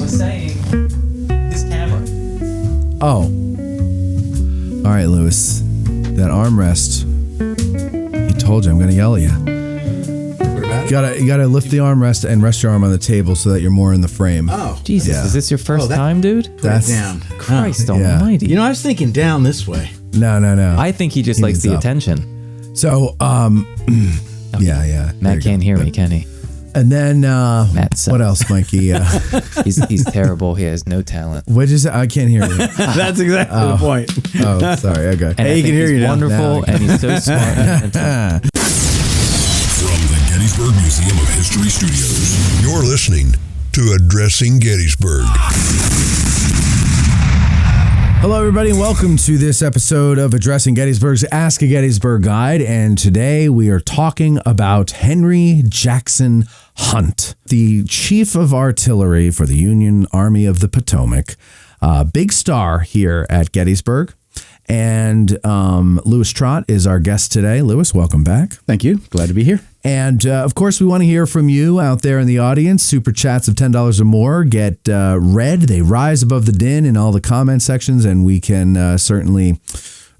was saying his camera. Oh. All right, Lewis. That armrest. He told you I'm going to yell at you. What about it? You gotta lift the armrest and rest your arm on the table so that you're more in the frame. Oh. Jesus, Yeah. is this your first that- time, dude? That's down. Christ yeah. almighty. You know, I was thinking down this way. No. I think he just likes needs the up. attention. So, yeah. Matt can't hear me, can he? And then, Matt sucks. what else, Mikey? He's terrible. He has no talent. What'd you say? I can't hear you. That's exactly the point. Oh, sorry. Okay. And Hey, I you think can hear he's you now. wonderful, and he's so smart. And From the Gettysburg Museum of History Studios, you're listening to Addressing Gettysburg. Hello, everybody, and welcome to this episode of Addressing Gettysburg's Ask a Gettysburg Guide. And today we are talking about Henry Jackson Hunt, the chief of artillery for the Union Army of the Potomac. Big star here at Gettysburg. And Lewis Trott is our guest today. Lewis, welcome back. Thank you. Glad to be here. And, of course, we want to hear from you out there in the audience. Super chats of $10 or more get read. They rise above the din in all the comment sections, and we can certainly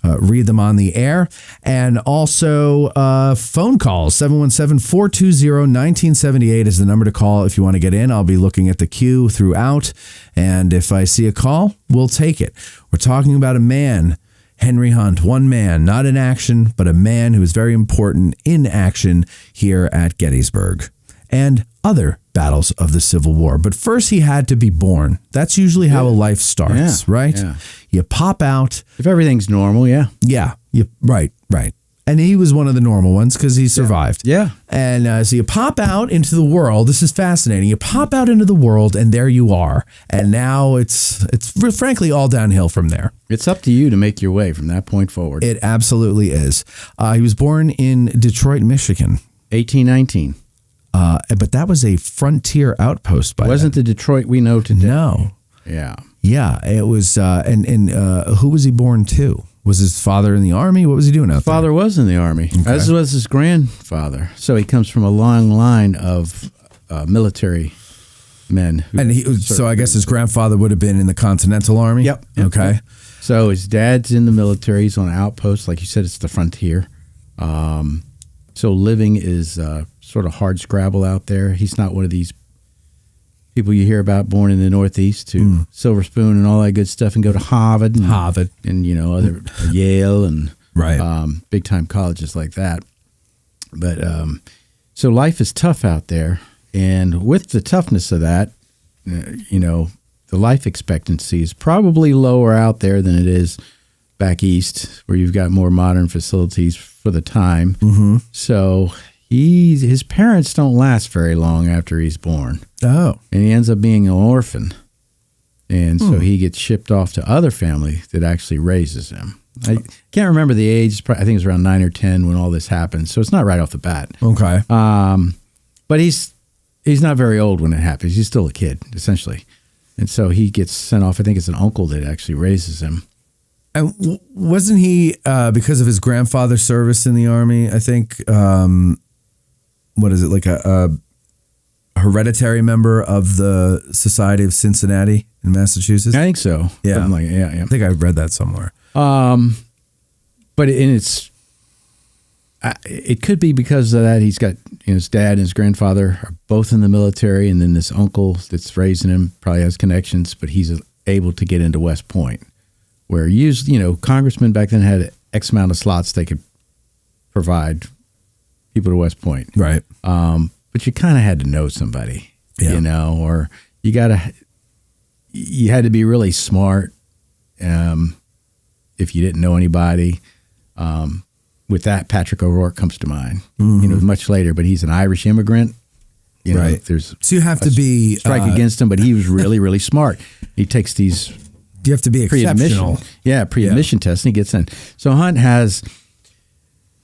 read them on the air. And also phone calls. 717-420-1978 is the number to call if you want to get in. I'll be looking at the queue throughout, and if I see a call, we'll take it. We're talking about a man, Henry Hunt, one man, not in action, but a man who is very important in action here at Gettysburg and other battles of the Civil War. But first, he had to be born. That's usually how a life starts, right? Yeah. You pop out. If everything's normal, yeah. Yeah, right. And he was one of the normal ones because he survived. Yeah. And so you pop out into the world. This is fascinating. You pop out into the world, and there you are. And now it's frankly all downhill from there. It's up to you to make your way from that point forward. It absolutely is. He was born in Detroit, Michigan. 1819. But that was a frontier outpost by Wasn't then. the Detroit we know today. No. Yeah. Yeah, it was. And who was he born to? Was his father in the army? What was he doing out there? Father was in the army, as was his grandfather. So he comes from a long line of military men. And so I guess his grandfather would have been in the Continental Army? Yep. Okay. So his dad's in the military. He's on outposts. Like you said, it's the frontier. So living is sort of hard scrabble out there. He's not one of these people you hear about born in the Northeast to Silver Spoon and all that good stuff and go to Harvard and other Yale and big time colleges like that. But so life is tough out there, and with the toughness of that, the life expectancy is probably lower out there than it is back east, where you've got more modern facilities for the time. Mm-hmm. So his parents don't last very long after he's born. Oh. And he ends up being an orphan. And so he gets shipped off to other family that actually raises him. I can't remember the age. I think it was around 9 or 10 when all this happened. So it's not right off the bat. Okay. But he's not very old when it happens. He's still a kid, essentially. And so he gets sent off. I think it's an uncle that actually raises him. And wasn't he, because of his grandfather's service in the Army, I think, what is it, like a hereditary member of the Society of Cincinnati in Massachusetts? I think so. Yeah. Yeah. I think I read that somewhere. But it could be because of that. He's got his dad and his grandfather are both in the military, and then this uncle that's raising him probably has connections, but he's able to get into West Point, where congressmen back then had X amount of slots they could provide people to West Point. Right. But you kind of had to know somebody, or you had to be really smart. If you didn't know anybody, with that, Patrick O'Rourke comes to mind, much later, but he's an Irish immigrant. Right. So you have to be strike against him, but he was really, really smart. He takes these. You have to be exceptional. Pre-admission tests, and he gets in. So Hunt has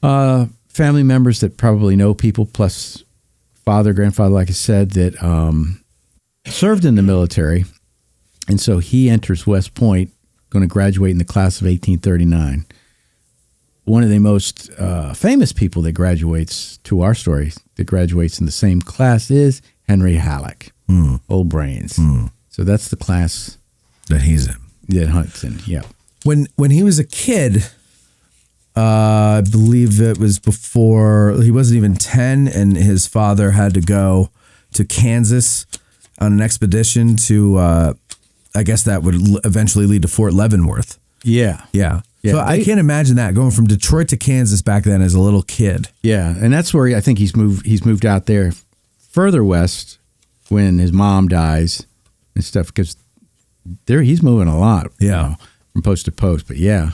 family members that probably know people, plus father, grandfather, like I said, that served in the military. And so he enters West Point, going to graduate in the class of 1839. One of the most famous people that graduates, to our story, that graduates in the same class is Henry Halleck, Old Brains. So that's the class that he's in. that Hunt's in. Yeah. When he was a kid, I believe it was before he wasn't even 10, and his father had to go to Kansas on an expedition to, I guess that would eventually lead to Fort Leavenworth. Yeah. Yeah. So I can't imagine that going from Detroit to Kansas back then as a little kid. Yeah, and that's where I think he's moved out there further west when his mom dies and stuff, because he's moving a lot. Yeah. From post to post. But yeah.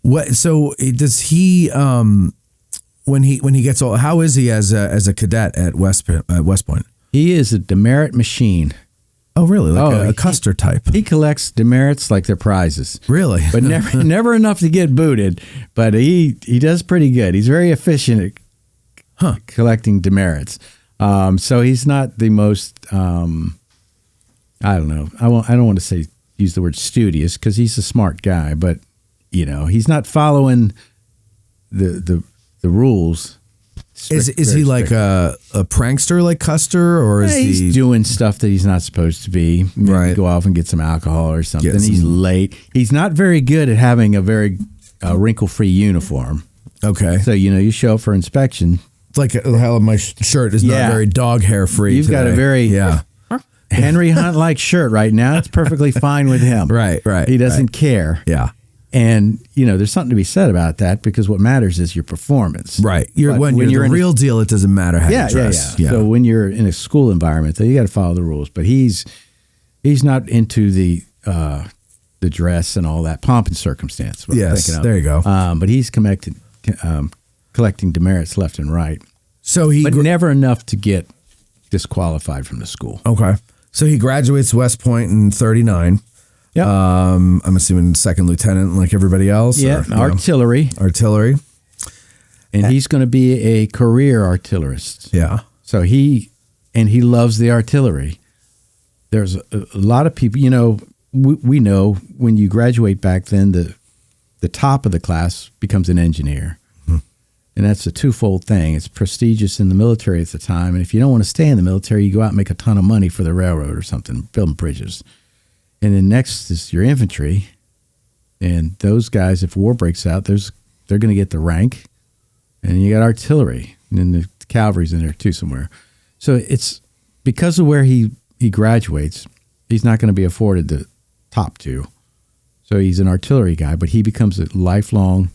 What? So does he? When he gets old, how is he as a cadet at West Point? He is a demerit machine. Oh, really? Like a Custer type. He collects demerits like they're prizes. Really? But never enough to get booted. But he does pretty good. He's very efficient at collecting demerits. So he's not the most, I don't know. I don't want to use the word studious, because he's a smart guy. But, he's not following the rules. Is he like a prankster like Custer, or is he's doing stuff that he's not supposed to be? Maybe right. Go off and get some alcohol or something. He's late. He's not very good at having a very wrinkle-free uniform. Okay. So, you show up for inspection. It's like how my shirt is not very dog hair free. You've got a very Henry Hunt-like shirt right now. It's perfectly fine with him. Right. He doesn't care. Yeah. And, there's something to be said about that, because what matters is your performance. Right. When you're the real deal, it doesn't matter how you dress. Yeah. So when you're in a school environment, you got to follow the rules. But he's not into the dress and all that pomp and circumstance. Yes, there you go. But he's collecting demerits left and right. So but never enough to get disqualified from the school. Okay. So he graduates West Point in 1939. Yep. I'm assuming second lieutenant like everybody else. Yeah, artillery. Artillery. And he's going to be a career artillerist. Yeah. So he loves the artillery. There's a lot of people, we know when you graduate back then, the top of the class becomes an engineer. Hmm. And that's a twofold thing. It's prestigious in the military at the time. And if you don't want to stay in the military, you go out and make a ton of money for the railroad or something, building bridges. And then next is your infantry. And those guys, if war breaks out, they're going to get the rank. And you got artillery. And then the cavalry's in there too somewhere. So it's because of where he graduates, he's not going to be afforded the top two. So he's an artillery guy, but he becomes a lifelong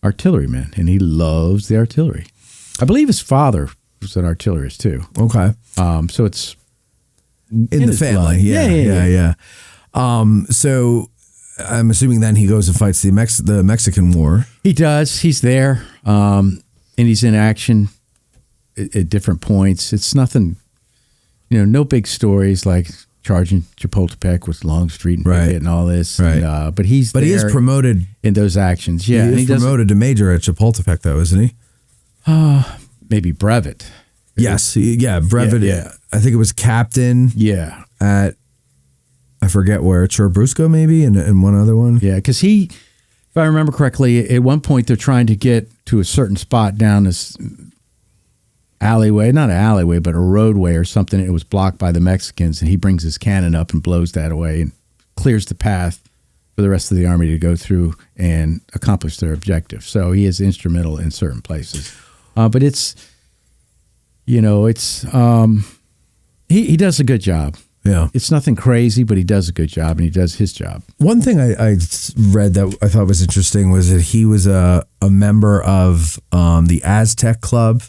artilleryman, and he loves the artillery. I believe his father was an artillerist too. Okay. So it's in the family. Yeah. So I'm assuming then he goes and fights the Mexican War. He does. He's there, and he's in action at different points. It's nothing, no big stories like charging Chapultepec with Longstreet and Pickett and all this. Right. But he is promoted in those actions. Yeah. He is promoted to major at Chapultepec, though, isn't he? Maybe brevet. Yes. Brevet. Yeah. I think it was captain. Yeah. At I forget where, Churubusco maybe, and one other one. Yeah, because if I remember correctly, at one point they're trying to get to a certain spot down this alleyway, not an alleyway, but a roadway or something. It was blocked by the Mexicans, and he brings his cannon up and blows that away and clears the path for the rest of the army to go through and accomplish their objective. So he is instrumental in certain places. But it's, he does a good job. Yeah. It's nothing crazy, but he does a good job, and he does his job. One thing I read that I thought was interesting was that he was a member of the Aztec Club.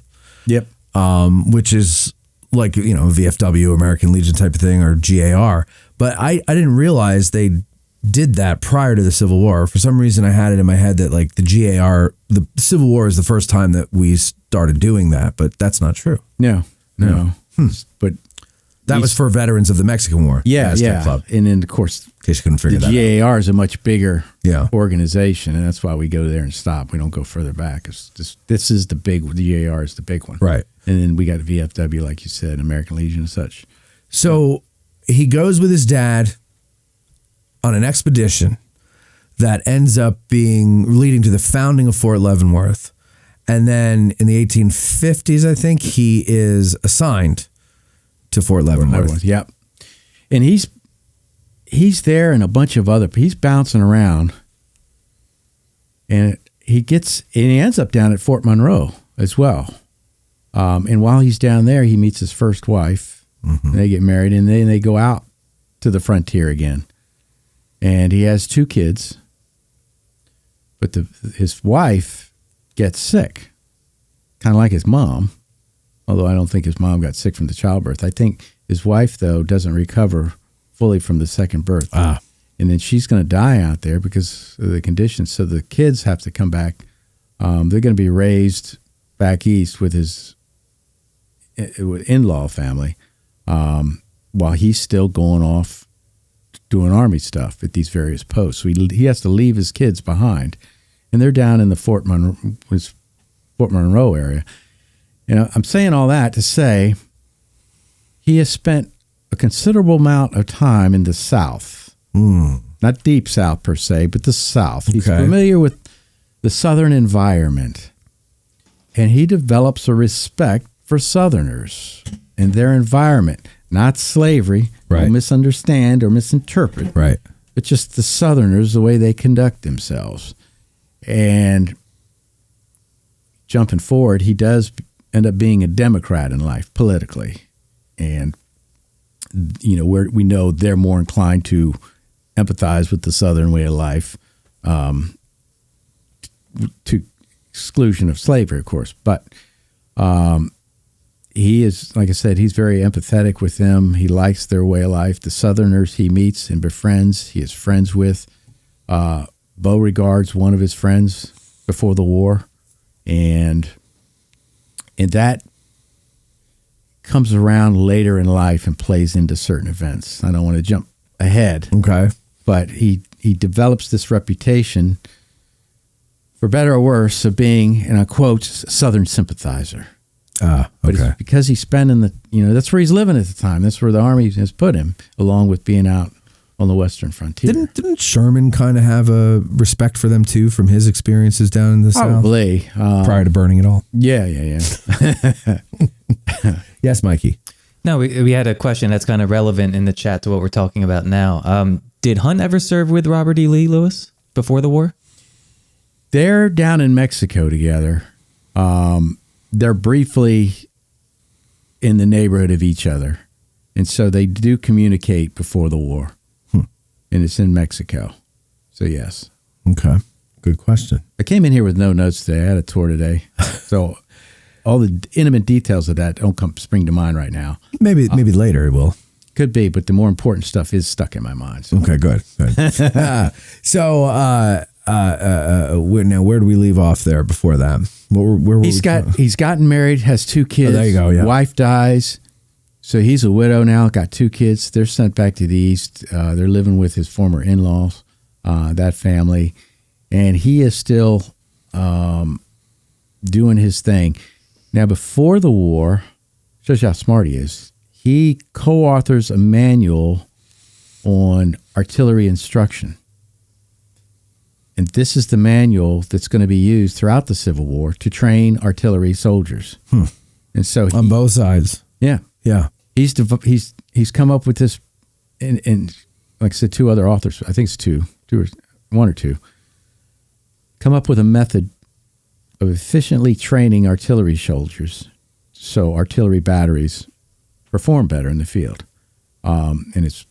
Yep. Which is like, VFW, American Legion type of thing, or GAR. But I didn't realize they did that prior to the Civil War. For some reason, I had it in my head that like the GAR, the Civil War is the first time that we started doing that, but that's not true. No. But that was for veterans of the Mexican War. Aztec Club. And then, of course, in case you couldn't figure that out. The GAR is a much bigger organization, and that's why we go there and stop. We don't go further back. This is the GAR is the big one. Right. And then we got VFW, like you said, American Legion and such. So he goes with his dad on an expedition that ends up leading to the founding of Fort Leavenworth. And then in the 1850s, I think, he is assigned to Fort Leavenworth. Yep. And he's he's there and a bunch of he's bouncing around, and he ends up down at Fort Monroe as well. And while he's down there, he meets his first wife. Mm-hmm. They get married, and then they go out to the frontier again. And he has 2 kids, but his wife gets sick, kind of like his mom, although I don't think his mom got sick from the childbirth. I think his wife, though, doesn't recover fully from the second birth. And then she's going to die out there because of the conditions. So the kids have to come back. They're going to be raised back east with his in-law family while he's still going off doing Army stuff at these various posts. So he has to leave his kids behind. And they're down in the Fort Monroe area. I'm saying all that to say he has spent a considerable amount of time in the South. Not deep South per se, but the South. He's familiar with the Southern environment. And he develops a respect for Southerners and their environment. Not slavery, right. Don't misunderstand or misinterpret. Right. But just the Southerners, the way they conduct themselves. And jumping forward, he does end up being a Democrat in life politically. And, we know they're more inclined to empathize with the Southern way of life, to exclusion of slavery, of course. But he is, like I said, he's very empathetic with them. He likes their way of life. The Southerners he meets and befriends, he is friends with. Beauregard's one of his friends before the war. And that comes around later in life and plays into certain events. I don't want to jump ahead. Okay. But he develops this reputation, for better or worse, of being, and I quote, Southern sympathizer. Okay. But it's because he's spending that's where he's living at the time. That's where the Army has put him, along with being out on the Western frontier. Didn't Sherman kind of have a respect for them too from his experiences down in the Probably. South? Prior to burning it all? Yeah. Yes, Mikey. No, we had a question that's kind of relevant in the chat to what we're talking about now. Did Hunt ever serve with Robert E. Lee, Lewis, before the war? They're down in Mexico together. They're briefly in the neighborhood of each other. And so they do communicate before the war. And it's in Mexico. So, yes. Okay. Good question. I came in here with no notes today. I had a tour today. So all the intimate details of that don't spring to mind right now. Maybe later it will. Could be, but the more important stuff is stuck in my mind. So. Okay, good. So, now where do we leave off there before that? He's gotten married, has 2 kids. Oh, there you go. Yeah. Wife dies. So he's a widow now, got 2 kids. They're sent back to the East. They're living with his former in-laws, that family. And he is still doing his thing. Now, before the war, shows you how smart he is, he co-authors a manual on artillery instruction. And this is the manual that's going to be used throughout the Civil War to train artillery soldiers. And so on both sides. Yeah. Yeah. He's come up with this, and like I said, 2 other authors, I think it's 1 or 2, come up with a method of efficiently training artillery soldiers so artillery batteries perform better in the field. And it's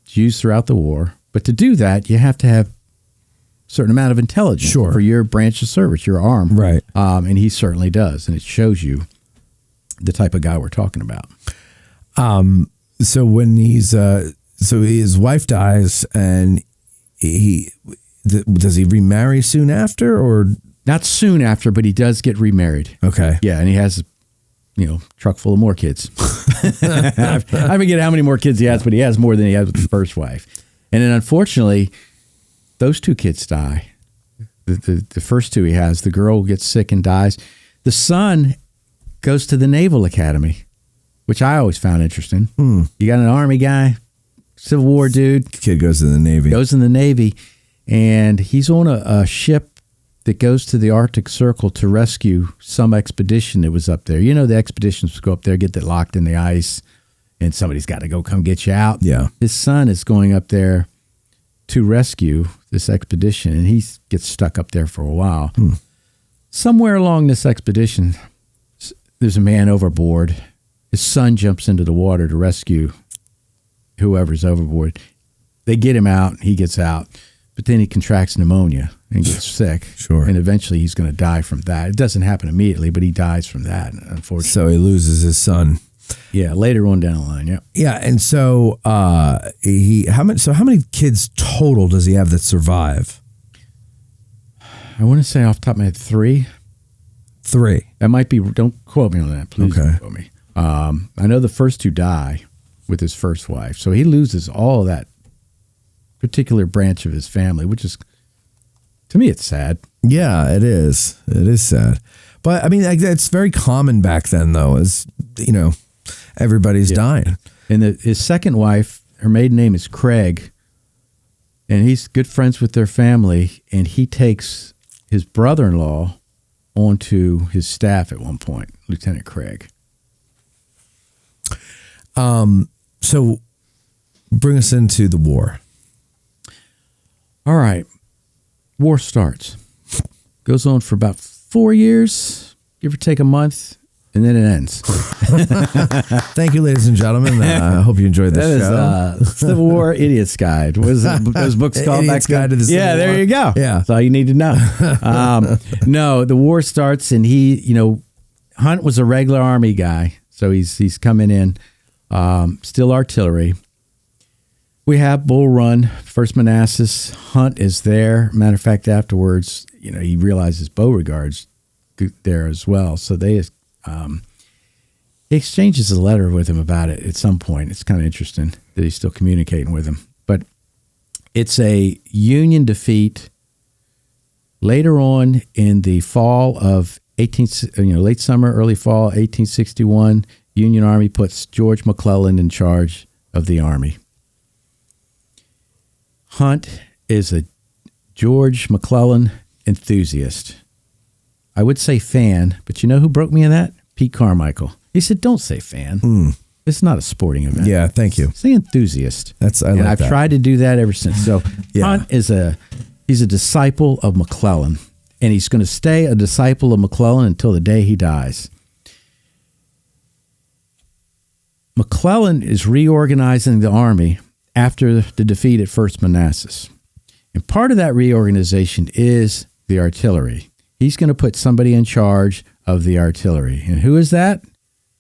used throughout the war. But to do that, you have to have a certain amount of intelligence for your branch of service, your arm. Right. And he certainly does. And it shows you the type of guy we're talking about. So when so his wife dies, and does he remarry soon after, or not soon after, but he does get remarried. Okay. Yeah, and he has truck full of more kids. I forget how many more kids he has, but he has more than he had with his first wife. And then unfortunately, those 2 kids die. The first 2 he has, the girl gets sick and dies. The son goes to the Naval Academy, which I always found interesting. You got an Army guy, Civil War dude. Kid goes to the Navy. Goes in the Navy, and he's on a ship that goes to the Arctic Circle to rescue some expedition that was up there. The expeditions go up there, get that locked in the ice, and somebody's got to go come get you out. Yeah. His son is going up there to rescue this expedition, and he gets stuck up there for a while. Somewhere along this expedition, there's a man overboard. His son jumps into the water to rescue whoever's overboard. They get him out. He gets out. But then he contracts pneumonia and gets sick. Sure. And eventually he's going to die from that. It doesn't happen immediately, but he dies from that, unfortunately. So he loses his son. Yeah, later on down the line, yeah. Yeah, and so how many kids total does he have that survive? I want to say off the top of my head, 3. 3. That might be, don't quote me on that, please. Okay. Don't quote me. I know the first 2 die with his first wife. So he loses all of that particular branch of his family, which is, to me, it's sad. Yeah, it is. It is sad. But I mean, it's very common back then, though, as everybody's dying. And his second wife, her maiden name is Craig, and he's good friends with their family, and he takes his brother-in-law onto his staff at one point, Lieutenant Craig. So bring us into the war. All right. War starts. Goes on for about 4 years, give or take a month, and then it ends. Thank you, ladies and gentlemen. I hope you enjoyed this show. Civil War Idiot's Guide. What was those books called? Idiot's Guide to the Civil War. There you go. Yeah. That's all you need to know. No, the war starts, and Hunt was a regular Army guy, so he's coming in, still artillery. We have Bull Run, First Manassas. Hunt is there. Matter of fact, afterwards, he realizes Beauregard's there as well. So he exchanges a letter with him about it at some point. It's kind of interesting that he's still communicating with him. But it's a Union defeat later on in the fall of late summer, early fall, 1861. Union Army puts George McClellan in charge of the Army. Hunt is a George McClellan enthusiast. I would say fan, but you know who broke me in that? Pete Carmichael. He said, "Don't say fan. It's not a sporting event." Yeah, thank you. Say enthusiast. I've tried to do that ever since. So Hunt is he's a disciple of McClellan, and he's going to stay a disciple of McClellan until the day he dies. McClellan is reorganizing the Army after the defeat at First Manassas. And part of that reorganization is the artillery. He's going to put somebody in charge of the artillery. And who is that?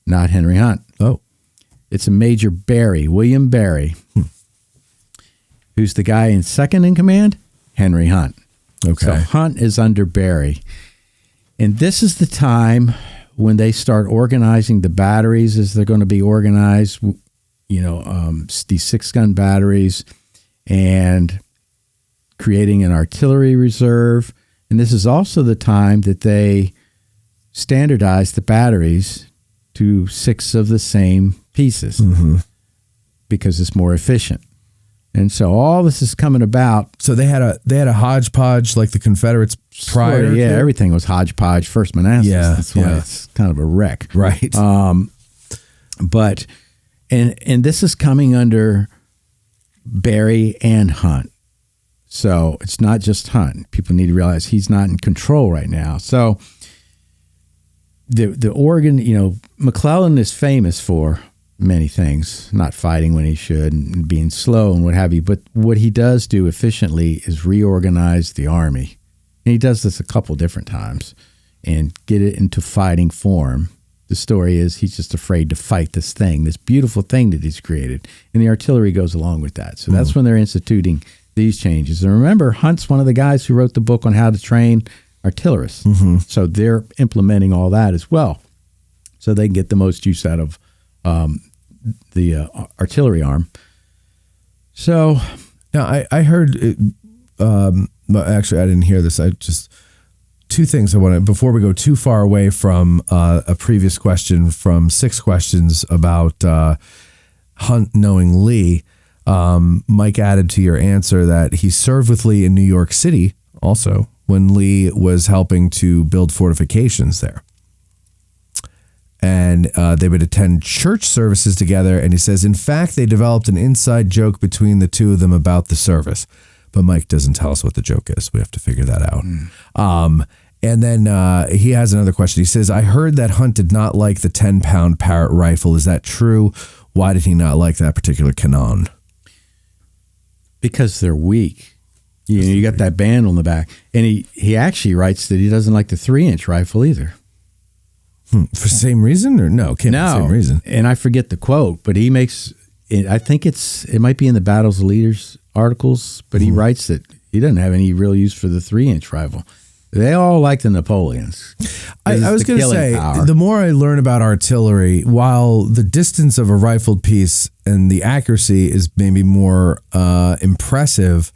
Not Henry Hunt. Oh. It's a Major Barry, William Barry. Who's the guy in second in command? Henry Hunt. Okay. So Hunt is under Barry. And this is the time when they start organizing the batteries as they're going to be organized, these 6-gun batteries, and creating an artillery reserve. And this is also the time that they standardize the batteries to 6 of the same pieces because it's more efficient. And so all this is coming about. So they had a hodgepodge like the Confederates prior. Yeah, everything was hodgepodge. First Manassas. Yeah, that's why it's kind of a wreck. Right. But this is coming under Barry and Hunt. So it's not just Hunt. People need to realize he's not in control right now. So the Oregon, McClellan is famous for many things, not fighting when he should and being slow and what have you. But what he does do efficiently is reorganize the Army. And he does this a couple different times and get it into fighting form. The story is he's just afraid to fight this thing, this beautiful thing that he's created. And the artillery goes along with that. So that's when they're instituting these changes. And remember, Hunt's one of the guys who wrote the book on how to train artillerists. So they're implementing all that as well. So they can get the most use out of the artillery arm. So now I heard, actually I didn't hear this. I just, 2 things I want to, before we go too far away from a previous question from 6 questions about Hunt knowing Lee. Mike added to your answer that he served with Lee in New York City also when Lee was helping to build fortifications there. and they would attend church services together. And he says, in fact, they developed an inside joke between the two of them about the service. But Mike doesn't tell us what the joke is. We have to figure that out. And then he has another question. He says, I heard that Hunt did not like the 10-pound Parrott rifle. Is that true? Why did he not like that particular cannon? Because they're weak. You got that band on the back. And he actually writes that he doesn't like the 3-inch rifle either. For the same reason? Or no, can't be the same reason. And I forget the quote, but he makes it, I think it might be in the Battles of Leaders articles, but he writes that he doesn't have any real use for the 3-inch rifle. They all like the Napoleons. I was going to say, the more I learn about artillery, while the distance of a rifled piece and the accuracy is maybe more impressive,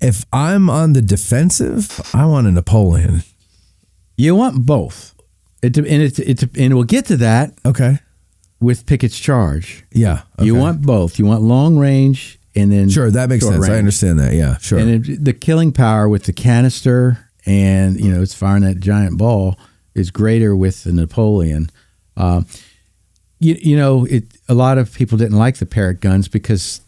if I'm on the defensive, I want a Napoleon. You want both. And we'll get to that. Okay. With Pickett's charge. Yeah. Okay. You want both. You want long range and then sure, that makes sense. Range. I understand that. Yeah, sure. And the killing power with the canister and, it's firing that giant ball is greater with the Napoleon. A lot of people didn't like the Parrott guns because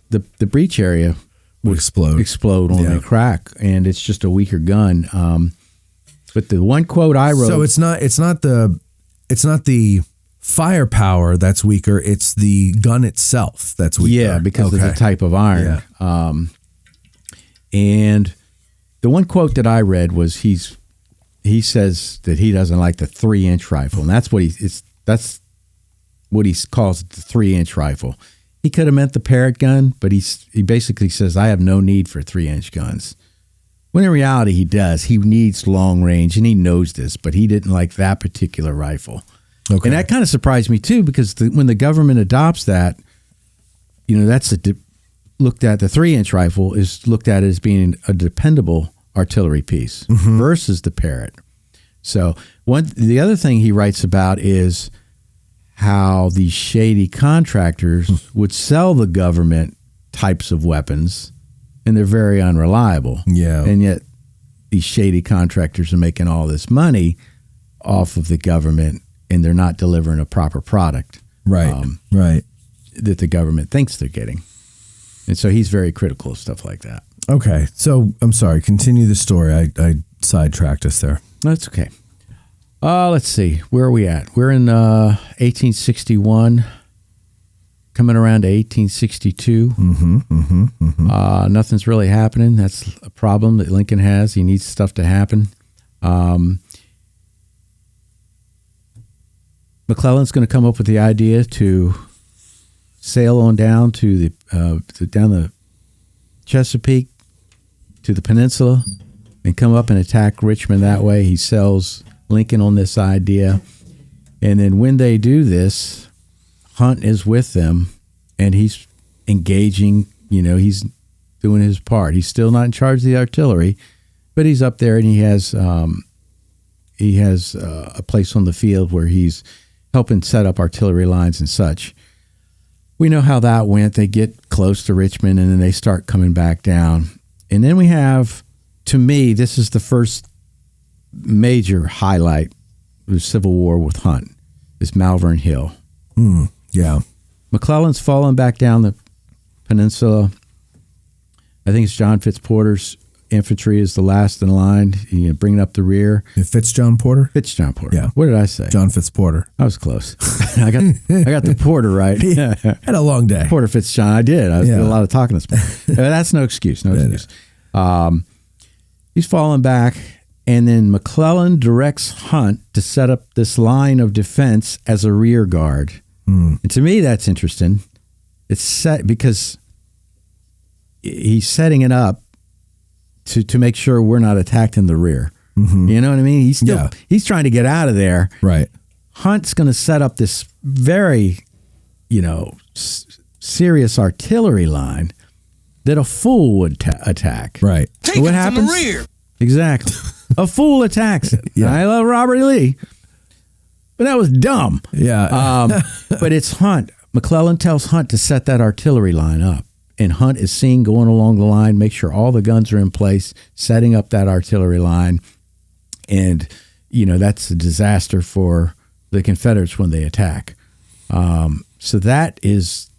the breech area would explode on the crack, and it's just a weaker gun. But the one quote I wrote, so it's not the firepower that's weaker, it's the gun itself that's weaker. Yeah, because of the type of iron. Yeah. And the one quote that I read was he says that he doesn't like the 3-inch rifle, and that's what he calls it, the 3-inch rifle. He could have meant the Parrott gun, but he basically says, I have no need for 3-inch guns. When in reality he does. He needs long range, and he knows this, but he didn't like that particular rifle. Okay. And that kind of surprised me too, because when the government adopts that, that's looked at, the 3-inch rifle is looked at as being a dependable artillery piece versus the Parrott. So the other thing he writes about is how these shady contractors would sell the government types of weapons, and they're very unreliable. Yeah. And yet these shady contractors are making all this money off of the government, and they're not delivering a proper product. Right. Right. That the government thinks they're getting. And so he's very critical of stuff like that. Okay. So I'm sorry. Continue the story. I sidetracked us there. That's okay. Let's see. Where are we at? We're in 1861, coming around to 1862. Nothing's really happening. That's a problem that Lincoln has. He needs stuff to happen. McClellan's going to come up with the idea to sail on down to down the Chesapeake to the peninsula and come up and attack Richmond that way. He sells Lincoln on this idea. And then when they do this, Hunt is with them, and he's engaging, he's doing his part. He's still not in charge of the artillery, but he's up there, and he has a place on the field where he's helping set up artillery lines and such. We know how that went. They get close to Richmond, and then they start coming back down. And then we have, to me, this is the first major highlight of the Civil War with Hunt, is Malvern Hill. Yeah. McClellan's falling back down the peninsula. I think it's John Fitzporter's infantry is the last in line, bringing up the rear. Fitzjohn Porter? Fitzjohn Porter. Yeah. What did I say? John Fitzporter. I was close. I got the Porter right. Had a long day. Porter Fitzjohn. I did. I did a lot of talking this morning. That's no excuse. No excuse. He's falling back, and then McClellan directs Hunt to set up this line of defense as a rear guard. And to me, that's interesting. It's set because he's setting it up to make sure we're not attacked in the rear. You know what I mean? He's trying to get out of there. Right. Hunt's going to set up this very, serious artillery line that a fool would attack. Right. Take what happens? From the rear. Exactly. A fool attacks it. Yeah. I love Robert E. Lee, but that was dumb. Yeah. But it's Hunt. McClellan tells Hunt to set that artillery line up. And Hunt is seen going along the line, make sure all the guns are in place, setting up that artillery line. And, that's a disaster for the Confederates when they attack. So that is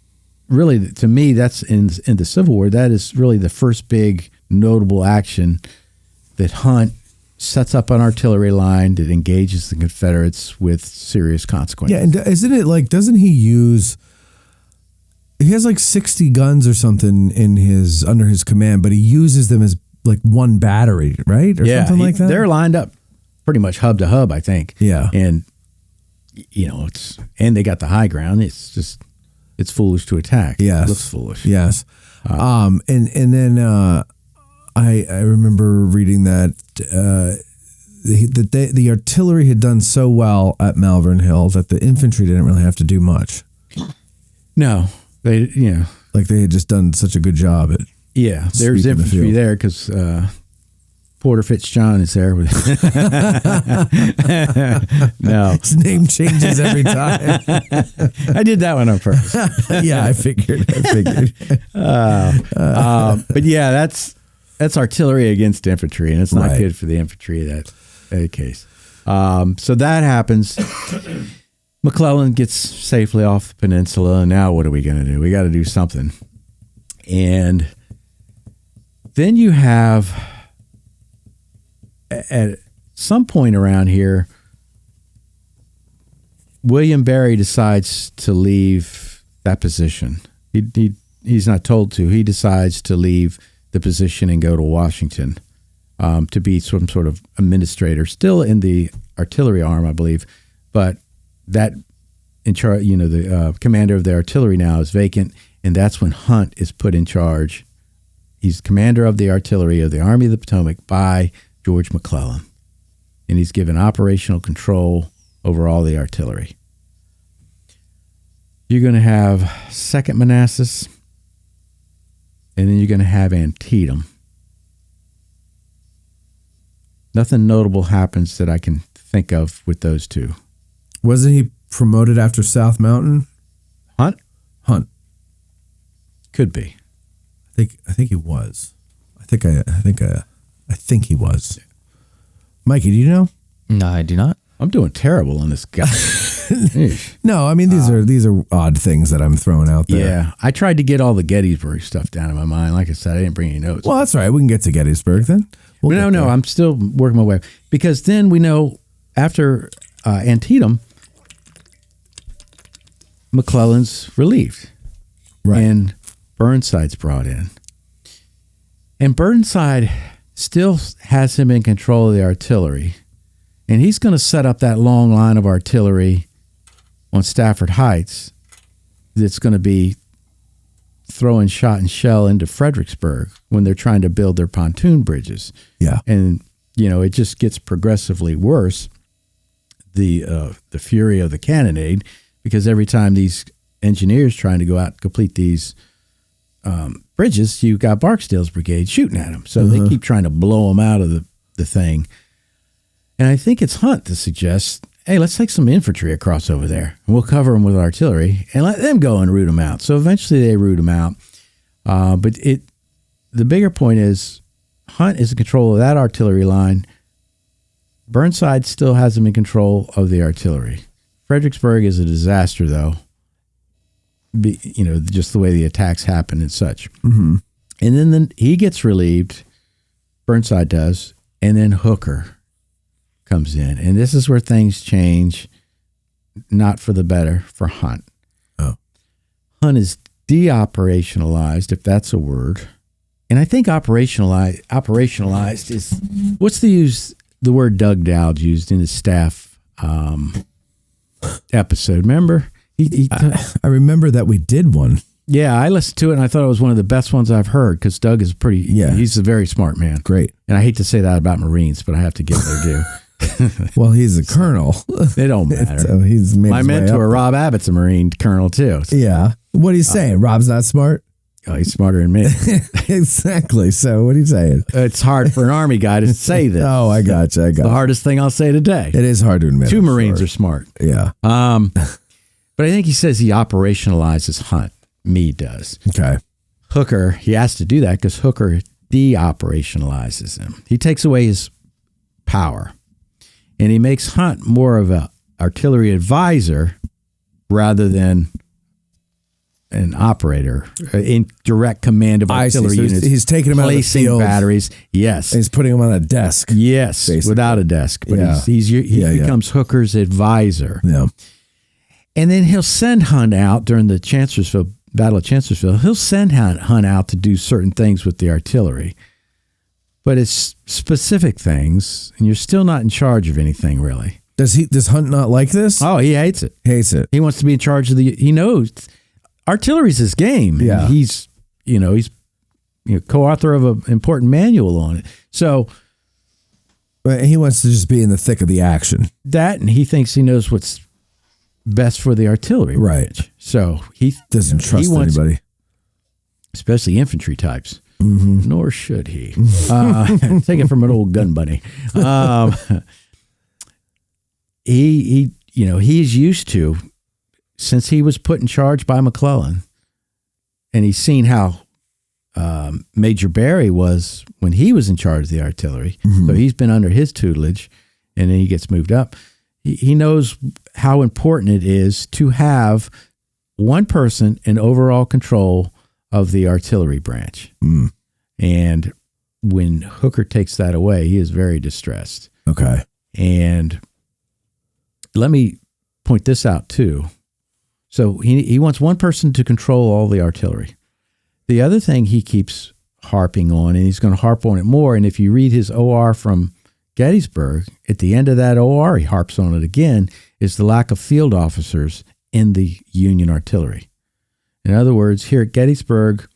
really, to me, that's in the Civil War, that is really the first big notable action that Hunt sets up an artillery line that engages the Confederates with serious consequences. Yeah, and isn't it like, doesn't he use, he has like 60 guns or something under his command, but he uses them as like one battery, right? Or something like that? They're lined up pretty much hub to hub, I think. Yeah. And, and they got the high ground. It's foolish to attack. Yes. It looks foolish. Yes. And then I remember reading that the artillery had done so well at Malvern Hill that the infantry didn't really have to do much. No, they like they had just done such a good job at there's infantry there because Porter Fitzjohn is there with no, his name changes every time. I did that one on purpose. Yeah, I figured. But yeah, that's artillery against infantry, and it's not good for the infantry in that case. So that happens. McClellan gets safely off the peninsula, and now what are we going to do? We got to do something. And then you have, at some point around here, William Barry decides to leave that position. He's not told to. He decides to leave the position and go to Washington to be some sort of administrator, still in the artillery arm, I believe, but that in charge, the commander of the artillery now is vacant, and that's when Hunt is put in charge. He's commander of the artillery of the Army of the Potomac by George McClellan, and he's given operational control over all the artillery. You're going to have 2nd Manassas, and then you're going to have Antietam. Nothing notable happens that I can think of with those two. Wasn't he promoted after South Mountain? Hunt? Could be. I think he was. I think he was. Mikey, do you know? No, I do not. I'm doing terrible on this guy. No, I mean these are odd things that I'm throwing out there. Yeah, I tried to get all the Gettysburg stuff down in my mind. Like I said, I didn't bring any notes. Well, that's all right. We can get to Gettysburg then. No, I'm still working my way, because then we know after Antietam, McClellan's relieved, right, and Burnside's brought in, and Burnside still has him in control of the artillery. And he's going to set up that long line of artillery on Stafford Heights that's going to be throwing shot and shell into Fredericksburg when they're trying to build their pontoon bridges. Yeah. And, it just gets progressively worse, the fury of the cannonade, because every time these engineers trying to go out and complete these bridges, you've got Barksdale's brigade shooting at them. So they keep trying to blow them out of the thing. And I think it's Hunt that suggests, hey, let's take some infantry across over there, and we'll cover them with artillery and let them go and root them out. So eventually they root them out. But the bigger point is Hunt is in control of that artillery line. Burnside still has him in control of the artillery. Fredericksburg is a disaster, though, just the way the attacks happen and such. Mm-hmm. And then he gets relieved, Burnside does, and then Hooker comes in, and this is where things change, not for the better for Hunt. Oh, Hunt is de-operationalized, if that's a word, and I think operationalized is what's the word Doug Dowd used in his staff episode. Remember, I remember that we did one. Yeah, I listened to it and I thought it was one of the best ones I've heard, because Doug is he's a very smart man. Great, and I hate to say that about Marines, but I have to give their due. Well, he's a colonel. They don't matter. So he's made my mentor, Rob Abbott's a Marine colonel too. So. Yeah. What are you saying? Rob's not smart? Oh, he's smarter than me. Exactly. So what are you saying? It's hard for an Army guy to say this. Oh, I got you. The hardest thing I'll say today. It is hard to admit. Two Marines are smart. Yeah. But I think he says he operationalizes Hunt. Meade does. Okay. Hooker, he has to do that because Hooker de-operationalizes him. He takes away his power. And he makes Hunt more of a artillery advisor rather than an operator in direct command of artillery units. He's taking them out of the field. Batteries. Yes. And he's putting them on a desk. Yes, basically. Without a desk. But he becomes Hooker's advisor. Yeah. And then he'll send Hunt out during the Chancellorsville Battle of Chancellorsville. He'll send Hunt out to do certain things with the artillery. But it's specific things, and you're still not in charge of anything, really. Does Hunt not like this? Oh, he hates it. Hates it. He wants to be in charge of he knows artillery's his game. Yeah. He's co-author of an important manual on it. So but he wants to just be in the thick of the action. That, and he thinks he knows what's best for the artillery. Right. Branch. So he doesn't trust anybody. Especially infantry types. Mm-hmm. Nor should he. Take it from an old gun buddy. He's used to, since he was put in charge by McClellan, and he's seen how Major Barry was when he was in charge of the artillery. Mm-hmm. So he's been under his tutelage, and then he gets moved up. He knows how important it is to have one person in overall control of the artillery branch. Mm. And when Hooker takes that away, he is very distressed. Okay. And let me point this out too. So he wants one person to control all the artillery. The other thing he keeps harping on, and he's going to harp on it more, and if you read his OR from Gettysburg, at the end of that OR, he harps on it again, is the lack of field officers in the Union artillery. In other words, here at Gettysburg,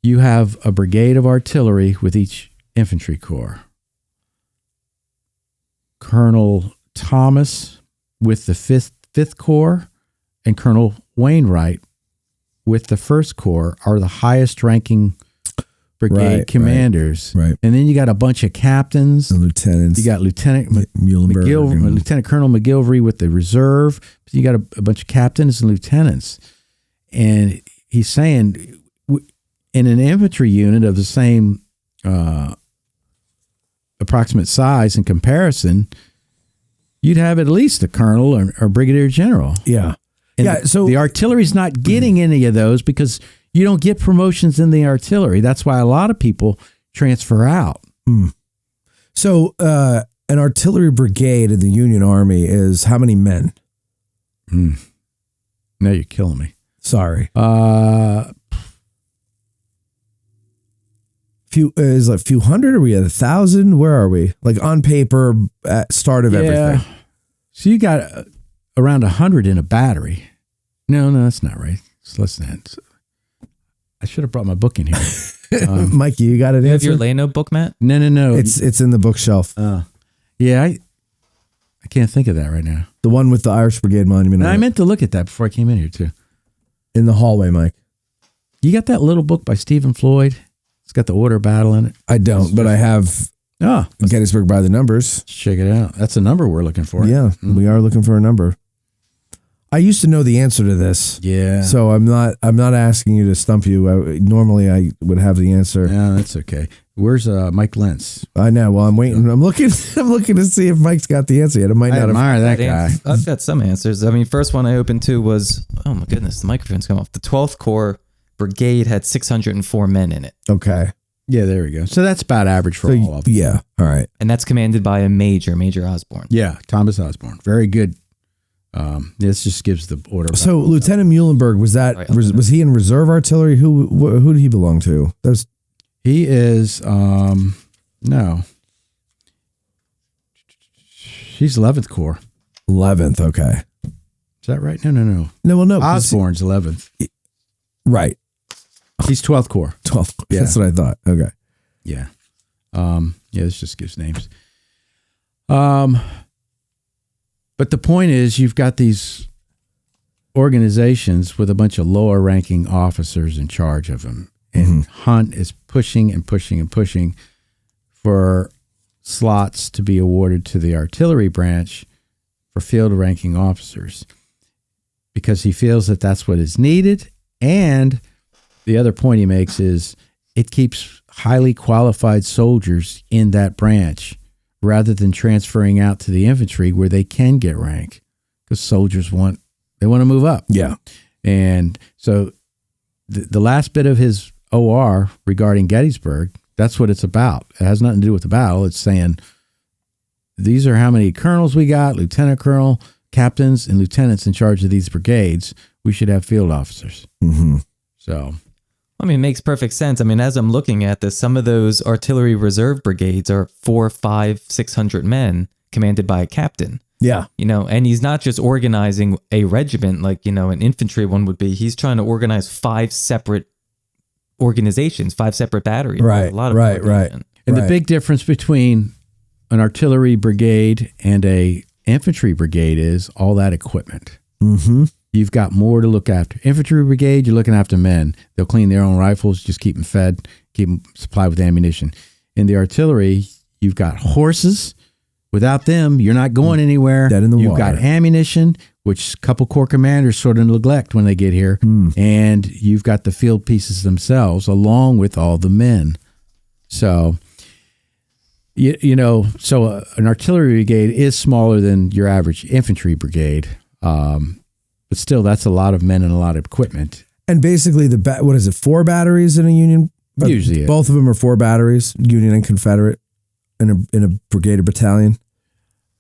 you have a brigade of artillery with each infantry corps. Colonel Thomas with the 5th Corps and Colonel Wainwright with the 1st Corps are the highest ranking brigade commanders. Right. And then you got a bunch of captains. The lieutenants. You got Lieutenant Muhlenberg. Lieutenant Colonel McGilvery with the reserve. You got a bunch of captains and lieutenants. And he's saying in an infantry unit of the same approximate size in comparison, you'd have at least a colonel or brigadier general. Yeah. And so the artillery's not getting any of those because you don't get promotions in the artillery. That's why a lot of people transfer out. Mm. So an artillery brigade in the Union Army is how many men? Mm. Now you're killing me. Sorry. Is it a few hundred? Are we at 1,000? Where are we? Like on paper, at start of everything. So you got around 100 in a battery. No, that's not right. It's less than that. I should have brought my book in here. Mikey, you got it. You have your lay note book, Matt? No. It's in the bookshelf. Yeah, I can't think of that right now. The one with the Irish Brigade monument. I meant to look at that before I came in here too. In the hallway, Mike. You got that little book by Stephen Floyd? It's got the order battle in it. I don't, but I have Gettysburg by the numbers. Check it out. That's a number we're looking for. Yeah, we are looking for a number. I used to know the answer to this. Yeah. So I'm not asking you to stump you. Normally I would have the answer. Yeah, that's okay. Where's Mike Lentz? I know. Well, I'm waiting. I'm looking to see if Mike's got the answer yet. I admire that guy. I've got some answers. I mean, first one I opened to was, oh my goodness, the microphone's come off. The 12th Corps Brigade had 604 men in it. Okay. Yeah, there we go. So that's about average for all of them. Yeah. All right. And that's commanded by a Major Osborne. Yeah, Thomas Osborne. Very good. This just gives the order. So Lieutenant Muhlenberg, was he in reserve artillery? Who did he belong to? He is no. He's 11th Corps. 11th, okay. Is that right? No. No, well, no. Osborne's 11th. Right. He's 12th Corps. 12th. Yeah. That's what I thought. Okay. Yeah. This just gives names. But the point is, you've got these organizations with a bunch of lower ranking officers in charge of them. And Hunt is pushing and pushing and pushing for slots to be awarded to the artillery branch for field ranking officers because he feels that that's what is needed. And the other point he makes is it keeps highly qualified soldiers in that branch rather than transferring out to the infantry where they can get rank, because soldiers want to move up. Yeah. And so the last bit of his OR regarding Gettysburg, that's what it's about. It has nothing to do with the battle. It's saying these are how many colonels we got, lieutenant colonel, captains, and lieutenants in charge of these brigades. We should have field officers. Mm-hmm. So, I mean, it makes perfect sense. I mean, as I'm looking at this, some of those artillery reserve brigades are 400, 500, 600 men commanded by a captain. Yeah. And he's not just organizing a regiment like, an infantry one would be. He's trying to organize 5 separate organizations, 5 separate batteries. Right. A lot of right. and the big difference between an artillery brigade and a infantry brigade is all that equipment. Mm-hmm. You've got more to look after. Infantry brigade, you're looking after men. They'll clean their own rifles, just keep them fed, keep them supplied with ammunition. In the artillery, you've got horses. Without them, you're not going anywhere. Dead in the You've water. got ammunition, which a couple corps commanders sort of neglect when they get here. And you've got the field pieces themselves, along with all the men. So, so an artillery brigade is smaller than your average infantry brigade. But still, that's a lot of men and a lot of equipment. And basically, what is it, 4 batteries in a Union? Usually, both of them are 4 batteries, Union and Confederate, in a brigade or battalion.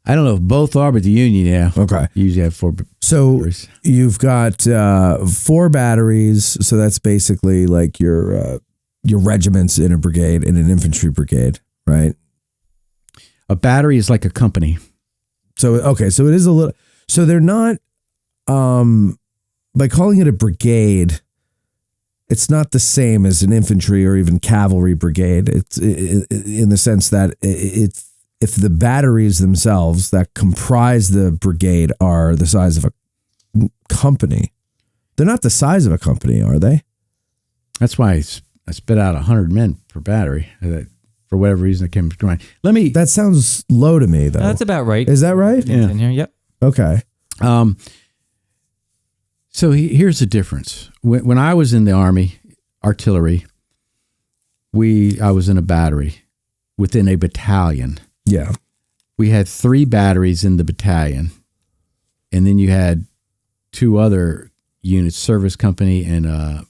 I don't know if both are, but the Union, yeah. Okay. You usually have 4 So batteries. You've got 4 batteries, so that's basically like your regiments in a brigade, in an infantry brigade, right? A battery is like a company. So it is a little. So they're not. By calling it a brigade, it's not the same as an infantry or even cavalry brigade. It's in the sense that if the batteries themselves that comprise the brigade are the size of a company, they're not the size of a company, are they? That's why I spit out 100 men per battery. For whatever reason, it came to mind. That sounds low to me, though. That's about right. Is that right? Yeah. In here, yep. Okay. So here's the difference. When I was in the Army, artillery, I was in a battery within a battalion. Yeah. We had 3 batteries in the battalion, and then you had 2 other units, service company and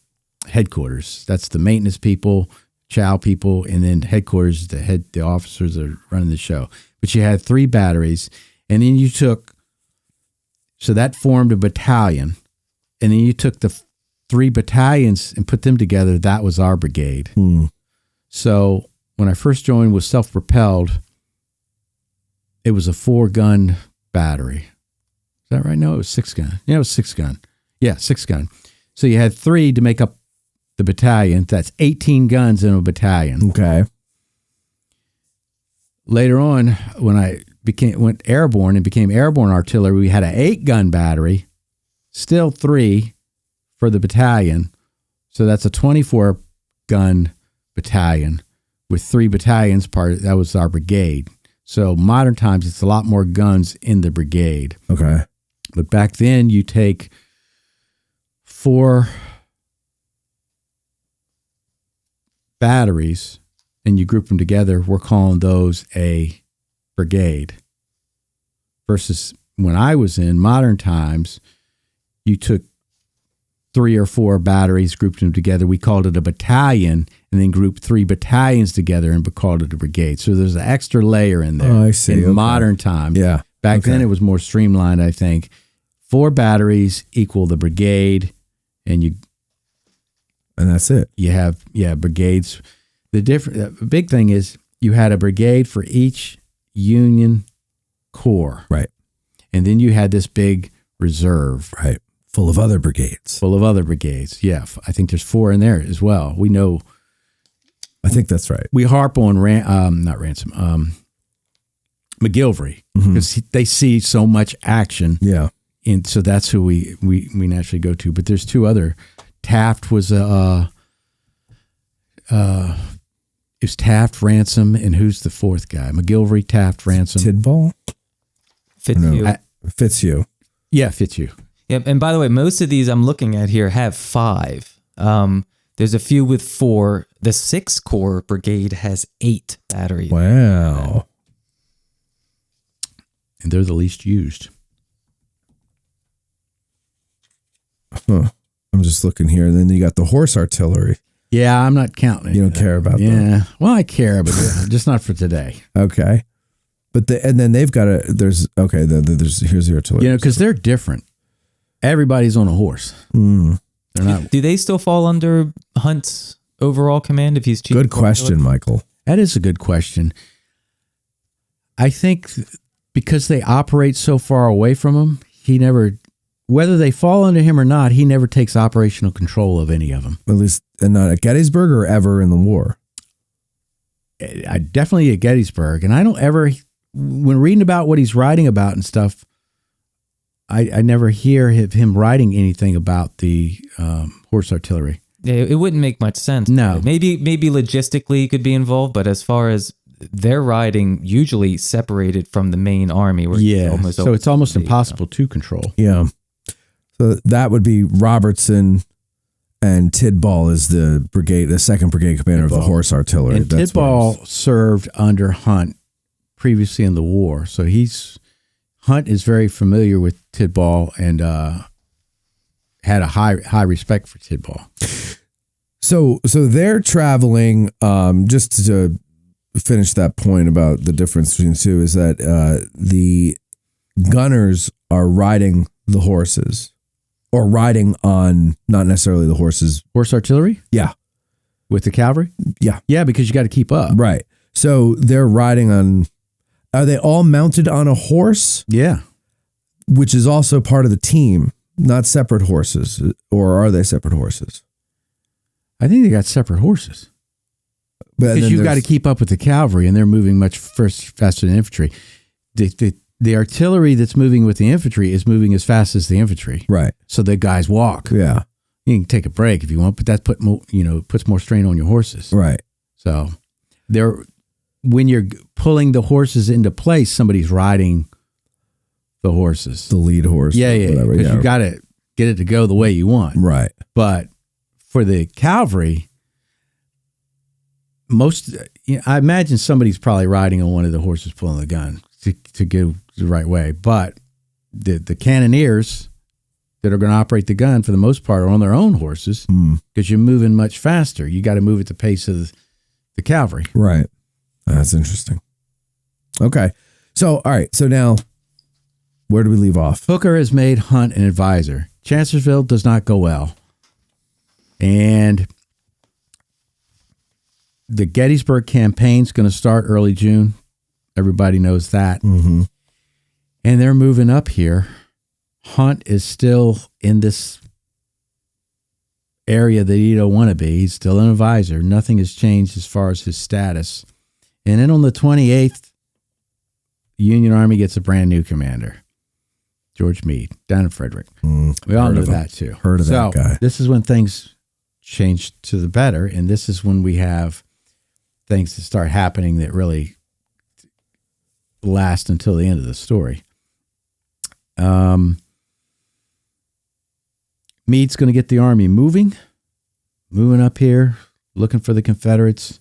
headquarters. That's the maintenance people, chow people, and then headquarters, the officers that are running the show. But you had 3 batteries, and then so that formed a battalion. And then you took the 3 battalions and put them together. That was our brigade. So when I first joined was self-propelled, it was a 4-gun battery. Is that right? No, it was 6-gun. Yeah, it was 6-gun. Yeah, 6-gun. So you had 3 to make up the battalion. That's 18 guns in a battalion. Okay. Later on, when I went airborne and became airborne artillery, we had an 8-gun battery. Still 3 for the battalion. So that's a 24-gun battalion with 3 battalions that was our brigade. So modern times, it's a lot more guns in the brigade. Okay. But back then, you take 4 batteries and you group them together. We're calling those a brigade. Versus when I was in modern times, you took 3 or 4 batteries, grouped them together. We called it a battalion, and then grouped 3 battalions together and called it a brigade. So there's an extra layer in there. Oh, I see. In modern times. Yeah. Back then, it was more streamlined, I think. 4 batteries equal the brigade, and that's it. You have brigades. The big thing is you had a brigade for each Union corps. Right. And then you had this big reserve. Right. Full of other brigades. Yeah. I think there's 4 in there as well. We know. I think that's right. We harp on McGilvery, because they see so much action. Yeah. And so that's who we naturally go to. But there's 2 other. Taft was is Taft, Ransom, and who's the 4th guy? McGilvery, Taft, Ransom. Tidball? Fitzhugh. Fitzhugh. Yeah, Fitzhugh. Yep. And by the way, most of these I'm looking at here have 5. There's a few with 4. The 6th Corps Brigade has 8 batteries. Wow. And they're the least used. Huh. I'm just looking here. And then you got the horse artillery. Yeah, I'm not counting it. You don't care about that. Yeah. Well, I care, but just not for today. Okay. But and then they've got there's here's the artillery. You know, because they're different. Everybody's on a horse. They're not. Do they still fall under Hunt's overall command if he's chief? Good question, Michael. That is a good question. I think because they operate so far away from him, he never, whether they fall under him or not, he never takes operational control of any of them. At least, and not at Gettysburg or ever in the war. I definitely at Gettysburg, and I don't ever, when reading about what he's writing about and stuff, I never hear him writing anything about the horse artillery. Yeah, it wouldn't make much sense. No. Maybe logistically he could be involved, but as far as their riding, usually separated from the main army. Where So it's almost impossible to control. Yeah. So that would be Robertson, and Tidball is the second brigade commander of the horse artillery. And Tidball served under Hunt previously in the war. So Hunt is very familiar with Tidball and had a high respect for Tidball. So they're traveling, just to finish that point about the difference between the two, is that the gunners are riding the horses, or riding on, not necessarily the horses. Horse artillery? Yeah. With the cavalry? Yeah. Yeah, because you got to keep up. Right. So they're riding on, are they all mounted on a horse? Yeah. Which is also part of the team, not separate horses, or are they separate horses? I think they got separate horses. Because you've got to keep up with the cavalry, and they're moving much faster than infantry. The artillery that's moving with the infantry is moving as fast as the infantry. Right. So the guys walk. Yeah. You can take a break if you want, but that puts more strain on your horses. Right. So when you're pulling the horses into place, somebody's riding the horses. The lead horse. Yeah. Because you got to get it to go the way you want. Right. But for the cavalry, I imagine somebody's probably riding on one of the horses pulling the gun to go the right way. But the cannoneers that are going to operate the gun, for the most part, are on their own horses because you're moving much faster. You got to move at the pace of the cavalry. Right. That's interesting. Okay. So, all right. So now, where do we leave off? Hooker has made Hunt an advisor. Chancellorsville does not go well. And the Gettysburg campaign is going to start early June. Everybody knows that. Mm-hmm. And they're moving up here. Hunt is still in this area that he don't want to be. He's still an advisor. Nothing has changed as far as his status. And then on the 28th, the Union Army gets a brand new commander, George Meade, down in Frederick. We all know that too. Heard of that guy. This is when things change to the better, and this is when we have things that start happening that really last until the end of the story. Meade's going to get the army moving up here, looking for the Confederates,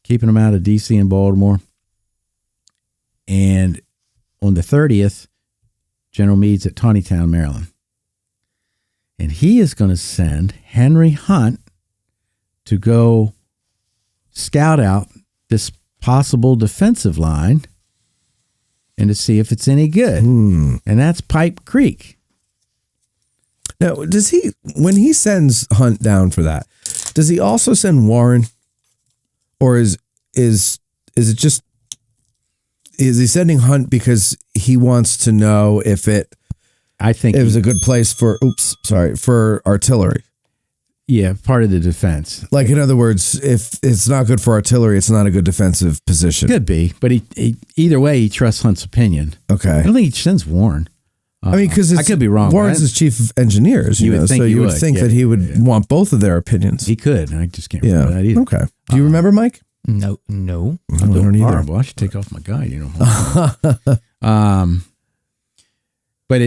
keeping them out of D.C. and Baltimore. And on the 30th, General Meade's at Taneytown, Maryland. And he is going to send Henry Hunt to go scout out this possible defensive line and to see if it's any good. And that's Pipe Creek. Now, when he sends Hunt down for that, does he also send Warren? Or is it just, is he sending Hunt because he wants to know if it was a good place for artillery? Yeah, part of the defense. Like, in other words, if it's not good for artillery, it's not a good defensive position. Could be, but he either way, he trusts Hunt's opinion. Okay. I don't think he sends Warren. I mean, because I could be wrong. Warren's his chief of engineers, you would think so you would think that he would want both of their opinions. He could. I just can't remember that either. Okay. Do you remember, Mike? No. I don't either. Horrible. I should take off my guide. But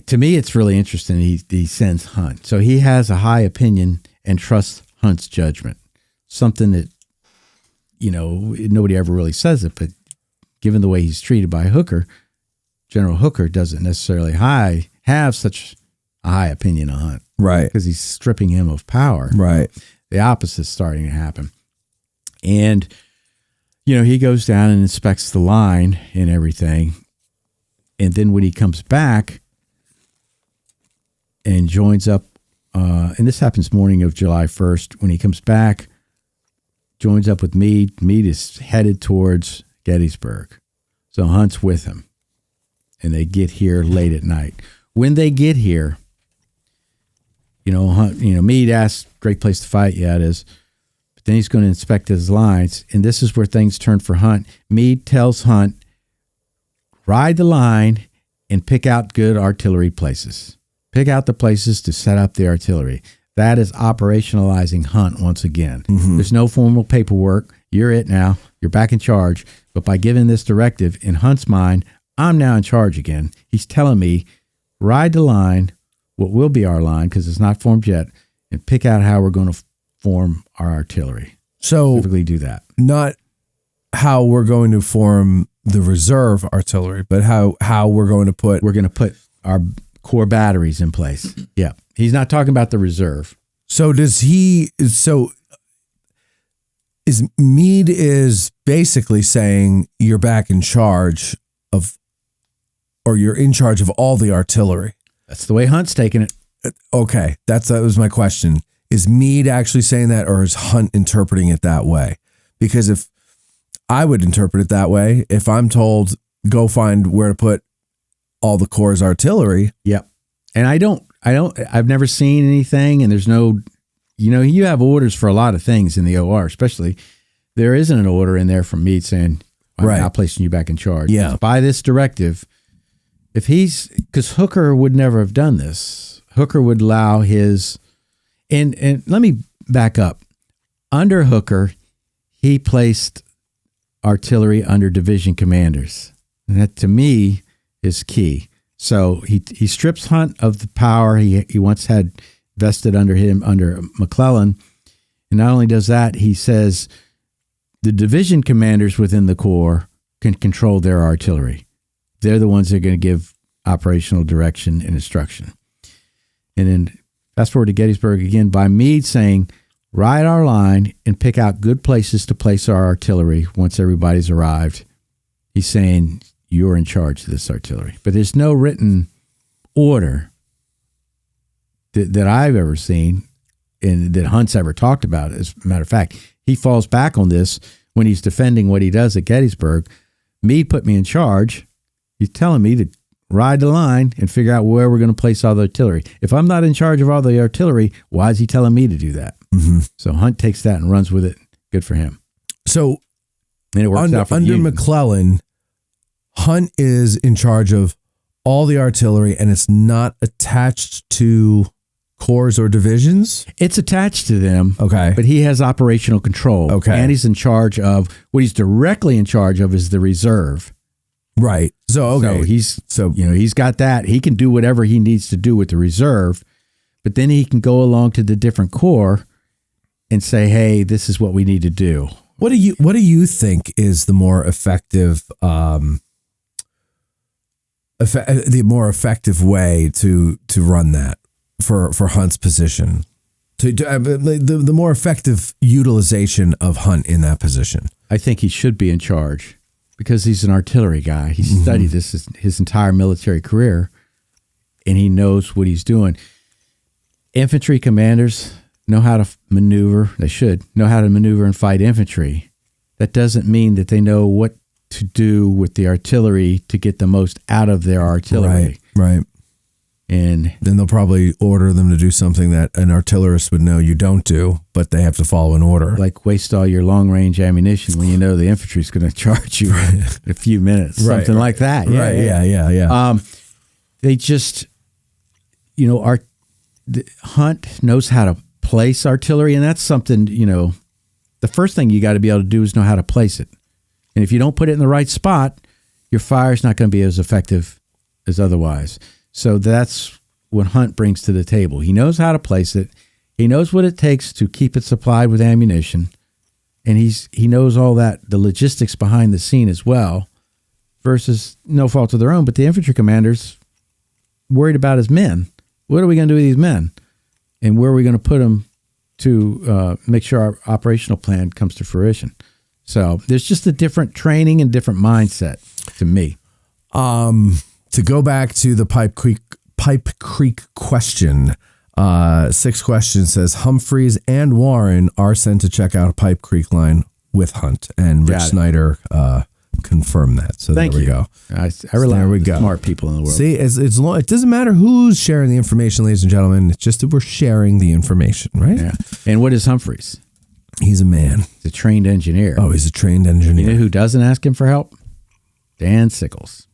to me, it's really interesting. He sends Hunt, so he has a high opinion and trusts Hunt's judgment. Something that nobody ever really says it, but given the way he's treated by Hooker, General Hooker doesn't necessarily have such a high opinion of Hunt. Right. Because he's stripping him of power. Right. The opposite's starting to happen. And, he goes down and inspects the line and everything. And then when he comes back and joins up, and this happens morning of July 1st, when he comes back, joins up with Meade. Meade is headed towards Gettysburg. So Hunt's with him. And they get here late at night. When they get here, Hunt, Meade asks, great place to fight. Yeah, it is. But then he's going to inspect his lines. And this is where things turn for Hunt. Meade tells Hunt, ride the line and pick out good artillery places. Pick out the places to set up the artillery. That is operationalizing Hunt once again. Mm-hmm. There's no formal paperwork. You're it now. You're back in charge. But by giving this directive, in Hunt's mind, I'm now in charge again. He's telling me, ride the line, what will be our line, because it's not formed yet, and pick out how we're going to form our artillery. So specifically do that. Not how we're going to form the reserve artillery, but how we're going to put our core batteries in place. Yeah. He's not talking about the reserve. So Meade is basically saying you're back in charge of, or you're in charge of all the artillery. That's the way Hunt's taking it. Okay. That was my question. Is Meade actually saying that, or is Hunt interpreting it that way? Because if I would interpret it that way, if I'm told go find where to put all the Corps' artillery. Yep. And I've never seen anything, and there's no, you have orders for a lot of things in the OR, especially there isn't an order in there from Meade saying, I'm not placing you back in charge. Yeah. By this directive, because Hooker would never have done this. Hooker would allow his, and let me back up. Under Hooker, he placed artillery under division commanders. And that, to me, is key. So he strips Hunt of the power he once had vested under him, under McClellan. And not only does that, he says the division commanders within the Corps can control their artillery. They're the ones that are going to give operational direction and instruction. And then fast forward to Gettysburg again, by Meade saying, ride our line and pick out good places to place our artillery once everybody's arrived. He's saying, you're in charge of this artillery. But there's no written order that I've ever seen and that Hunt's ever talked about. As a matter of fact, he falls back on this when he's defending what he does at Gettysburg. Meade put me in charge. He's telling me to ride the line and figure out where we're going to place all the artillery. If I'm not in charge of all the artillery, why is he telling me to do that? Mm-hmm. So Hunt takes that and runs with it. Good for him. So and it works out for under McClellan, Hunt is in charge of all the artillery, and it's not attached to corps or divisions? It's attached to them. Okay. But he has operational control. Okay. And he's in charge of, what he's directly in charge of is the reserve. Right. So, okay. He's got that. He can do whatever he needs to do with the reserve, but then he can go along to the different corps and say, hey, this is what we need to do. What do you think is the more effective, the more effective way to run that for Hunt's position, the more effective utilization of Hunt in that position? I think he should be in charge because he's an artillery guy. He studied this his entire military career, and he knows what he's doing. Infantry commanders know how to maneuver. They should know how to maneuver and fight infantry. That doesn't mean that they know what to do with the artillery to get the most out of their artillery. Right. And then they'll probably order them to do something that an artillerist would know you don't do, but they have to follow an order. Like waste all your long-range ammunition when you know the infantry's going to charge you in a few minutes. Something like that. Yeah. They just, Hunt knows how to place artillery, and that's something, the first thing you got to be able to do is know how to place it. And if you don't put it in the right spot, your fire's not going to be as effective as otherwise. So that's what Hunt brings to the table. He knows how to place it. He knows what it takes to keep it supplied with ammunition. And he knows all that, the logistics behind the scene as well. versus no fault of their own, but the infantry commander's worried about his men. What are we going to do with these men? And where are we going to put them to make sure our operational plan comes to fruition? So there's just a different training and different mindset to me. To go back to the Pipe Creek question, 6 question says Humphreys and Warren are sent to check out Pipe Creek line with Hunt, and Rich Snyder confirmed that. So there we go. I rely on the smart people in the world. See, it doesn't matter who's sharing the information, ladies and gentlemen. It's just that we're sharing the information, right? Yeah. And what is Humphreys? He's a man. He's a trained engineer. Oh, he's a trained engineer. You know who doesn't ask him for help? Dan Sickles.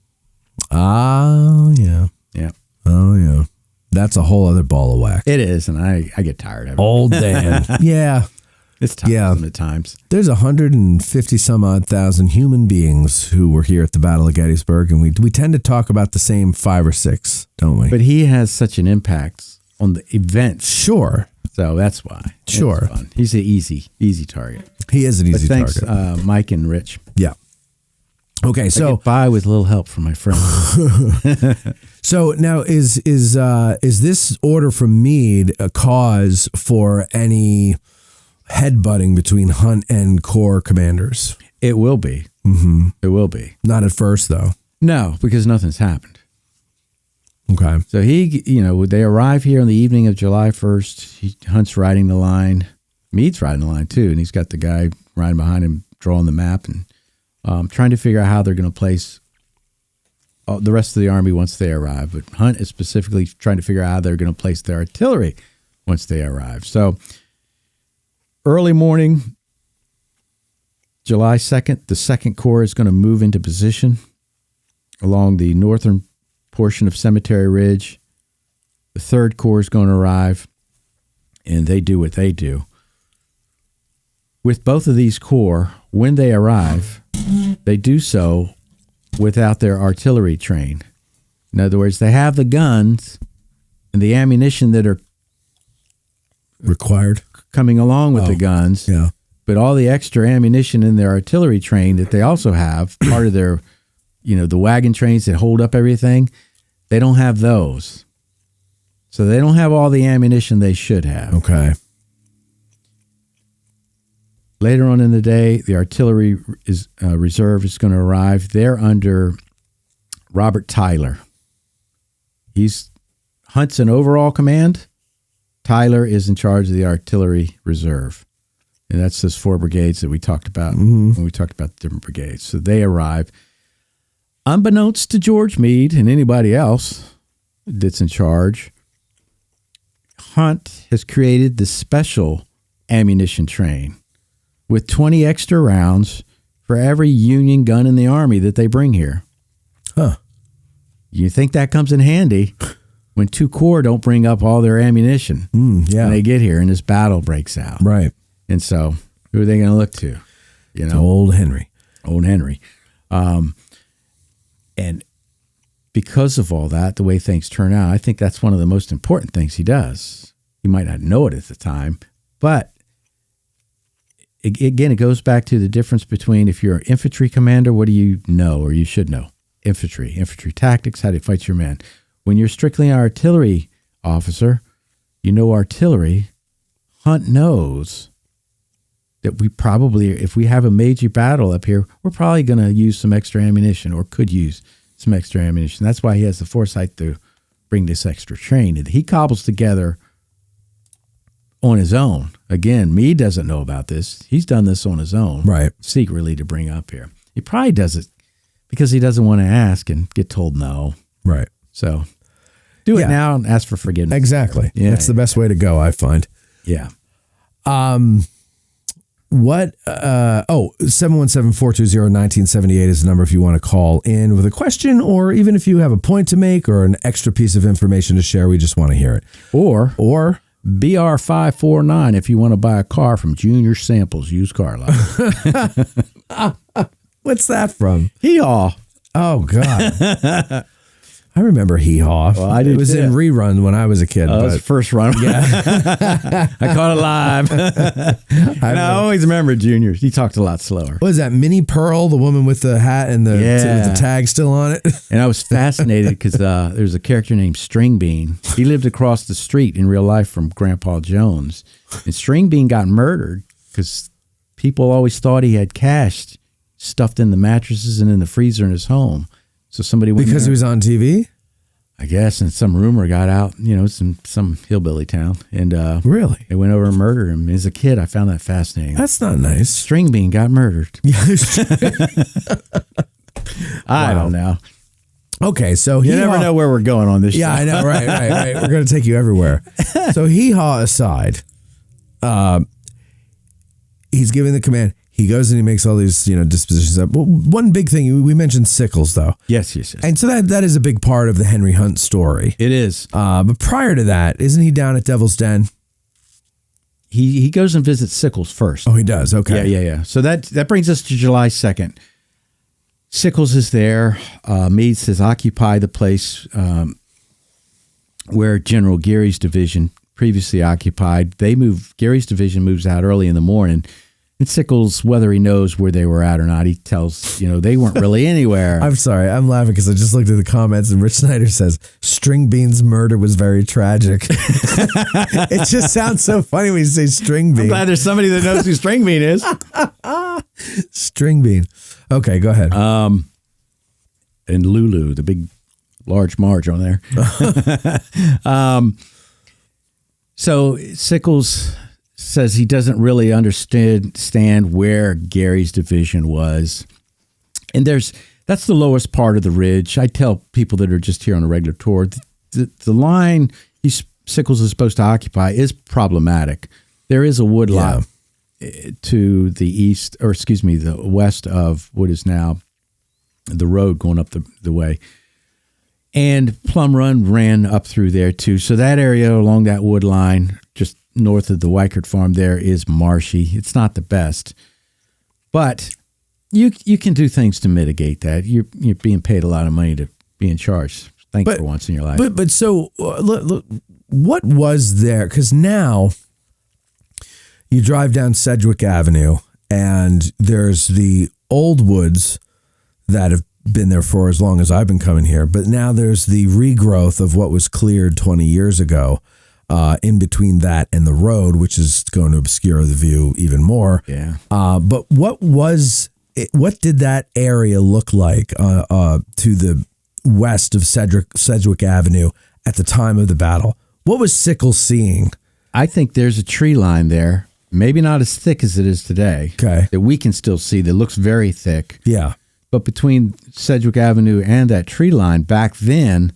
Oh, yeah. Yeah. Oh, yeah. That's a whole other ball of wax. It is, and I get tired of it. Old Dan. Yeah. It's tiresome at times. There's 150 some odd thousand human beings who were here at the Battle of Gettysburg, and we tend to talk about the same 5 or 6, don't we? But he has such an impact on the events. Sure. So that's why. Sure. It's fun. He's an easy target. He is an easy target. Thanks, Mike and Rich. Yeah. Okay, so I get by with a little help from my friends. So now is this order from Meade a cause for any headbutting between Hunt and Corps commanders? It will be. Mm-hmm. It will be. Not at first, though. No, because nothing's happened. Okay. So they arrive here on the evening of July 1st. Hunt's riding the line. Meade's riding the line too, and he's got the guy riding behind him drawing the map and trying to figure out how they're going to place the rest of the army once they arrive. But Hunt is specifically trying to figure out how they're going to place their artillery once they arrive. So early morning, July 2nd, the 2nd Corps is going to move into position along the northern portion of Cemetery Ridge. The 3rd Corps is going to arrive, and they do what they do. With both of these corps, when they arrive, they do so without their artillery train. In other words, they have the guns and the ammunition that are required coming along with the guns. Yeah. But all the extra ammunition in their artillery train that they also have, part of their, the wagon trains that hold up everything, they don't have those. So they don't have all the ammunition they should have. Okay. Later on in the day, the artillery reserve is going to arrive. They're under Robert Tyler. Hunt's in overall command. Tyler is in charge of the artillery reserve. And that's those 4 brigades that we talked about when we talked about the different brigades. So they arrive. Unbeknownst to George Meade and anybody else that's in charge, Hunt has created the special ammunition train with 20 extra rounds for every Union gun in the Army that they bring here. Huh. You think that comes in handy when 2 corps don't bring up all their ammunition when they get here and this battle breaks out. Right. And so who are they going to look to? Old Henry. Old Henry. And because of all that, the way things turn out, I think that's one of the most important things he does. You might not know it at the time, but again, it goes back to the difference between if you're an infantry commander, what do you know or you should know? Infantry tactics, how to fight your men. When you're strictly an artillery officer, you know artillery. Hunt knows that we probably, if we have a major battle up here, we're probably going to use some extra ammunition or could use some extra ammunition. That's why he has the foresight to bring this extra train that he cobbles together on his own. Again, Meade doesn't know about this. He's done this on his own, right? Secretly to bring up here. He probably does it because he doesn't want to ask and get told no. Right. So do it now and ask for forgiveness. Exactly. Yeah, that's the best way to go, I find. Yeah. 717-420-1978 is the number if you want to call in with a question, or even if you have a point to make or an extra piece of information to share. We just want to hear it. Or BR549 if you want to buy a car from Junior Samples Used Car Lot. What's that from? Hee-haw. Oh, God. I remember Hee Haw. Well, I did It was in rerun when I was a kid. That was the first run. Yeah. I caught it live. I always remember Junior. He talked a lot slower. What is that, Minnie Pearl, the woman with the hat and with the tag still on it? And I was fascinated because there's a character named String Bean. He lived across the street in real life from Grandpa Jones. And String Bean got murdered because people always thought he had cash stuffed in the mattresses and in the freezer in his home. So somebody went because he was on TV? I guess, and some rumor got out, some hillbilly town. And really? They went over and murdered him. As a kid, I found that fascinating. That's not nice. String Bean got murdered. I don't know. Okay, so you never know where we're going on this show. Yeah, I know, right. We're going to take you everywhere. So Hee Haw aside, he's giving the command. He goes and he makes all these, dispositions up. Well, one big thing, we mentioned Sickles, though. Yes. And so that is a big part of the Henry Hunt story. It is. But prior to that, isn't he down at Devil's Den? He goes and visits Sickles first. Oh, he does? Okay. Yeah. So that brings us to July 2nd. Sickles is there. Meade says, occupy the place where General Geary's division previously occupied. Gary's division moves out early in the morning. And Sickles, whether he knows where they were at or not, he tells, they weren't really anywhere. I'm sorry. I'm laughing because I just looked at the comments and Rich Snyder says, String Bean's murder was very tragic. It just sounds so funny when you say String Bean. I'm glad there's somebody that knows who String Bean is. String Bean. Okay, go ahead. And Lulu, the big, large Marge on there. So Sickles says he doesn't really understand where Gary's division was. And that's the lowest part of the ridge. I tell people that are just here on a regular tour, the line Sickles is supposed to occupy is problematic. There is a wood lot to the east, or excuse me, the west of what is now the road going up the way. And Plum Run ran up through there too. So that area along that wood line, just north of the Weichert farm there, is marshy. It's not the best, but you can do things to mitigate that. You're being paid a lot of money to be in charge. For once in your life. But so look, what was there? Because now you drive down Sedgwick Avenue and there's the old woods that have been there for as long as I've been coming here. But now there's the regrowth of what was cleared 20 years ago. In between that and the road, which is going to obscure the view even more. Yeah. But what did that area look like to the west of Sedgwick Avenue at the time of the battle? What was Sickles seeing? I think there's a tree line there, maybe not as thick as it is today. Okay. That we can still see that looks very thick. Yeah. But between Sedgwick Avenue and that tree line back then,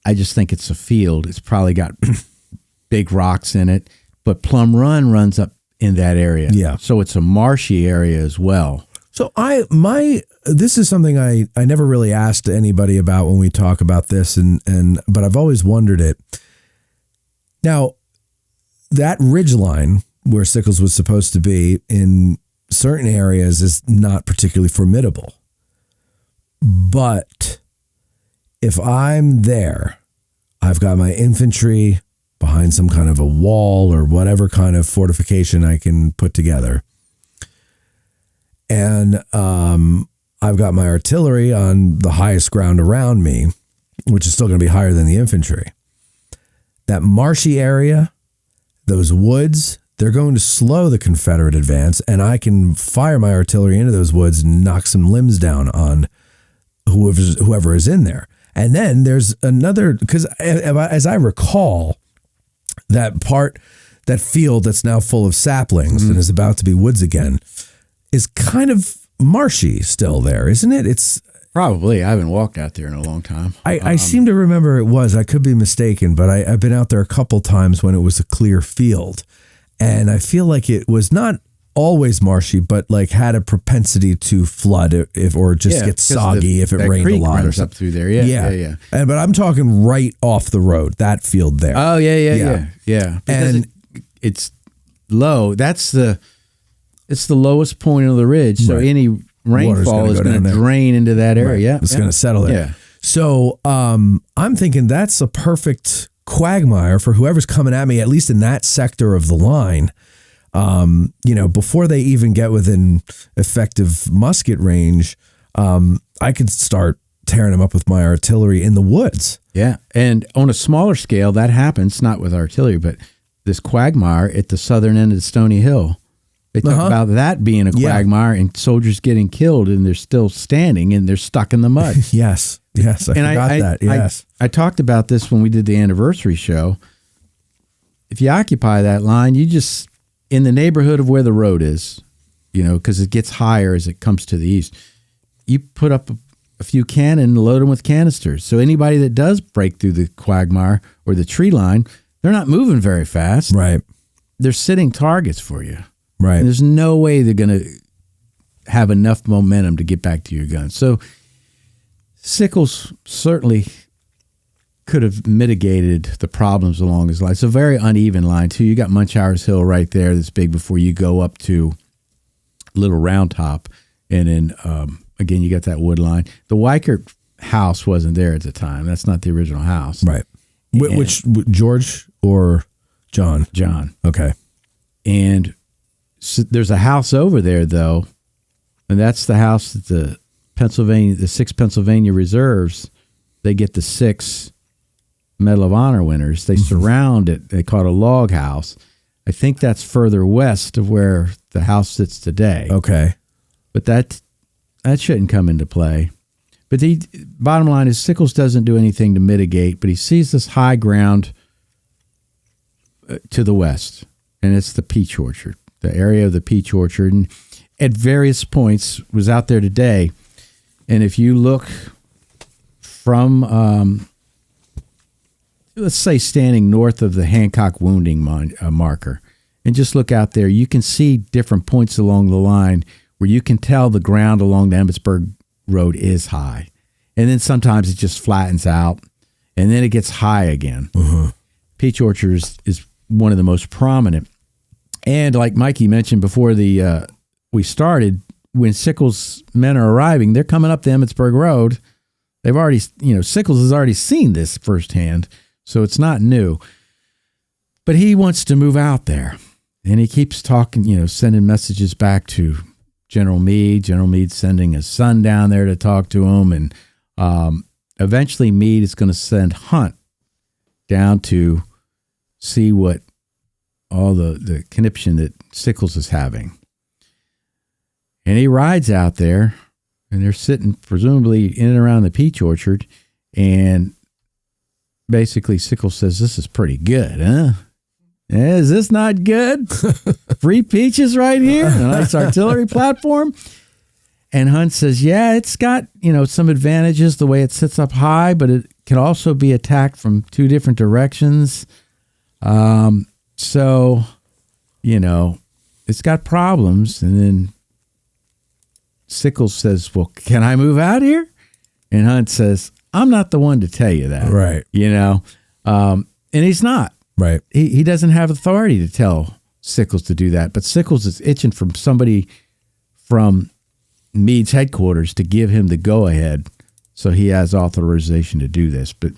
I just think it's a field. It's probably got big rocks in it, but Plum Run runs up in that area. Yeah. So it's a marshy area as well. So this is something I never really asked anybody about when we talk about this, but I've always wondered it. Now, that ridge line where Sickles was supposed to be in certain areas is not particularly formidable. But if I'm there, I've got my infantry behind some kind of a wall or whatever kind of fortification I can put together. And I've got my artillery on the highest ground around me, which is still going to be higher than the infantry. That marshy area, those woods, they're going to slow the Confederate advance, and I can fire my artillery into those woods and knock some limbs down on whoever is in there. And then there's another, because as I recall, that field that's now full of saplings and is about to be woods again is kind of marshy still there, isn't it? It's probably. I haven't walked out there in a long time. I seem to remember it was. I could be mistaken, but I've been out there a couple times when it was a clear field. And I feel like it was not always marshy, but like had a propensity to flood or just get soggy if it rained a lot or something. Up through there. Yeah. But I'm talking right off the road, that field there. Oh, yeah. Because and it's low. It's the lowest point of the ridge. So any rainfall is going to drain into that area. Right. It's going to settle there. Yeah. So I'm thinking that's a perfect quagmire for whoever's coming at me, at least in that sector of the line. Before they even get within effective musket range, I could start tearing them up with my artillery in the woods. Yeah. And on a smaller scale, that happens, not with artillery, but this quagmire at the southern end of Stony Hill. They talk about that being a quagmire and soldiers getting killed, and they're still standing and they're stuck in the mud. Yes. I forgot that. Yes. I talked about this when we did the anniversary show. If you occupy that line, you just, in the neighborhood of where the road is, because it gets higher as it comes to the east, you put up a few cannon and load them with canisters. So anybody that does break through the quagmire or the tree line, they're not moving very fast. Right. They're sitting targets for you. Right. And there's no way they're going to have enough momentum to get back to your gun. So Sickles certainly could have mitigated the problems along his line. It's a very uneven line, too. You got Munchauer's Hill right there that's big before you go up to Little Round Top. And then, again, you got that wood line. The Weichert house wasn't there at the time. That's not the original house. Right. Which George or John? John. Okay. And so there's a house over there, though, and that's the house that the 6 Pennsylvania Reserves, they get the 6 Medal of Honor winners. They surround it. They call it a log house. I think that's further west of where the house sits today. Okay. But that shouldn't come into play. But the bottom line is Sickles doesn't do anything to mitigate, but he sees this high ground to the west, and it's the peach orchard, the area of the peach orchard. And at various points was out there today. And if you look from, let's say, standing north of the Hancock wounding marker, and just look out there, you can see different points along the line where you can tell the ground along the Emmitsburg Road is high. And then sometimes it just flattens out, and then it gets high again. Peach orchard is one of the most prominent. And like Mikey mentioned before we started, when Sickles' men are arriving, they're coming up the Emmitsburg Road. They've already, Sickles has already seen this firsthand, so it's not new. But he wants to move out there, and he keeps talking, sending messages back to General Meade. General Meade's sending his son down there to talk to him, and eventually Meade is going to send Hunt down to see what all the conniption that Sickles is having. And he rides out there, and they're sitting presumably in and around the peach orchard, and basically Sickles says, "This is pretty good, huh? Is this not good? Free peaches right here, a nice artillery platform." And Hunt says, "Yeah, it's got, some advantages the way it sits up high, but it can also be attacked from 2 different directions. So, it's got problems." And then Sickles says, "Well, can I move out here?" And Hunt says, "I'm not the one to tell you that." Right. And he's not. Right. He doesn't have authority to tell Sickles to do that. But Sickles is itching from somebody from Meade's headquarters to give him the go-ahead, so he has authorization to do this. But,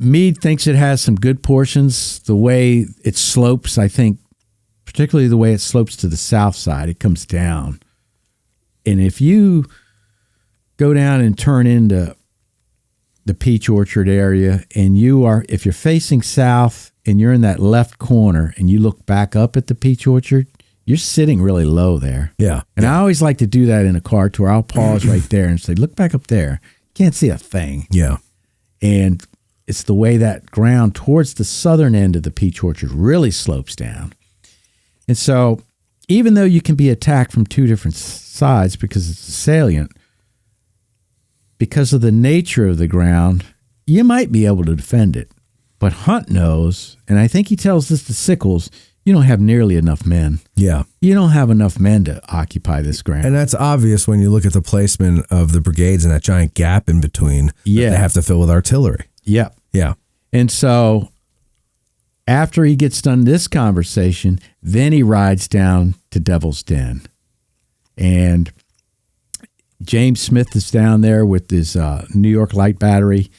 Meade thinks it has some good portions. The way it slopes, I think, particularly the way it slopes to the south side, it comes down. And if you go down and turn into the peach orchard area, and if you're facing south and you're in that left corner and you look back up at the peach orchard, you're sitting really low there. Yeah. And I always like to do that in a car tour. I'll pause right there and say, "Look back up there. Can't see a thing." Yeah. And it's the way that ground towards the southern end of the peach orchard really slopes down. And so even though you can be attacked from 2 different sides because it's a salient, because of the nature of the ground, you might be able to defend it. But Hunt knows, and I think he tells this to Sickles, you don't have nearly enough men. Yeah. You don't have enough men to occupy this ground. And that's obvious when you look at the placement of the brigades and that giant gap in between that they have to fill with artillery. Yeah. Yeah. And so after he gets done this conversation, then he rides down to Devil's Den. And James Smith is down there with his New York light battery.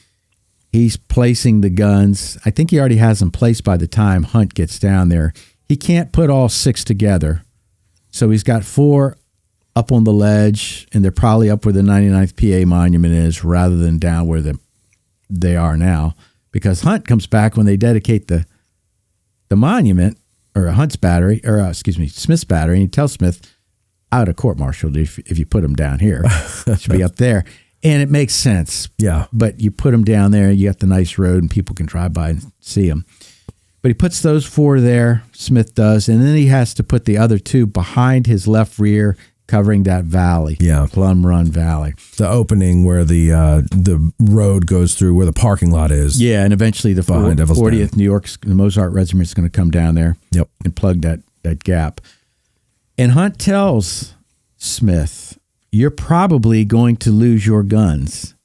He's placing the guns. I think he already has them placed by the time Hunt gets down there. He can't put all 6 together. So he's got 4 up on the ledge, and they're probably up where the 99th PA monument is rather than down where they are now. Because Hunt comes back when they dedicate the monument, or Hunt's battery, or Smith's battery, and he tells Smith, I would have court-martialed if you put him down here. It should be up there. And it makes sense. Yeah. But you put them down there, you got the nice road, and people can drive by and see them. But he puts those 4 there, Smith does, and then he has to put the other 2 behind his left rear, covering that valley. Yeah. Plum Run Valley. The opening where the road goes through, where the parking lot is. Yeah, and eventually the 40th New York, the Mozart Regiment is going to come down there. Yep. And plug that gap. And Hunt tells Smith, you're probably going to lose your guns.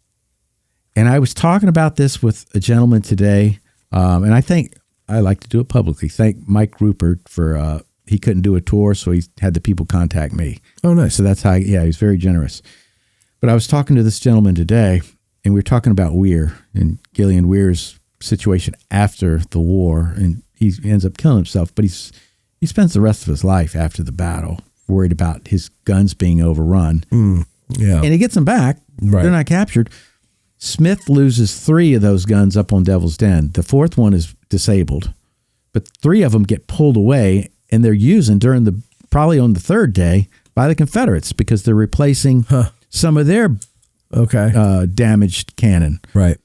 And I was talking about this with a gentleman today, and I think I like to do it publicly. Thank Mike Rupert for, he couldn't do a tour, so he had the people contact me. Oh, nice. So that's how, he's very generous. But I was talking to this gentleman today, and we were talking about Weir and Gillian Weir's situation after the war, and he ends up killing himself, but he spends the rest of his life after the battle worried about his guns being overrun. Yeah. And he gets them back. Right. They're not captured. Smith loses 3 of those guns up on Devil's Den. The 4th one is disabled, but 3 of them get pulled away, and they're using probably on the 3rd day by the Confederates because they're replacing some of their damaged cannon. Right.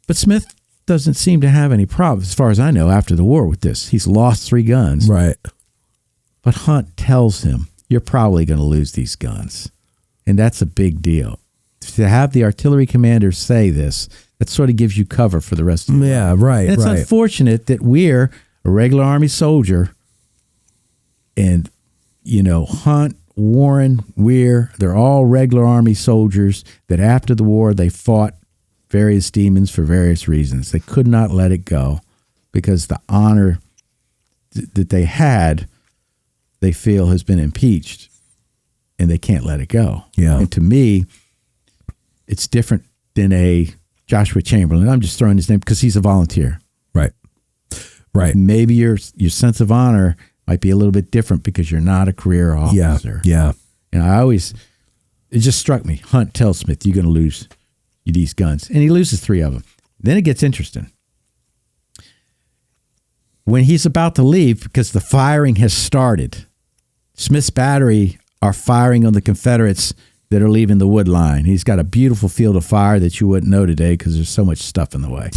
But Smith doesn't seem to have any problem, as far as I know, after the war with this. He's lost 3 guns. Right. But Hunt tells him, you're probably going to lose these guns. And that's a big deal. To have the artillery commander say this, that sort of gives you cover for the rest of the Yeah, right. And it's unfortunate that we're a regular Army soldier, and, Hunt, Warren, Weir, they're all regular Army soldiers that after the war they fought various demons for various reasons. They could not let it go because the honor that they had, they feel has been impeached, and they can't let it go. Yeah. And to me, it's different than a Joshua Chamberlain. I'm just throwing his name because he's a volunteer. Right. Right. Maybe your sense of honor might be a little bit different because you're not a career officer. Yeah. And it just struck me. Hunt tells Smith, you're going to lose these guns. And he loses 3 of them. Then it gets interesting. When he's about to leave, because the firing has started, Smith's battery are firing on the Confederates that are leaving the wood line. He's got a beautiful field of fire that you wouldn't know today because there's so much stuff in the way.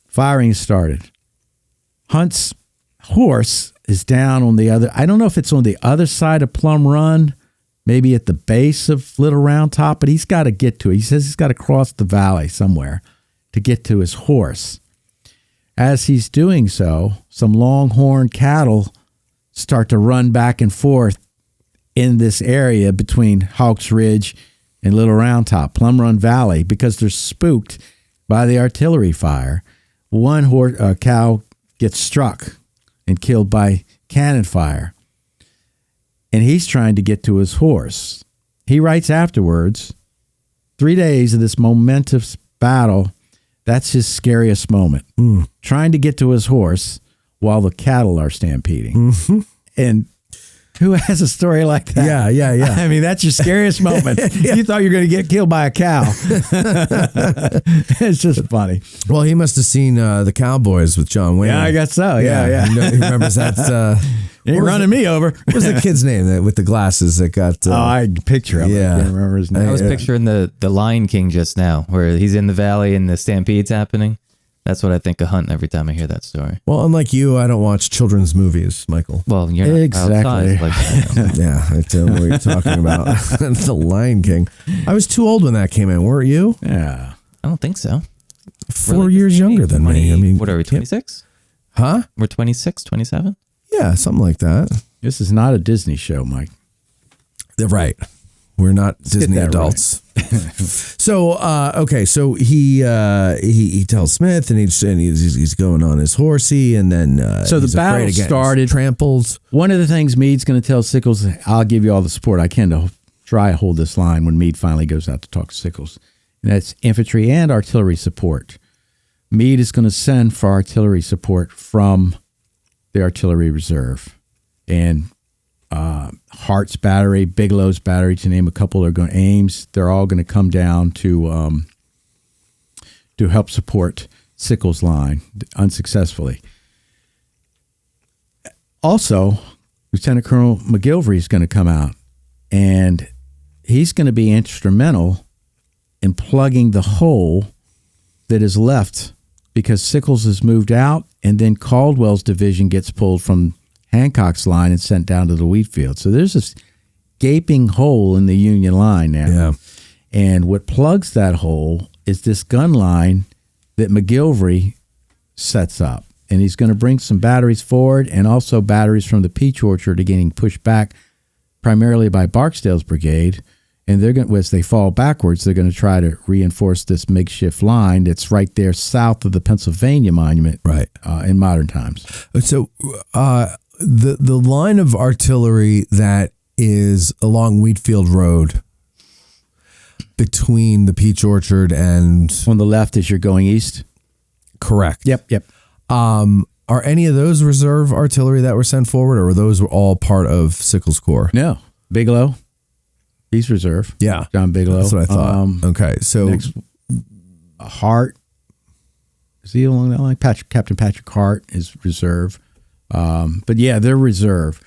Firing has started. Hunt's horse is down on the other. I don't know if it's on the other side of Plum Run, maybe at the base of Little Round Top, but he's got to get to it. He says he's got to cross the valley somewhere to get to his horse. As he's doing so, some longhorn cattle start to run back and forth in this area between Hawks Ridge and Little Round Top, Plum Run Valley, because they're spooked by the artillery fire. One cow gets struck and killed by cannon fire, and he's trying to get to his horse. He writes afterwards, 3 days of this momentous battle, that's his scariest moment. Trying to get to his horse while the cattle are stampeding. Mm-hmm. And who has a story like that? Yeah. I mean, that's your scariest moment. Yeah. You thought you were going to get killed by a cow. It's just funny. Well, he must have seen the Cowboys with John Wayne. Yeah, I guess so. Yeah. He remembers that. Ain't running me over. What was the kid's name with the glasses that got... I picture him. Yeah. I can't remember his name. I was picturing the Lion King just now, where he's in the valley and the stampede's happening. That's what I think of Hunt every time I hear that story. Well, unlike you, I don't watch children's movies, Michael. Well, you're not exactly. outside like that. Yeah, I don't know what you're talking about. The Lion King. I was too old when that came in, weren't you? Yeah. I don't think so. 4 years younger than me. I mean, what are we, 26? Huh? We're 26, 27? Yeah, something like that. This is not a Disney show, Mike. Right. We're not Disney adults. So, okay. So he tells Smith, and he's going on his horsey, and then so the battle started. Tramples. One of the things Meade's going to tell Sickles, I'll give you all the support I can to try to hold this line when Meade finally goes out to talk to Sickles. And that's infantry and artillery support. Meade is going to send for artillery support from the artillery reserve. And Hart's battery, Bigelow's battery, to name a couple, are going Ames. They're all going to come down to help support Sickles' line unsuccessfully. Also, Lieutenant Colonel McGilvery is going to come out, and he's going to be instrumental in plugging the hole that is left because Sickles has moved out, and then Caldwell's division gets pulled from Hancock's line and sent down to the wheat field. So there's this gaping hole in the Union line now. Yeah. And what plugs that hole is this gun line that McGilvery sets up. And he's going to bring some batteries forward and also batteries from the Peach Orchard are getting pushed back primarily by Barksdale's brigade. And they're going to, as they fall backwards, they're going to try to reinforce this makeshift line that's right there south of the Pennsylvania Monument, Right. In modern times. So the line of artillery that is along Wheatfield Road between the Peach Orchard and... On the left as you're going east? Correct. Yep. Are any of those reserve artillery that were sent forward, or were those all part of Sickles' Corps? No. Bigelow, he's reserve. Yeah. John Bigelow. That's what I thought. Okay, so... Next, Hart. Is he along that line? Captain Patrick Hart is reserve. But yeah, they're reserve.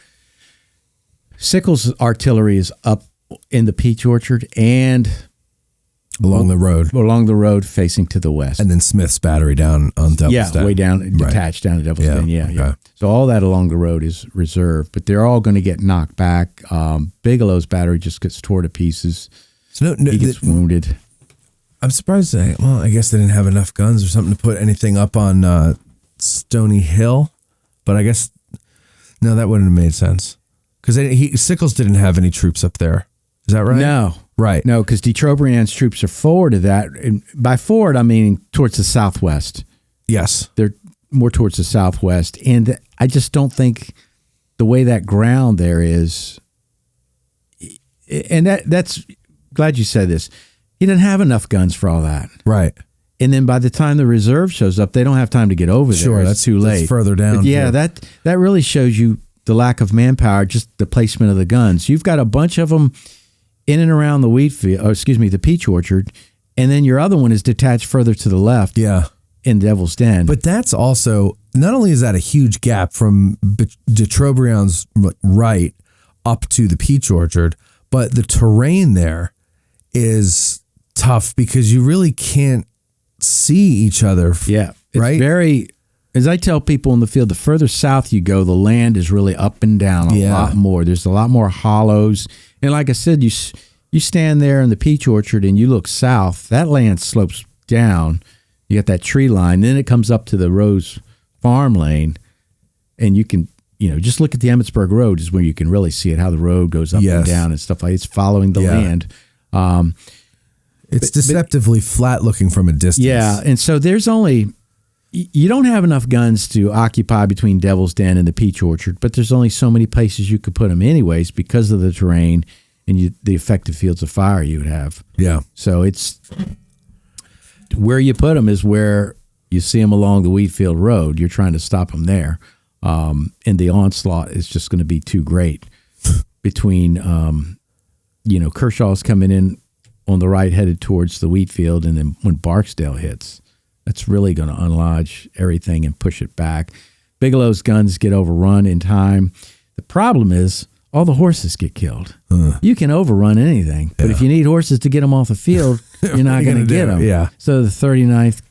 Sickles' artillery is up in the Peach Orchard and along the road facing to the west. And then Smith's battery down on Devil's Den. Way down, detached down to Devil's Den. Yeah. Okay. So all that along the road is reserve, but they're all going to get knocked back. Bigelow's battery just gets torn to pieces. So he gets wounded. I'm surprised. I guess they didn't have enough guns or something to put anything up on Stony Hill, but I guess no, that wouldn't have made sense because Sickles didn't have any troops up there. Is that right? No. Right. No, because de Trobriand's troops are forward of that. And by forward, I mean towards the southwest. Yes. They're more towards the southwest. And I just don't think the way that ground there is, and that's, glad you said this, he didn't have enough guns for all that. Right. And then by the time the reserve shows up, they don't have time to get over there. Sure, that's too late. That's further down. But yeah, that really shows you the lack of manpower, just the placement of the guns. You've got a bunch of them in and around the the Peach Orchard, and then your other one is detached further to the left. Yeah. In Devil's Den. But that's also, not only is that a huge gap from de Trobriand's right up to the Peach Orchard, but the terrain there is tough because you really can't see each other. Yeah. It's right? very, as I tell people in the field, the further south you go, the land is really up and down a lot more. There's a lot more hollows. And like I said, you stand there in the Peach Orchard and you look south, that land slopes down. You got that tree line. Then it comes up to the Rose Farm Lane. And you can, just look at the Emmitsburg Road is where you can really see it, how the road goes up and down and stuff like that. It's following the land. It's deceptively flat looking from a distance. Yeah, and so there's only, you don't have enough guns to occupy between Devil's Den and the Peach Orchard, but there's only so many places you could put them anyways because of the terrain and the effective fields of fire you would have. Yeah. So it's, where you put them is where you see them along the Wheatfield Road. You're trying to stop them there. And the onslaught is just going to be too great between, Kershaw's coming in on the right headed towards the Wheatfield, and then when Barksdale hits, that's really going to unlodge everything and push it back. Bigelow's guns get overrun in time. The problem is all the horses get killed. You can overrun anything, but if you need horses to get them off the field, you're not going to get them. Yeah. So the 39th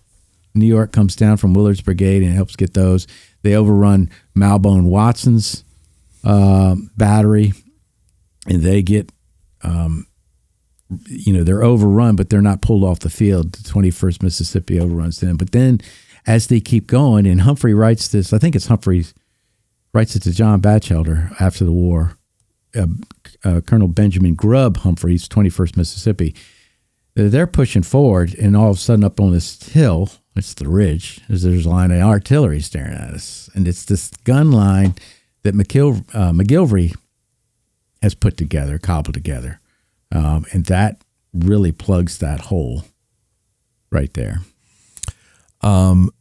New York comes down from Willard's brigade and helps get those. They overrun Malbone Watson's battery, and they get they're overrun, but they're not pulled off the field. The 21st Mississippi overruns them. But then as they keep going, and Humphrey writes this, I think it's Humphrey writes it to John Batchelder after the war, Colonel Benjamin Grubb Humphreys, 21st Mississippi. They're pushing forward, and all of a sudden up on this hill, it's the ridge, there's a line of artillery staring at us. And it's this gun line that McGilvery has put together, cobbled together. And that really plugs that hole right there.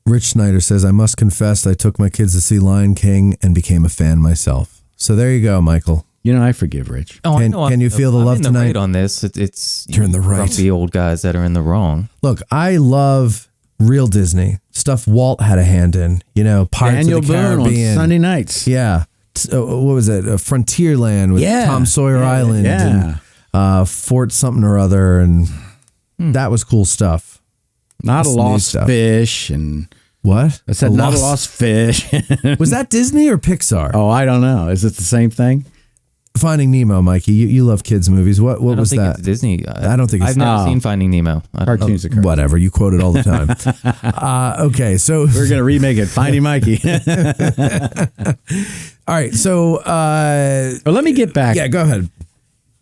Rich Snyder says, I must confess I took my kids to see Lion King and became a fan myself. So there you go, Michael. I forgive Rich. Oh, Can you feel the love I'm in the tonight? right on this. It's You're in the right. grumpy old guys that are in the wrong. Look, I love real Disney stuff. Walt had a hand in, Pirates Daniel of the Boone Caribbean. on Sunday nights. Yeah. What was it? Frontierland with Tom Sawyer Island and Fort something or other. And that was cool stuff. Not That's a new lost stuff. fish. And What? I said not a lost fish. Was that Disney or Pixar? Oh, I don't know. Is it the same thing? Finding Nemo, Mikey. You love kids movies. What was I don't think that? it's Disney. I don't think it's I've never seen Finding Nemo. Cartoons are cartoons. Whatever. You quote it all the time. Okay, so We're going to remake it. Finding Mikey. all right, so Well, let me get back yeah, go ahead.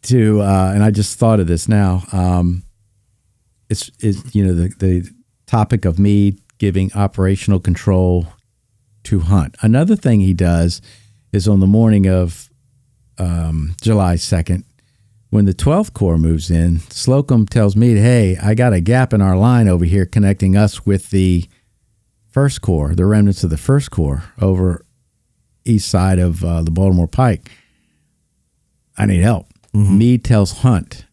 to, and I just thought of this now. It's the topic of Meade giving operational control to Hunt. Another thing he does is on the morning of July 2nd, when the 12th Corps moves in, Slocum tells Meade, hey, I got a gap in our line over here connecting us with the 1st Corps, the remnants of the 1st Corps over east side of the Baltimore Pike. I need help. Mm-hmm. Meade tells Hunt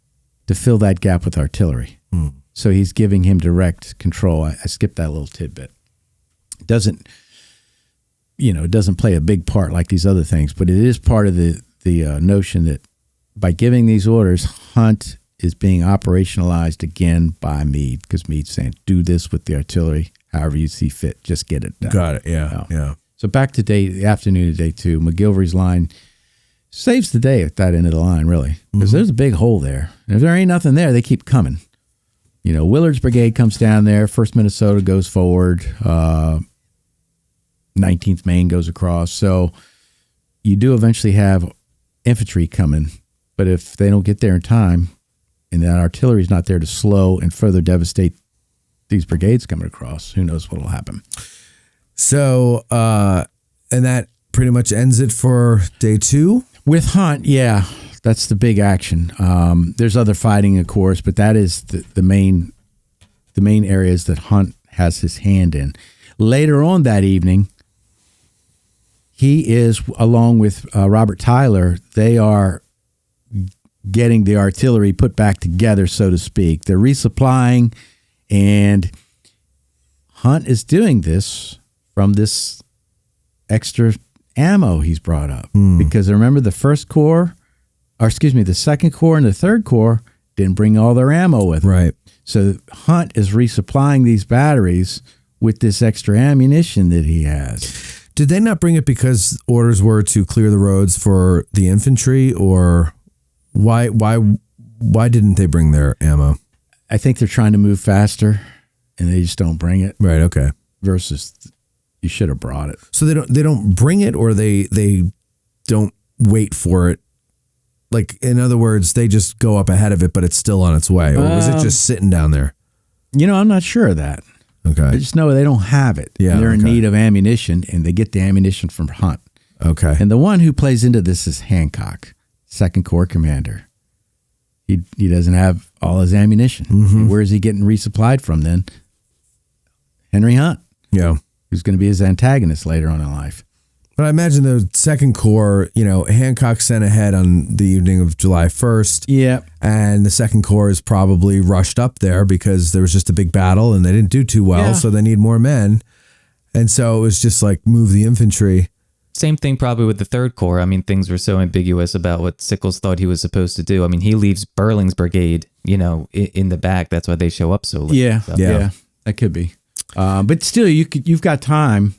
to fill that gap with artillery. Mm. So he's giving him direct control. I skipped that little tidbit. It doesn't play a big part like these other things, but it is part of the notion that by giving these orders, Hunt is being operationalized again by Meade, because Meade's saying, do this with the artillery however you see fit. Just get it done. Got it. Yeah. Yeah. So back to the afternoon of day 2, McGilvery's line saves the day at that end of the line, really, because there's a big hole there. And if there ain't nothing there, they keep coming. Willard's brigade comes down there. 1st Minnesota goes forward. 19th Maine goes across. So you do eventually have infantry coming, but if they don't get there in time and that artillery is not there to slow and further devastate these brigades coming across, who knows what will happen. So, and that pretty much ends it for day 2? With Hunt, yeah, that's the big action. There's other fighting, of course, but that is the main areas that Hunt has his hand in. Later on that evening, he is, along with Robert Tyler, they are getting the artillery put back together, so to speak. They're resupplying, and Hunt is doing this from this extra ammo he's brought up. Because remember, the 2nd Corps and the 3rd Corps didn't bring all their ammo with them. Right. So Hunt is resupplying these batteries with this extra ammunition that he has. Did they not bring it because orders were to clear the roads for the infantry, or why didn't they bring their ammo? I think they're trying to move faster and they just don't bring it. Right. Okay. Versus you should have brought it. So they don't bring it, or they don't wait for it. Like, in other words, they just go up ahead of it, but it's still on its way. Or was it just sitting down there? I'm not sure of that. Okay. I just know they don't have it. Yeah, and they're in need of ammunition, and they get the ammunition from Hunt. Okay. And the one who plays into this is Hancock, 2nd Corps commander. He doesn't have all his ammunition. Mm-hmm. Where is he getting resupplied from then? Henry Hunt. Yeah. Who's going to be his antagonist later on in life. But I imagine the 2nd Corps, Hancock sent ahead on the evening of July 1st. Yeah. And the 2nd Corps is probably rushed up there because there was just a big battle and they didn't do too well. Yeah. So they need more men. And so it was just like, move the infantry. Same thing probably with the 3rd Corps. I mean, things were so ambiguous about what Sickles thought he was supposed to do. I mean, he leaves Burling's brigade, in the back. That's why they show up so late. Yeah. So. Yeah. That could be. But still, you've got time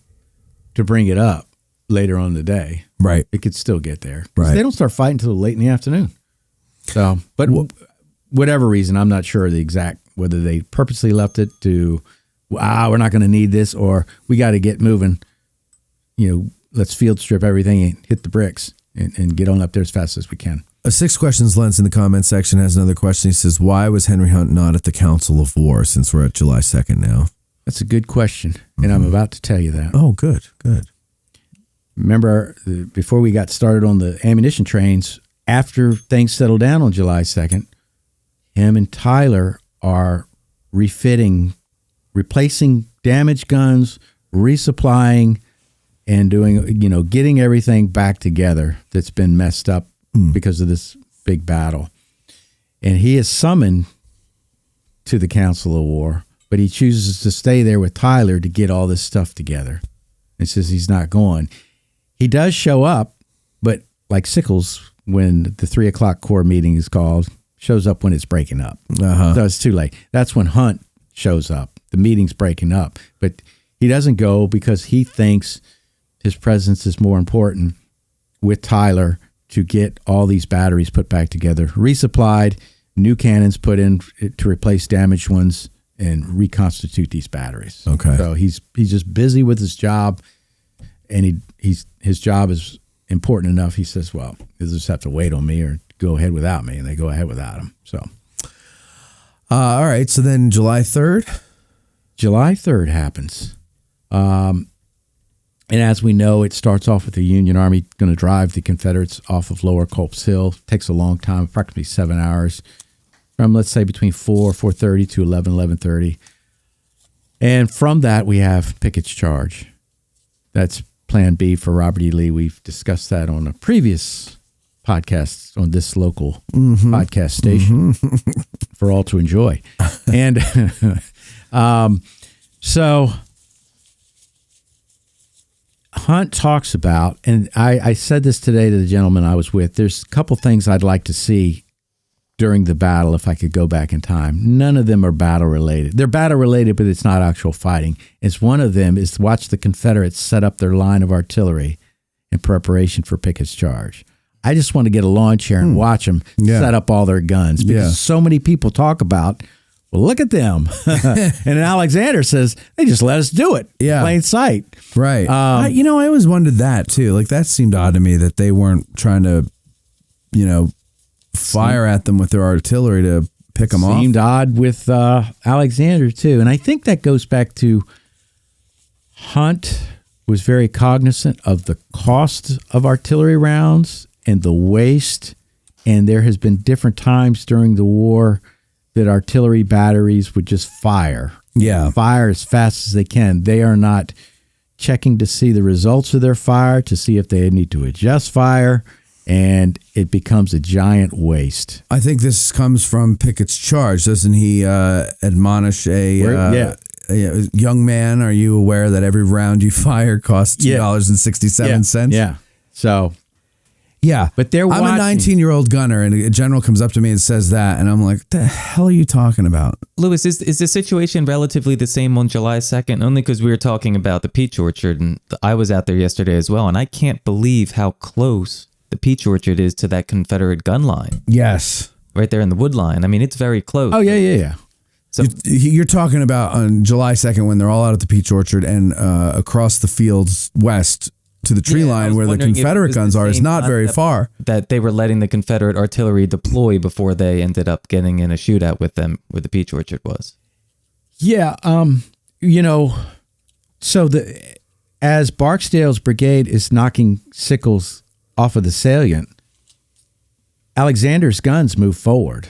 to bring it up later on in the day. Right. It could still get there. Right. They don't start fighting until late in the afternoon. So, but whatever reason, I'm not sure the exact, whether they purposely left it to, we're not going to need this, or we got to get moving. Let's field strip everything and hit the bricks and get on up there as fast as we can. 6 questions Lens in the comment section has another question. He says, why was Henry Hunt not at the Council of War, since we're at July 2nd now? That's a good question, and I'm about to tell you that. Oh, good. Remember, before we got started on the ammunition trains, after things settled down on July 2nd, him and Tyler are refitting, replacing damaged guns, resupplying, and doing, getting everything back together that's been messed up because of this big battle. And he is summoned to the Council of War, but he chooses to stay there with Tyler to get all this stuff together. And says he's not going. He does show up, but like Sickles, when the 3:00 Corps meeting is called, shows up when it's breaking up. So it's too late. That's when Hunt shows up. The meeting's breaking up, but he doesn't go because he thinks his presence is more important with Tyler to get all these batteries put back together, resupplied, new cannons put in to replace damaged ones, and reconstitute these batteries. Okay. So he's just busy with his job, and his job is important enough. He says, well, you just have to wait on me or go ahead without me, and they go ahead without him. So, all right. So then July 3rd? July 3rd happens. And as we know, it starts off with the Union Army going to drive the Confederates off of Lower Culp's Hill. Takes a long time, approximately 7 hours, from let's say between 4:30 to 11:30. And from that, we have Pickett's charge. That's Plan B for Robert E. Lee. We've discussed that on a previous podcast on this local podcast station for all to enjoy. And so Hunt talks about, and I said this today to the gentleman I was with, there's a couple things I'd like to see during the battle if I could go back in time. None of them are battle related. They're battle related, but it's not actual fighting. It's one of them is to watch the Confederates set up their line of artillery in preparation for Pickett's charge. I just want to get a lawn chair and watch them set up all their guns because so many people talk about, well, look at them. And then Alexander says, they just let us do it. Yeah. Plain sight. Right. I always wondered that too. Like that seemed odd to me that they weren't trying to, fire at them with their artillery to pick them off. Seemed odd with Alexander too. And I think that goes back to Hunt was very cognizant of the cost of artillery rounds and the waste. And there has been different times during the war that artillery batteries would just fire. Yeah. Fire as fast as they can. They are not checking to see the results of their fire, to see if they need to adjust fire, and it becomes a giant waste. I think this comes from Pickett's charge. Doesn't he admonish a young man, are you aware that every round you fire costs $2.67? Yeah. So... yeah, but I'm a 19-year-old gunner, and a general comes up to me and says that, and I'm like, what the hell are you talking about? Lewis, is the situation relatively the same on July 2nd? Only because we were talking about the peach orchard, and I was out there yesterday as well, and I can't believe how close the peach orchard is to that Confederate gun line. Yes. Right there in the wood line. I mean, it's very close. Oh, yeah. So you're talking about on July 2nd when they're all out at the peach orchard and across the fields west to the tree line where the Confederate guns are is not very far. That they were letting the Confederate artillery deploy before they ended up getting in a shootout with them where the peach orchard was. Yeah, so as Barksdale's brigade is knocking Sickles off of the salient, Alexander's guns move forward.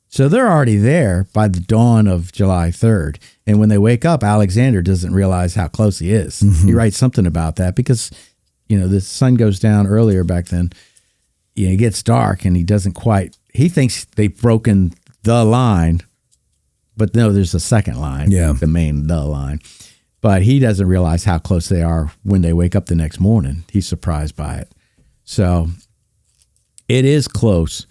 So they're already there by the dawn of July 3rd. And when they wake up, Alexander doesn't realize how close he is. He writes something about that because, the sun goes down earlier back then. It gets dark and he thinks they've broken the line, but no, there's a second line, the main line. But he doesn't realize how close they are when they wake up the next morning. He's surprised by it. So it is close.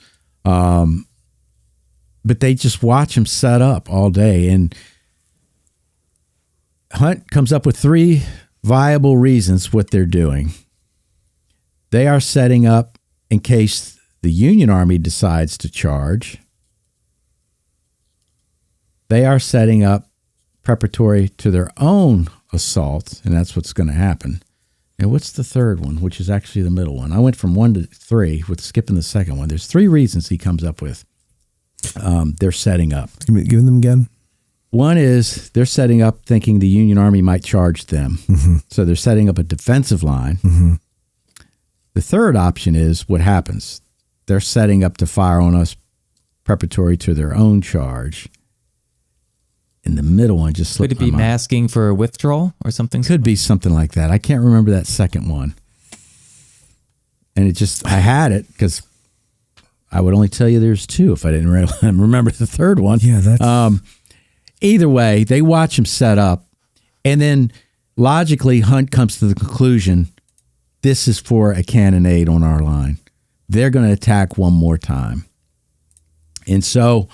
But they just watch him set up all day. And Hunt comes up with 3 viable reasons what they're doing. They are setting up in case the Union Army decides to charge. They are setting up preparatory to their own assault, and that's what's going to happen. And what's the third one, which is actually the middle one? I went from 1 to 3 with skipping the second one. There's 3 reasons he comes up with. They're setting up. Give them again. One is they're setting up thinking the Union Army might charge them. So they're setting up a defensive line. The third option is what happens. They're setting up to fire on us preparatory to their own charge. And the middle one just slipped Could it be my mind. masking for a withdrawal or something? Could be something like that. I can't remember that second one. And I had it because I would only tell you there's two if I didn't remember the third one. Yeah, that's... Either way, they watch him set up. And then logically, Hunt comes to the conclusion, this is for a cannonade on our line. They're going to attack one more time. And so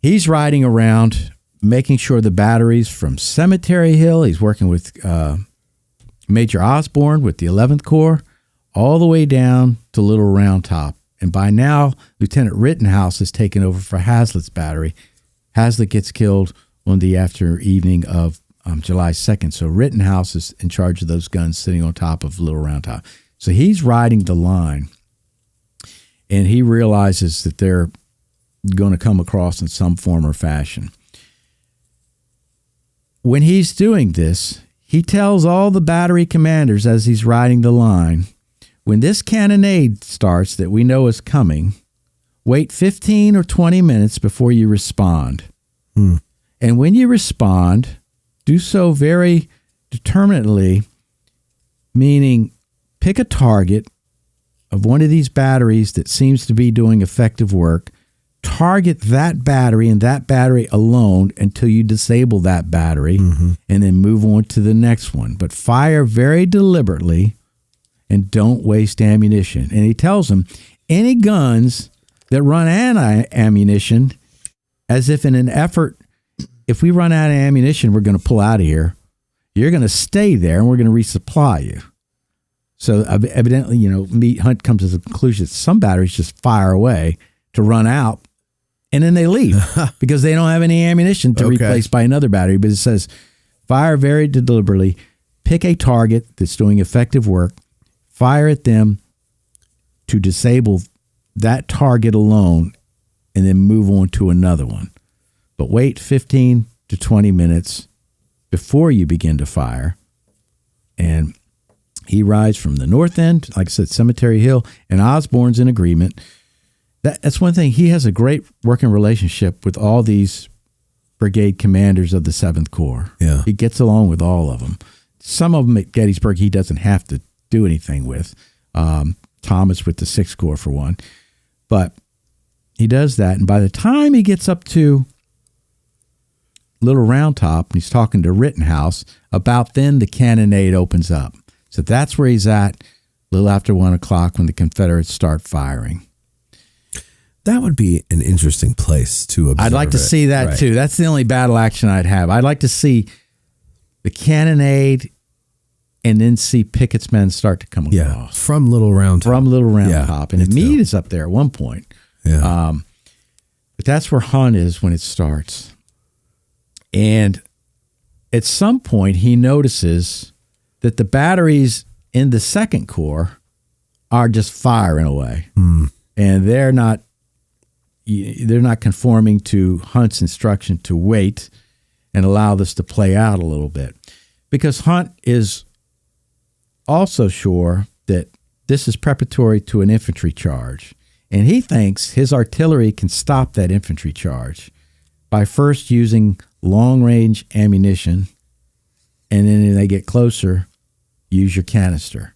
he's riding around, making sure the batteries from Cemetery Hill, he's working with Major Osborne with the 11th Corps, all the way down to Little Round Top. And by now, Lieutenant Rittenhouse has taken over for Hazlitt's battery. Hazlitt gets killed on the after evening of July 2nd. So Rittenhouse is in charge of those guns sitting on top of Little Round Top. So he's riding the line, and he realizes that they're going to come across in some form or fashion. When he's doing this, he tells all the battery commanders as he's riding the line, when this cannonade starts that we know is coming, wait 15 or 20 minutes before you respond. And when you respond, do so very determinedly, meaning pick a target of one of these batteries that seems to be doing effective work, target that battery and that battery alone until you disable that battery, and then move on to the next one. But fire very deliberately and don't waste ammunition. And he tells them, any guns that run out of ammunition, as if in an effort, if we run out of ammunition, we're going to pull out of here. You're going to stay there and we're going to resupply you. So evidently, Hunt comes to the conclusion that some batteries just fire away to run out, and then they leave because they don't have any ammunition to replace by another battery. But it says, fire very deliberately, pick a target that's doing effective work, fire at them to disable that target alone, and then move on to another one. But wait 15 to 20 minutes before you begin to fire. And he rides from the north end, like I said, Cemetery Hill, and Osborne's in agreement. That's one thing. He has a great working relationship with all these brigade commanders of the 7th Corps. Yeah. He gets along with all of them. Some of them at Gettysburg he doesn't have to do anything with. Thomas with the 6th Corps, for one. But he does that, and by the time he gets up to Little Round Top, and he's talking to Rittenhouse, about then the cannonade opens up. So that's where he's at a little after 1 o'clock when the Confederates start firing. That would be an interesting place to observe. I'd like to see that too. That's the only battle action I'd have. I'd like to see the cannonade and then see Pickett's men start to come across. From Little Round Top. From Little Round Top. And Meade is up there at one point. Yeah. But that's where Hunt is when it starts. And at some point, he notices that the batteries in the 2nd Corps are just firing away. And they're not conforming to Hunt's instruction to wait and allow this to play out a little bit. Because Hunt is also sure that this is preparatory to an infantry charge. And he thinks his artillery can stop that infantry charge by first using long-range ammunition, and then when they get closer, use your canister.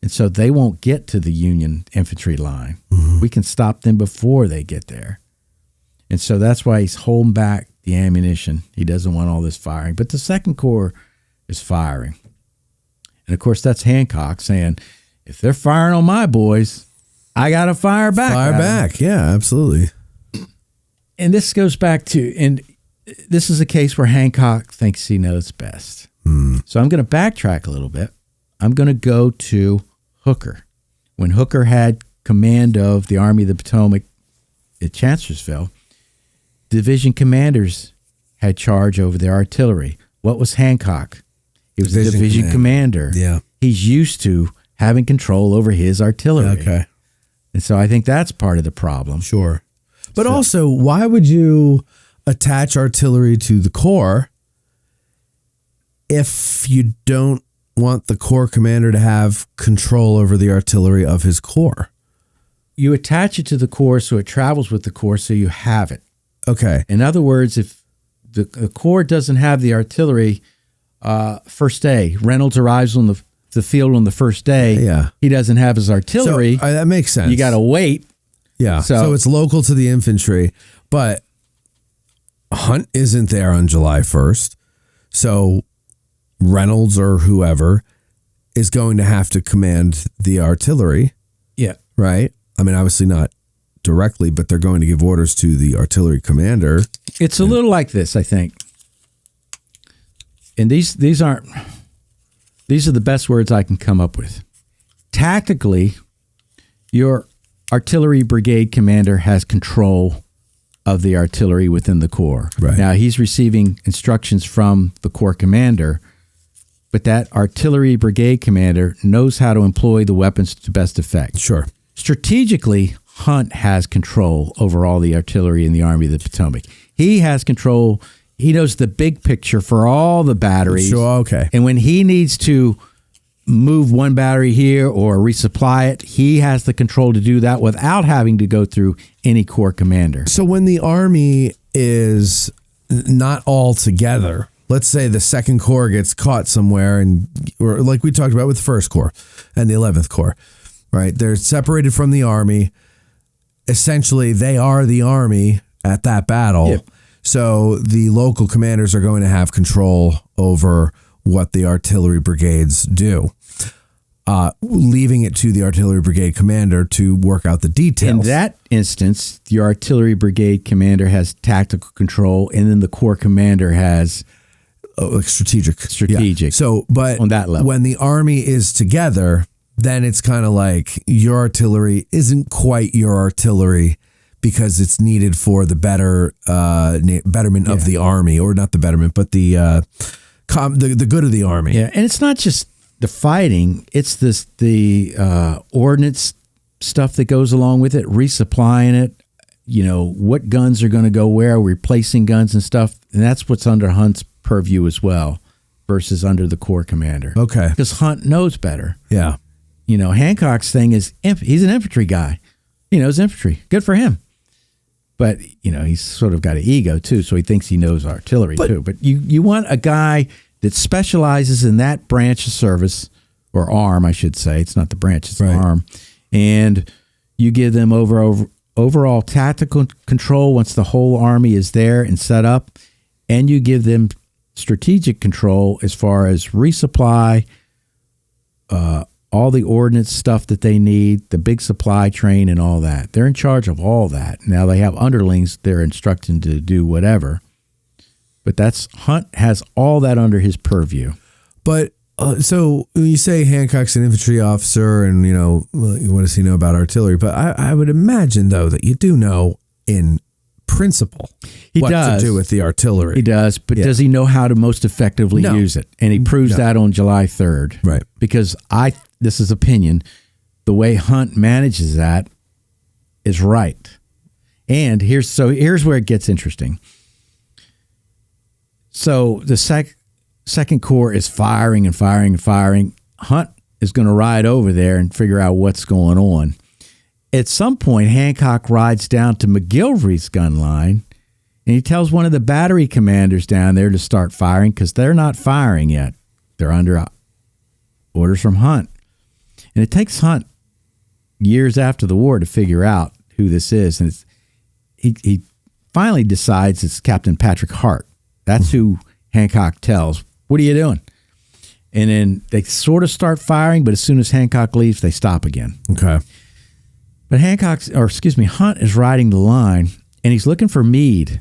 And so they won't get to the Union infantry line. We can stop them before they get there. And so that's why he's holding back the ammunition. He doesn't want all this firing. But the 2nd Corps is firing. And, of course, that's Hancock saying, if they're firing on my boys, I got to fire back. Fire back. Yeah, absolutely. And this goes back to, and this is a case where Hancock thinks he knows best. So I'm going to backtrack a little bit. I'm going to go to Hooker. When Hooker had command of the Army of the Potomac at Chancellorsville, division commanders had charge over their artillery. What was Hancock? He was the division commander. Yeah. He's used to having control over his artillery. Okay. And so I think that's part of the problem. Sure. But also, why would you attach artillery to the Corps if you don't want the Corps commander to have control over the artillery of his Corps? you attach it to the Corps so it travels with the Corps so you have it. Okay. In other words, if the Corps doesn't have the artillery first day, Reynolds arrives on the field on the first day. Yeah. He doesn't have his artillery. So, that makes sense. You got to wait. Yeah. So it's local to the infantry, but Hunt isn't there on July 1st. So Reynolds or whoever is going to have to command the artillery. Yeah. Right? I mean, obviously not directly, but they're going to give orders to the artillery commander. It's a little like this, I think. And these are the best words I can come up with. Tactically, your artillery brigade commander has control of the artillery within the Corps. Right. Now, he's receiving instructions from the Corps commander, but that artillery brigade commander knows how to employ the weapons to best effect. Sure. Strategically, Hunt has control over all the artillery in the Army of the Potomac. He has control. He knows the big picture for all the batteries. Sure, okay. And when he needs to move one battery here or resupply it, he has the control to do that without having to go through any Corps commander. So when the Army is not all together, let's say the 2nd Corps gets caught somewhere, or like we talked about with the 1st Corps and the 11th Corps, right? They're separated from the Army. Essentially, they are the Army at that battle. Yep. So the local commanders are going to have control over what the artillery brigades do, leaving it to the artillery brigade commander to work out the details. In that instance, the artillery brigade commander has tactical control, and then the Corps commander has strategic. Strategic. Yeah. So, but on that level, when the Army is together, then it's kind of like your artillery isn't quite your artillery because it's needed for the betterment of the Army, or not the betterment, but the good of the Army. Yeah, and it's not just the fighting; it's the ordnance stuff that goes along with it, resupplying it. You know, what guns are going to go where, replacing guns and stuff, and that's what's under Hunt's purview as well, versus under the Corps commander. Okay, because Hunt knows better. Yeah, you know, Hancock's thing is he's an infantry guy. He knows infantry. Good for him. But, you know, he's sort of got an ego, too, so he thinks he knows artillery, too. But you want a guy that specializes in that branch of service, or arm, I should say. It's not the branch, it's the arm. And you give them overall tactical control once the whole Army is there and set up, and you give them strategic control as far as resupply, all the ordnance stuff that they need, the big supply train and all that. They're in charge of all that. Now they have underlings they're instructed to do whatever. But Hunt has all that under his purview. But so you say Hancock's an infantry officer and, you know, what does he know about artillery? But I would imagine, though, that you do know in principle what to do with the artillery. He does, but does he know how to most effectively use it? And he proves that on July 3rd. Right. Because this is opinion, the way Hunt manages that is right. And here's where it gets interesting. So the Second Corps is firing and firing and firing. Hunt is going to ride over there and figure out what's going on. At some point, Hancock rides down to McGilvery's gun line, and he tells one of the battery commanders down there to start firing because they're not firing yet. They're under orders from Hunt. And it takes Hunt years after the war to figure out who this is. And he finally decides it's Captain Patrick Hart. That's who Hancock tells, what are you doing? And then they sort of start firing, but as soon as Hancock leaves, they stop again. Okay. But Hunt is riding the line, and he's looking for Meade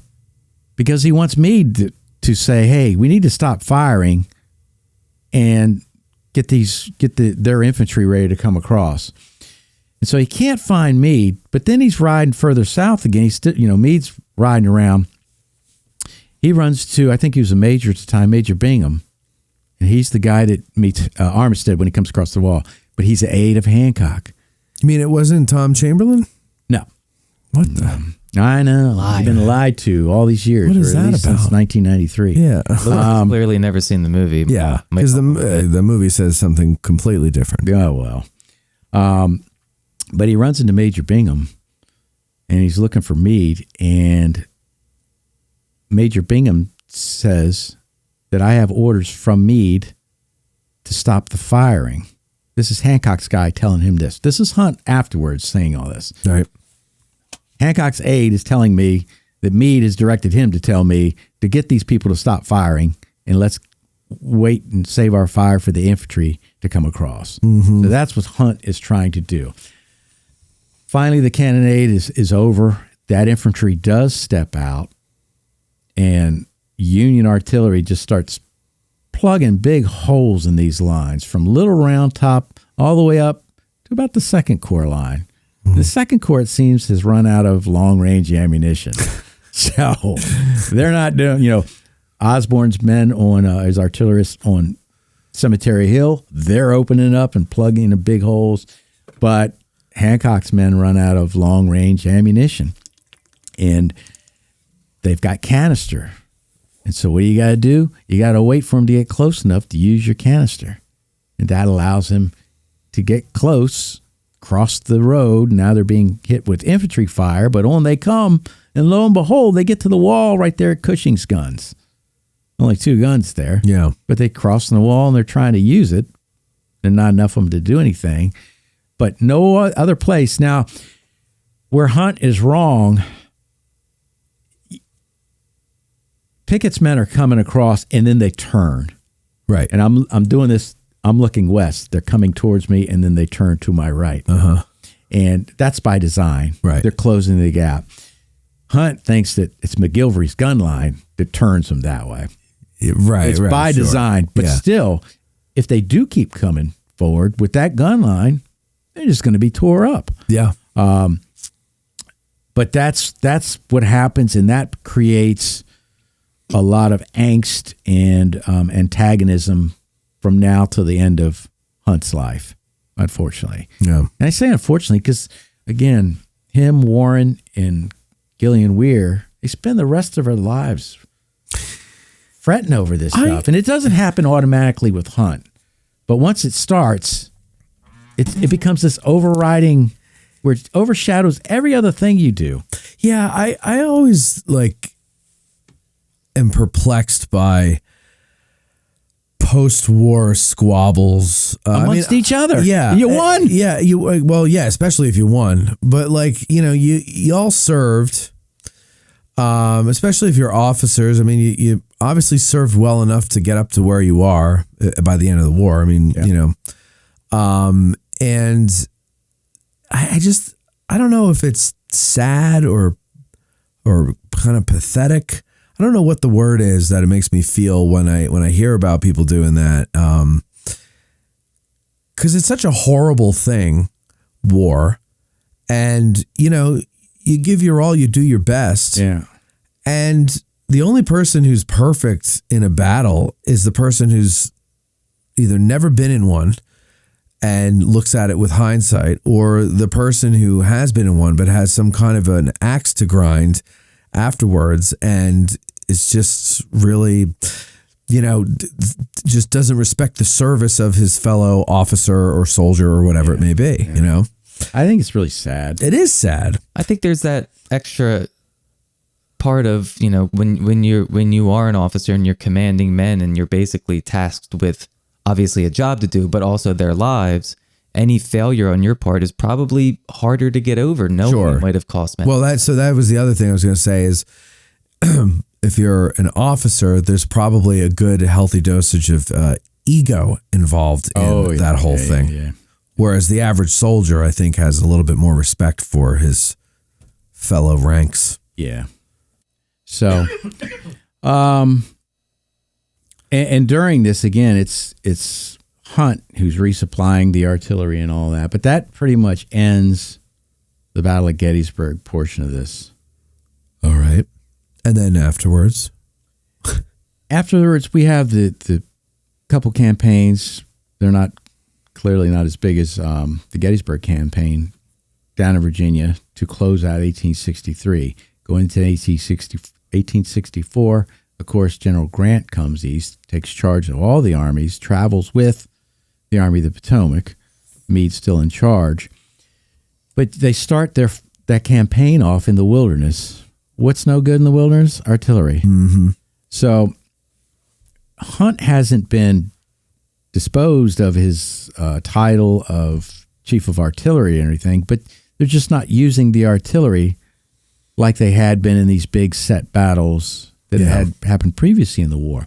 because he wants Meade to say, hey, we need to stop firing and get their infantry ready to come across. And so he can't find Meade, but then he's riding further south again. Meade's riding around. He runs to, I think he was a major at the time, Major Bingham. And he's the guy that meets Armistead when he comes across the wall. But he's an aide of Hancock. You mean it wasn't Tom Chamberlain? No. What the? I know. I've been lied to all these years. What is that about? Since 1993. Yeah. Clearly never seen the movie. Yeah. Because the movie says something completely different. Oh, well. But he runs into Major Bingham, and he's looking for Meade, and Major Bingham says that I have orders from Meade to stop the firing. This is Hancock's guy telling him this. This is Hunt afterwards saying all this. All right. Hancock's aide is telling me that Meade has directed him to tell me to get these people to stop firing, and let's wait and save our fire for the infantry to come across. So that's what Hunt is trying to do. Finally, the cannonade is over. That infantry does step out, and Union artillery just starts plugging big holes in these lines from Little Round Top all the way up to about the Second Corps line. The Second Corps, it seems, has run out of long-range ammunition. So they're not doing, Osborne's men on his artillerists on Cemetery Hill, they're opening up and plugging the big holes. But Hancock's men run out of long-range ammunition. And they've got canister. And so what do? You got to wait for him to get close enough to use your canister. And that allows him to get close, cross the road. Now they're being hit with infantry fire, but on they come, and lo and behold, they get to the wall right there at Cushing's guns. Only 2 guns there. Yeah. But they cross the wall, and they're trying to use it. There's not enough of them to do anything. But no other place. Now, where Hunt is wrong, Pickett's men are coming across, and then they turn. Right. And I'm doing this. I'm looking west. They're coming towards me, and then they turn to my right. And that's by design. Right. They're closing the gap. Hunt thinks that it's McGilvery's gun line that turns them that way. Right. It's by design. But still, if they do keep coming forward with that gun line, they're just going to be tore up. Yeah. But that's what happens, and that creates a lot of angst and antagonism from now till the end of Hunt's life, unfortunately. Yeah. And I say unfortunately because, again, him, Warren, and Gillian Weir, they spend the rest of their lives fretting over this stuff. And it doesn't happen automatically with Hunt. But once it starts, it becomes this overriding where it overshadows every other thing you do. Yeah, I always am perplexed by post-war squabbles amongst each other. Yeah, you won. Especially if you won. But you all served, especially if you're officers. I mean, you obviously served well enough to get up to where you are by the end of the war. I mean, and I don't know if it's sad or kind of pathetic. I don't know what the word is that it makes me feel when I hear about people doing that. Because it's such a horrible thing, war. And, you give your all, you do your best. Yeah. And the only person who's perfect in a battle is the person who's either never been in one and looks at it with hindsight, or the person who has been in one but has some kind of an axe to grind afterwards and is just really, just doesn't respect the service of his fellow officer or soldier or whatever it may be, I think it's really sad. It is sad. I think there's that extra part of, when you are an officer and you're commanding men and you're basically tasked with obviously a job to do, but also their lives. Any failure on your part is probably harder to get over. Knowing it might have cost men. Well, that was the other thing I was going to say is if you're an officer, there's probably a good, healthy dosage of ego involved in that whole thing. Yeah. Whereas the average soldier, I think, has a little bit more respect for his fellow ranks. Yeah. So, and during this, again, it's Hunt who's resupplying the artillery and all that, but that pretty much ends the Battle of Gettysburg portion of this. All right. And then afterwards? Afterwards, we have the couple campaigns. They're clearly not as big as the Gettysburg campaign down in Virginia to close out 1863. Going into 1864, of course, General Grant comes east, takes charge of all the armies, travels with the Army of the Potomac. Meade's still in charge. But they start that campaign off in the wilderness. What's no good in the wilderness? Artillery. Mm-hmm. So Hunt hasn't been disposed of his title of chief of artillery or anything, but they're just not using the artillery like they had been in these big set battles that had happened previously in the war.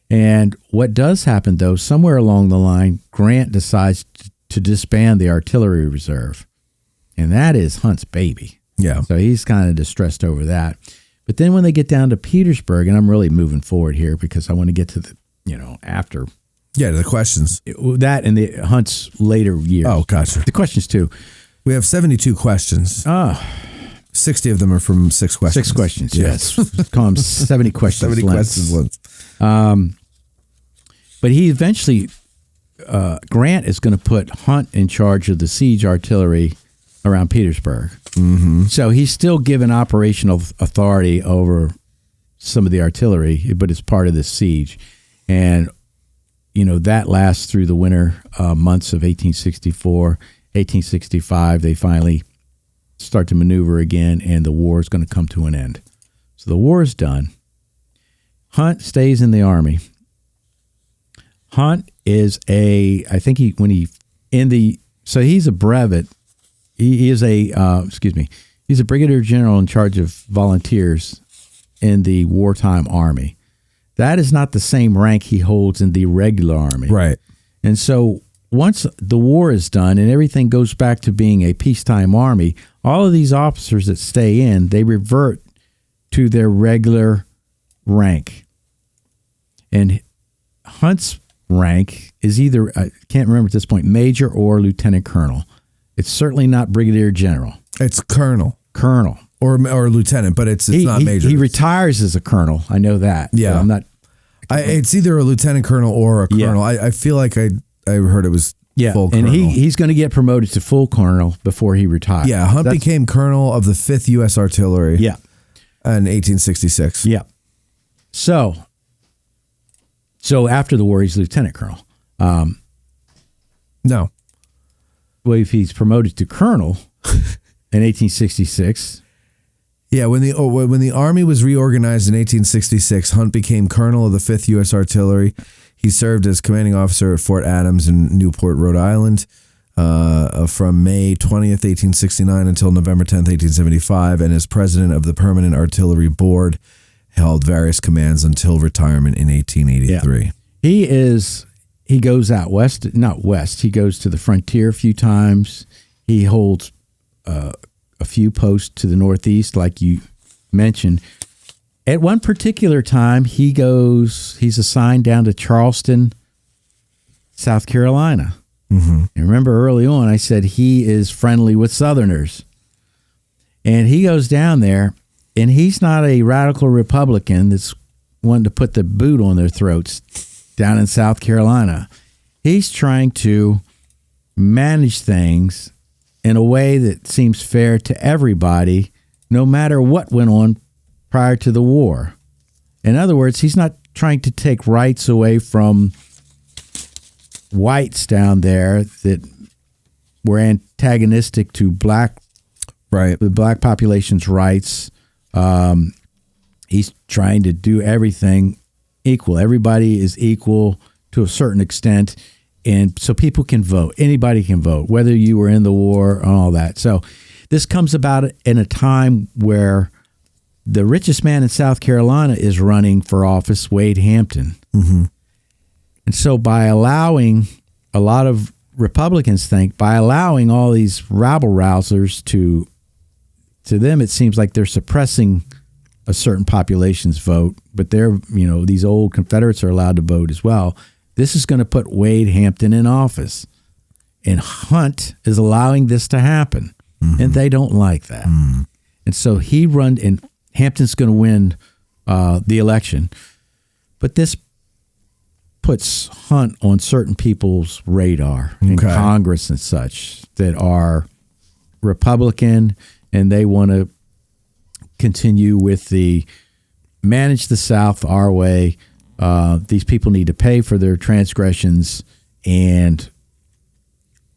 And what does happen, though, somewhere along the line, Grant decides to disband the artillery reserve. And that is Hunt's baby. Yeah. So he's kind of distressed over that. But then when they get down to Petersburg, and I'm really moving forward here because I want to get to the, after. Yeah, the questions. That and the Hunt's later years. Oh, gotcha. The questions, too. We have 72 questions. 60 of them are from 6 questions. 6 questions, yes. Call them 70 questions. 70 questions. But he eventually, Grant is going to put Hunt in charge of the siege artillery around Petersburg. Mm-hmm. So he's still given operational authority over some of the artillery, but it's part of the siege. And, that lasts through the winter months of 1864. 1865, they finally start to maneuver again, and the war is going to come to an end. So the war is done. Hunt stays in the Army. Hunt is he's a brevet. He's a brigadier general in charge of volunteers in the wartime Army. That is not the same rank he holds in the regular Army. Right. And so once the war is done and everything goes back to being a peacetime Army, all of these officers that stay in, they revert to their regular rank. And Hunt's rank is either, I can't remember at this point, major or lieutenant colonel. It's certainly not brigadier general. It's colonel. Colonel. Or lieutenant, but it's not major. He retires as a colonel. I know that. Yeah. So I'm not. It's either a lieutenant colonel or a colonel. Yeah. I feel like I heard it was full colonel. And he's going to get promoted to full colonel before he retires. Yeah, Hunt became colonel of the 5th U.S. Artillery. Yeah. In 1866. Yeah. So after the war, he's lieutenant colonel. No. Well, if he's promoted to colonel in 1866. Yeah, when the Army was reorganized in 1866, Hunt became colonel of the 5th U.S. Artillery. He served as commanding officer at Fort Adams in Newport, Rhode Island, from May 20th, 1869 until November 10th, 1875, and as president of the Permanent Artillery Board, held various commands until retirement in 1883. Yeah. He goes out west, not west. He goes to the frontier a few times. He holds a few posts to the northeast, like you mentioned. At one particular time, he's assigned down to Charleston, South Carolina. Mm-hmm. And remember early on, I said he is friendly with Southerners. And he goes down there, and he's not a radical Republican that's wanting to put the boot on their throats down in South Carolina. He's trying to manage things in a way that seems fair to everybody, no matter what went on prior to the war. In other words, he's not trying to take rights away from whites down there that were antagonistic to the black population's rights. He's trying to do everything equal. Everybody is equal to a certain extent, and so people can vote. Anybody can vote, whether you were in the war and all that. So this comes about in a time where the richest man in South Carolina is running for office, Wade Hampton. Mm-hmm. And so by allowing, a lot of Republicans think, by allowing all these rabble-rousers to them, it seems like they're suppressing a certain population's vote, but these old Confederates are allowed to vote as well. This is going to put Wade Hampton in office, and Hunt is allowing this to happen, and they don't like that. And so and Hampton's going to win the election, but this puts Hunt on certain people's radar in Congress and such that are Republican, and they want to continue with the manage the South our way. These people need to pay for their transgressions, and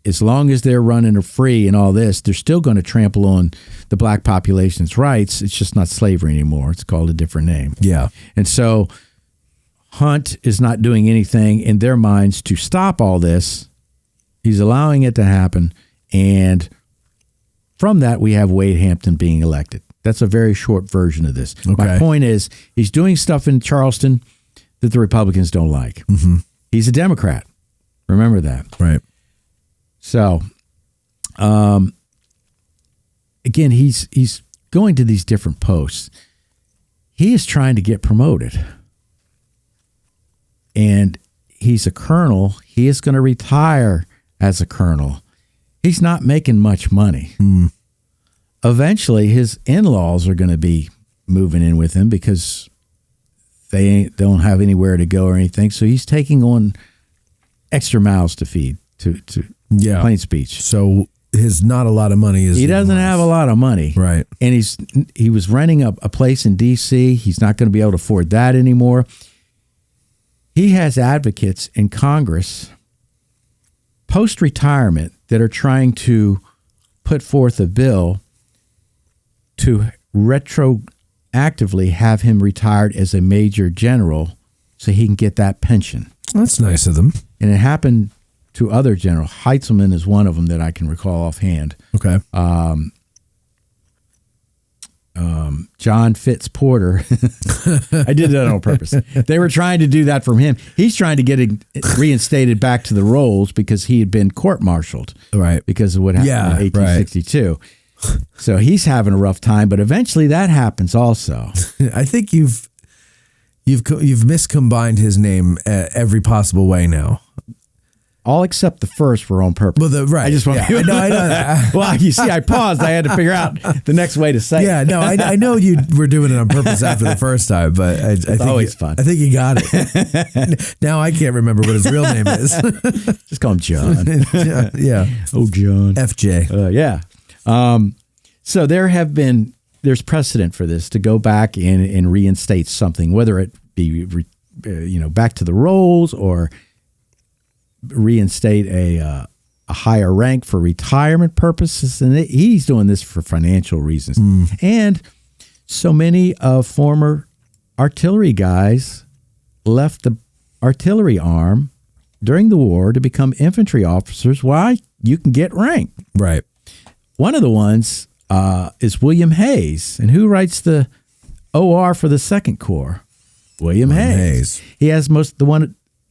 as long as they're running free and all this, they're still going to trample on the black population's rights. It's just not slavery anymore. It's called a different name. Yeah. And so Hunt is not doing anything in their minds to stop all this. He's allowing it to happen. And from that, we have Wade Hampton being elected. That's a very short version of this. Okay. My point is, he's doing stuff in Charleston that the Republicans don't like. Mm-hmm. He's a Democrat. Remember that. Right. So, again, he's going to these different posts. He is trying to get promoted. And he's a colonel. He is going to retire as a colonel. He's not making much money. Eventually, his in-laws are going to be moving in with him because they don't have anywhere to go or anything. So he's taking on extra mouths to feed, to plain speech. So his not a lot of money is. He doesn't have a lot of money. Right. And he was renting a place in D.C. He's not going to be able to afford that anymore. He has advocates in Congress post-retirement that are trying to put forth a bill to retroactively have him retired as a major general so he can get that pension. That's nice of them. And it happened to other generals. Heintzelman is one of them that I can recall offhand. Okay. John Fitz Porter. I did that on purpose. They were trying to do that from him. He's trying to get it reinstated back to the rolls because he had been court-martialed. Right. Because of what happened in 1862. Right. So he's having a rough time, but eventually that happens also. I think you've miscombined his name every possible way now. All except the first were on purpose. Well, right. I just want I know. Well, you see, I paused. I had to figure out the next way to say it. Yeah, no, I know you were doing it on purpose after the first time, but I think always fun. I think you got it. Now I can't remember what his real name is. Just call him John. Yeah. Oh, John. FJ. Yeah. So there's precedent for this to go back and reinstate something, whether it be, back to the rolls or reinstate a higher rank for retirement purposes. And he's doing this for financial reasons. And so many of former artillery guys left the artillery arm during the war to become infantry officers. Why? You can get rank. Right. One of the ones is William Hayes. And who writes the OR for the Second Corps? William Hayes. He has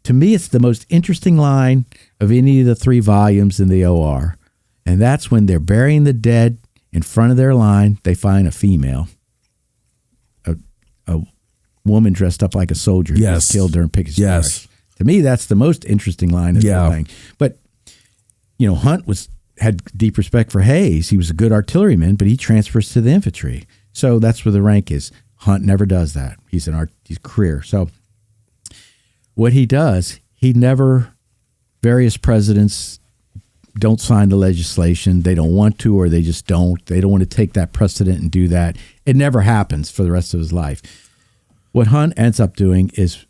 to me, it's the most interesting line of any of the 3 volumes in the OR. And that's when they're burying the dead in front of their line, they find a female, a woman dressed up like a soldier who was killed during Pickett's Charge. To me, that's the most interesting line of the whole thing. But, Hunt had deep respect for Hayes. He was a good artilleryman, but he transfers to the infantry. So that's where the rank is. Hunt never does that. He's career. So what he does, various presidents don't sign the legislation. They don't want to, or they just don't. They don't want to take that precedent and do that. It never happens for the rest of his life. What Hunt ends up doing is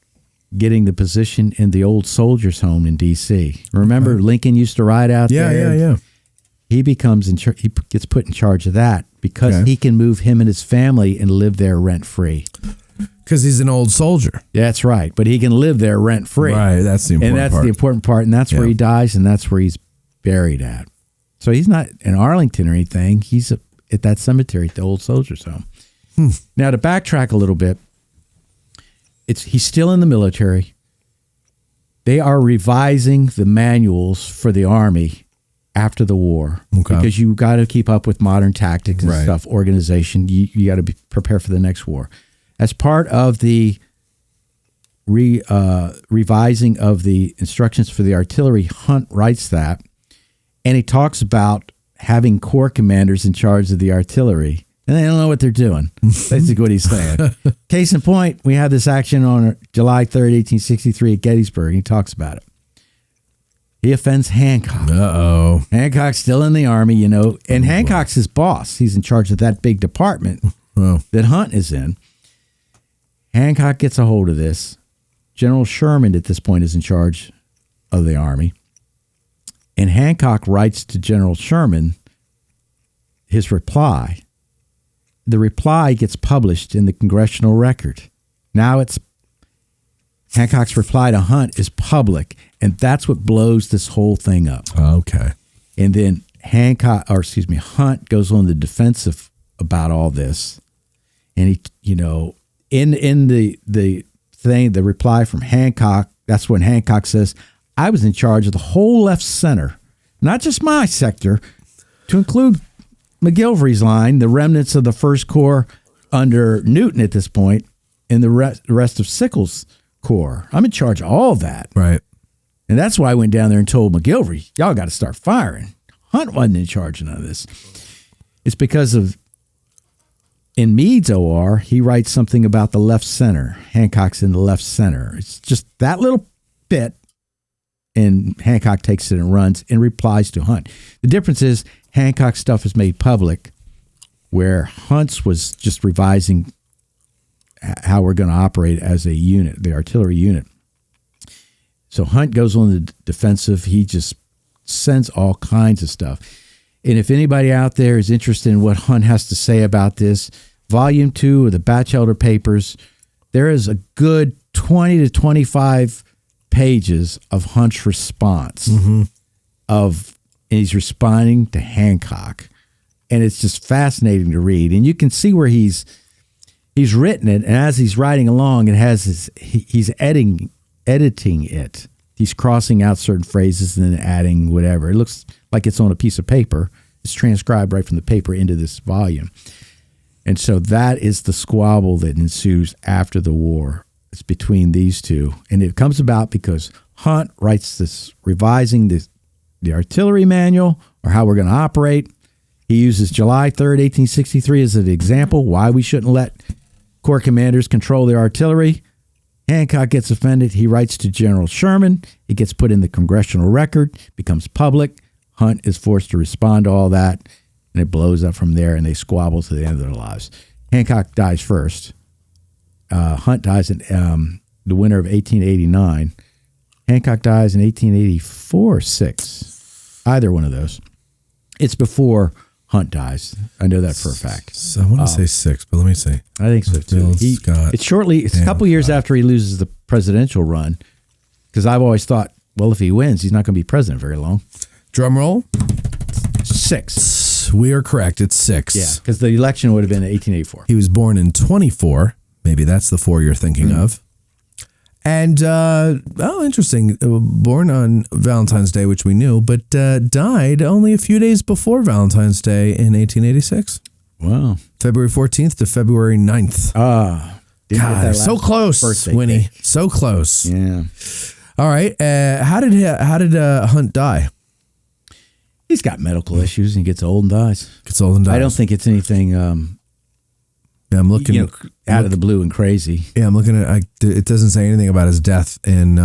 getting the position in the old soldiers' home in D.C. Remember, Lincoln used to ride out there? Yeah. He becomes he gets put in charge of that because he can move him and his family and live there rent-free. Because he's an old soldier. That's right. But he can live there rent-free. Right. That's the important part. And that's the important part. And that's where he dies, and that's where he's buried at. So he's not in Arlington or anything. He's at that cemetery at the old soldiers' home. Now, to backtrack a little bit, he's still in the military. They are revising the manuals for the Army after the war because you got to keep up with modern tactics and stuff, organization. You got to be prepared for the next war. As part of the revising of the instructions for the artillery, Hunt writes that, and he talks about having corps commanders in charge of the artillery, and they don't know what they're doing. Basically what he's saying. Case in point, we had this action on July 3rd, 1863 at Gettysburg. He talks about it. He offends Hancock. Uh-oh. Hancock's still in the Army, and Hancock's his boss. He's in charge of that big department that Hunt is in. Hancock gets a hold of this. General Sherman at this point is in charge of the Army. And Hancock writes to General Sherman his reply. The reply gets published in the Congressional Record. Now it's Hancock's reply to Hunt is public, and that's what blows this whole thing up. Okay. And then Hunt goes on the defensive about all this. And he, in the thing, the reply from Hancock, that's when Hancock says, I was in charge of the whole left center, not just my sector, to include McGilvery's line, the remnants of the First Corps under Newton at this point, and the rest of Sickles' Corps. I'm in charge of all that. Right. And that's why I went down there and told McGilvery, y'all got to start firing. Hunt wasn't in charge of none of this. It's because of, in Meade's OR, he writes something about the left center. Hancock's in the left center. It's just that little bit, and Hancock takes it and runs and replies to Hunt. The difference is Hancock's stuff is made public, where Hunt's was just revising how we're going to operate as a unit, the artillery unit. So Hunt goes on the defensive. He just sends all kinds of stuff. And if anybody out there is interested in what Hunt has to say about this, Volume 2 of the Batchelder Papers, there is a good 20 to 25 pages of Hunt's response and he's responding to Hancock. And it's just fascinating to read. And you can see where he's written it, and as he's writing along, it has he's editing it. He's crossing out certain phrases and then adding whatever. It looks like it's on a piece of paper. It's transcribed right from the paper into this volume. And so that is the squabble that ensues after the war. It's between these two. And it comes about because Hunt writes this, revising the artillery manual, or how we're going to operate. He uses July 3rd, 1863 as an example why we shouldn't let Corps commanders control their artillery. Hancock gets offended. He writes to General Sherman. It gets put in the Congressional Record, becomes public. Hunt is forced to respond to all that, and it blows up from there, and they squabble to the end of their lives. Hancock dies first. Hunt dies in the winter of 1889. Hancock dies in 1884 or 6. Either one of those. It's before Hunt dies. I know that for a fact. So I want to say 6, but let me see. I think so too. It's a couple years after he loses the presidential run, because I've always thought, well, if he wins, he's not going to be president very long. Drum roll. 6. We are correct. It's 6. Yeah, because the election would have been in 1884. He was born in 24. Maybe that's the 4 you're thinking of. And, interesting. Born on Valentine's Day, which we knew, but died only a few days before Valentine's Day in 1886. Wow. February 14th to February 9th. God, so close, Winnie. Cake. So close. Yeah. All right. How did Hunt die? He's got medical issues and he gets old and dies. I don't think it's anything... I'm looking out of the blue and crazy. Yeah, I'm looking at. It doesn't say anything about his death on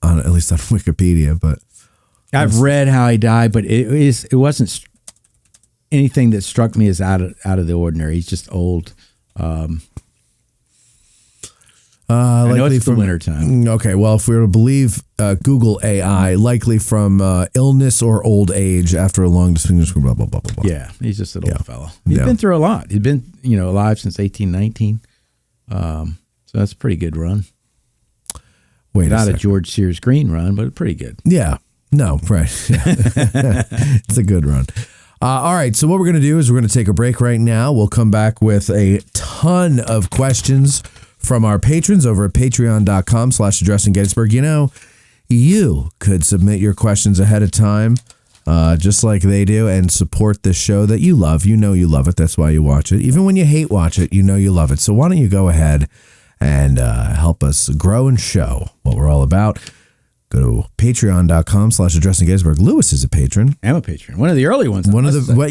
at least on Wikipedia. But I've read how he died, but it wasn't anything that struck me as out of the ordinary. He's just old. I know it's the wintertime. Okay, well, if we were to believe Google AI, likely from illness or old age after a long distinguished blah, blah, blah, blah, blah. Yeah, he's just an old fellow. He's been through a lot. He's been, alive since 1819. So that's a pretty good run. Not a George Sears Green run, but pretty good. Yeah. No, right. It's a good run. All right, so what we're going to do is we're going to take a break right now. We'll come back with a ton of questions from our patrons over at patreon.com/addressinggettysburg. You could submit your questions ahead of time, just like they do, and support this show that you love. You know you love it. That's why you watch it. Even when you hate watch it, you know you love it. So why don't you go ahead and help us grow and show what we're all about. Go to patreon.com/addressinggettysburg. Lewis is a patron. I'm a patron. One of the early ones.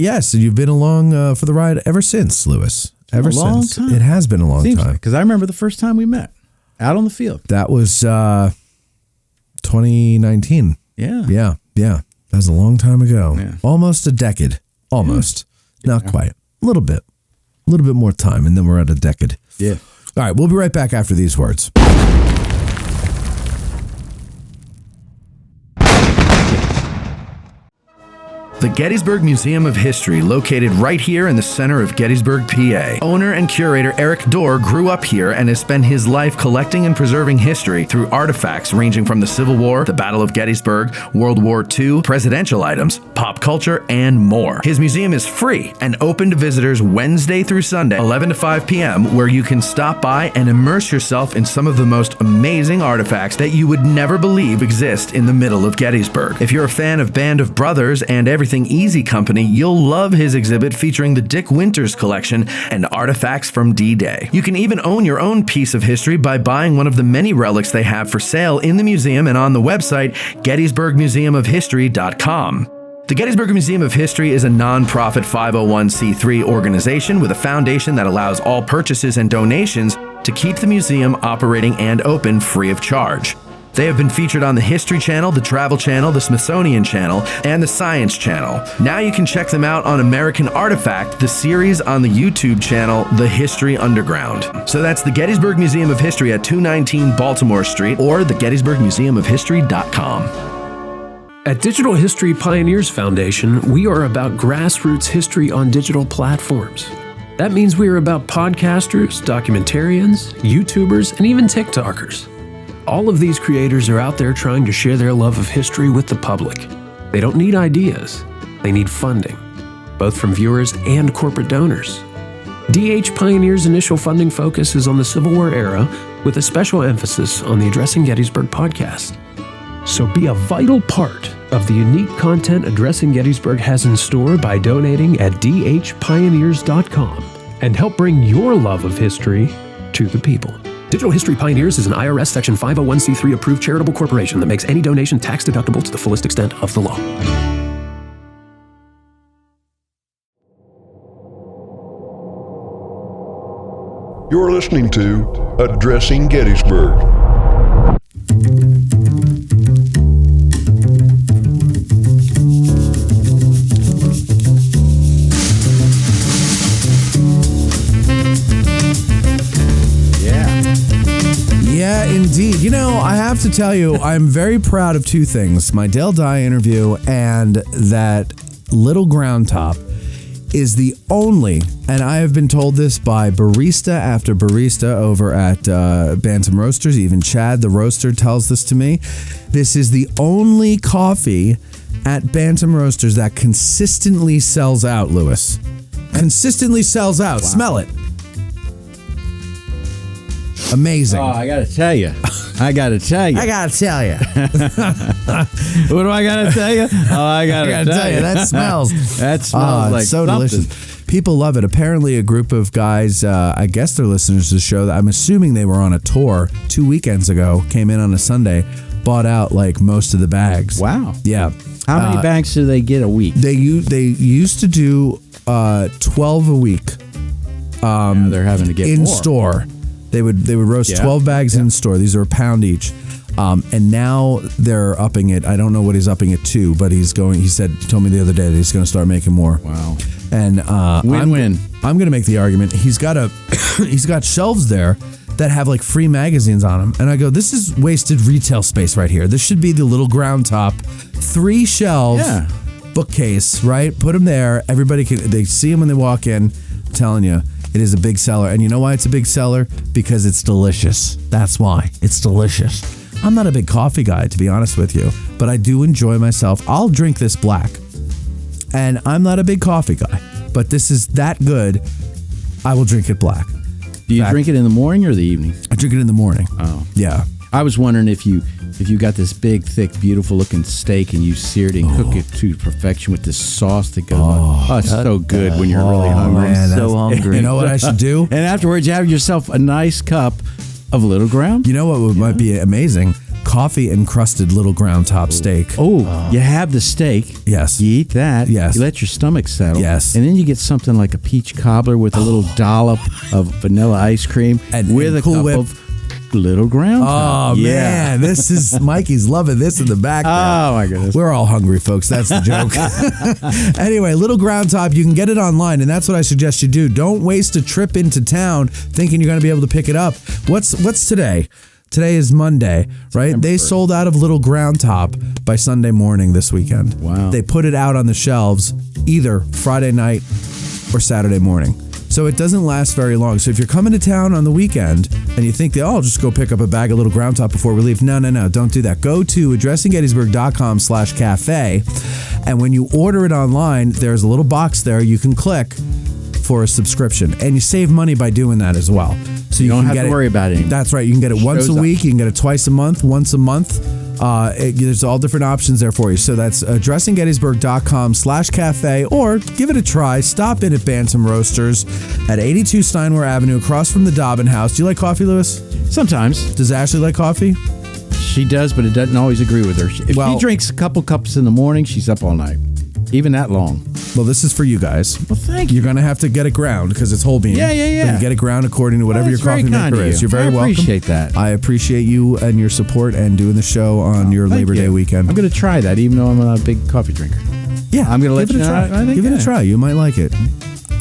Yes, you've been along for the ride ever since, Lewis. Ever since. Time. It has been a long time. Because I remember the first time we met out on the field. That was 2019. Yeah. That was a long time ago. Yeah. Almost a decade. Almost. Yeah. Not quite. A little bit more time, and then we're at a decade. Yeah. All right, we'll be right back after these words. The Gettysburg Museum of History, located right here in the center of Gettysburg, PA. Owner and curator Eric Dorr grew up here and has spent his life collecting and preserving history through artifacts ranging from the Civil War, the Battle of Gettysburg, World War II, presidential items, pop culture, and more. His museum is free and open to visitors Wednesday through Sunday, 11 to 5 p.m., where you can stop by and immerse yourself in some of the most amazing artifacts that you would never believe exist in the middle of Gettysburg. If you're a fan of Band of Brothers and Everything Easy Company, you'll love his exhibit featuring the Dick Winters collection and artifacts from D-Day. You can even own your own piece of history by buying one of the many relics they have for sale in the museum and on the website GettysburgMuseumOfHistory.com. The Gettysburg Museum of History is a non-profit 501c3 organization with a foundation that allows all purchases and donations to keep the museum operating and open free of charge. They have been featured on the History Channel, the Travel Channel, the Smithsonian Channel, and the Science Channel. Now you can check them out on American Artifact, the series on the YouTube channel, The History Underground. So that's the Gettysburg Museum of History at 219 Baltimore Street or the GettysburgMuseumOfHistory.com. At Digital History Pioneers Foundation, we are about grassroots history on digital platforms. That means we are about podcasters, documentarians, YouTubers, and even TikTokers. All of these creators are out there trying to share their love of history with the public. They don't need ideas, they need funding, both from viewers and corporate donors. DH Pioneer's initial funding focus is on the Civil War era, with a special emphasis on the Addressing Gettysburg podcast. So be a vital part of the unique content Addressing Gettysburg has in store by donating at dhpioneers.com and help bring your love of history to the people. Digital History Pioneers is an IRS Section 501c3 approved charitable corporation that makes any donation tax deductible to the fullest extent of the law. You're listening to Addressing Gettysburg. Yeah, indeed. You know, I have to tell you, I'm very proud of two things. My Dale Dye interview and that Little Ground Top is the only, and I have been told this by barista after barista over at Bantam Roasters, even Chad the roaster tells this to me. This is the only coffee at Bantam Roasters that consistently sells out, Lewis. Consistently sells out. Wow. Smell it. Amazing. Oh, I gotta tell you. I gotta tell you. What do I gotta tell you? Oh, I gotta tell you. That smells. That smells like so something. delicious. People love it. Apparently, a group of guys, I guess they're listeners to the show. I'm assuming they were on a tour 2 weekends ago, came in on a Sunday, bought out like most of the bags. Wow. Yeah. How many bags do they get a week? They used to do 12 a week. Now they're having to get in more. store. They would roast 12 bags in store. These are a pound each. And now they're upping it. I don't know what he's upping it to, but he told me the other day that he's going to start making more. Wow. And win-win. I'm going to make the argument. He's got shelves there that have like free magazines on them. And I go, this is wasted retail space right here. This should be the Little Ground Top 3 shelf bookcase, right? Put them there. Everybody they see them when they walk in. I'm telling you. It is a big seller. And you know why it's a big seller? Because it's delicious. That's why. It's delicious. I'm not a big coffee guy, to be honest with you, but I do enjoy myself. I'll drink this black. And I'm not a big coffee guy, but this is that good. I will drink it black. Do you drink it in the morning or the evening? I drink it in the morning. Oh. Yeah. I was wondering if you got this big, thick, beautiful looking steak and you seared it and cook it to perfection with this sauce that goes on. Oh, it's so good when you're really hungry. Man, so hungry. You know what I should do? And afterwards, you have yourself a nice cup of Little Ground. You know what might be amazing? Coffee encrusted Little Ground Top steak. Oh, you have the steak. Yes. You eat that. Yes. You let your stomach settle. Yes. And then you get something like a peach cobbler with a little dollop of vanilla ice cream with a Cool cup Whip. of Little Ground Top. Oh, man. This is Mikey's loving this in the background. Oh, my goodness. We're all hungry, folks. That's the joke. Anyway, Little Ground Top, you can get it online, and that's what I suggest you do. Don't waste a trip into town thinking you're going to be able to pick it up. What's today? Today is Monday, right? They sold out of Little Ground Top by Sunday morning this weekend. Wow. They put it out on the shelves either Friday night or Saturday morning. So it doesn't last very long. So if you're coming to town on the weekend and you think, I'll just go pick up a bag of Little Ground Top before we leave. No, don't do that. Go to addressinggettysburg.com/cafe. And when you order it online, there's a little box there you can click for a subscription. And you save money by doing that as well. So you don't have to worry about it. That's right. You can get it once a week. You can get it twice a month, once a month. There's all different options there for you. So that's addressinggettysburg.com/cafe, or give it a try. Stop in at Bantam Roasters at 82 Steinway Avenue, across from the Dobbin House. Do you like coffee, Lewis? Sometimes. Does Ashley like coffee? She does, but it doesn't always agree with her. If she drinks a couple cups in the morning, she's up all night. Even that long. Well, this is for you guys. Well, thank you. You're going to have to get it ground because it's whole bean. Yeah. So you get it ground according to whatever your coffee maker is. You're very welcome. I appreciate that. I appreciate you and your support and doing the show on your Labor Day weekend. I'm going to try that, even though I'm not a big coffee drinker. Yeah. I'm going to let you know. Give it a try. You might like it.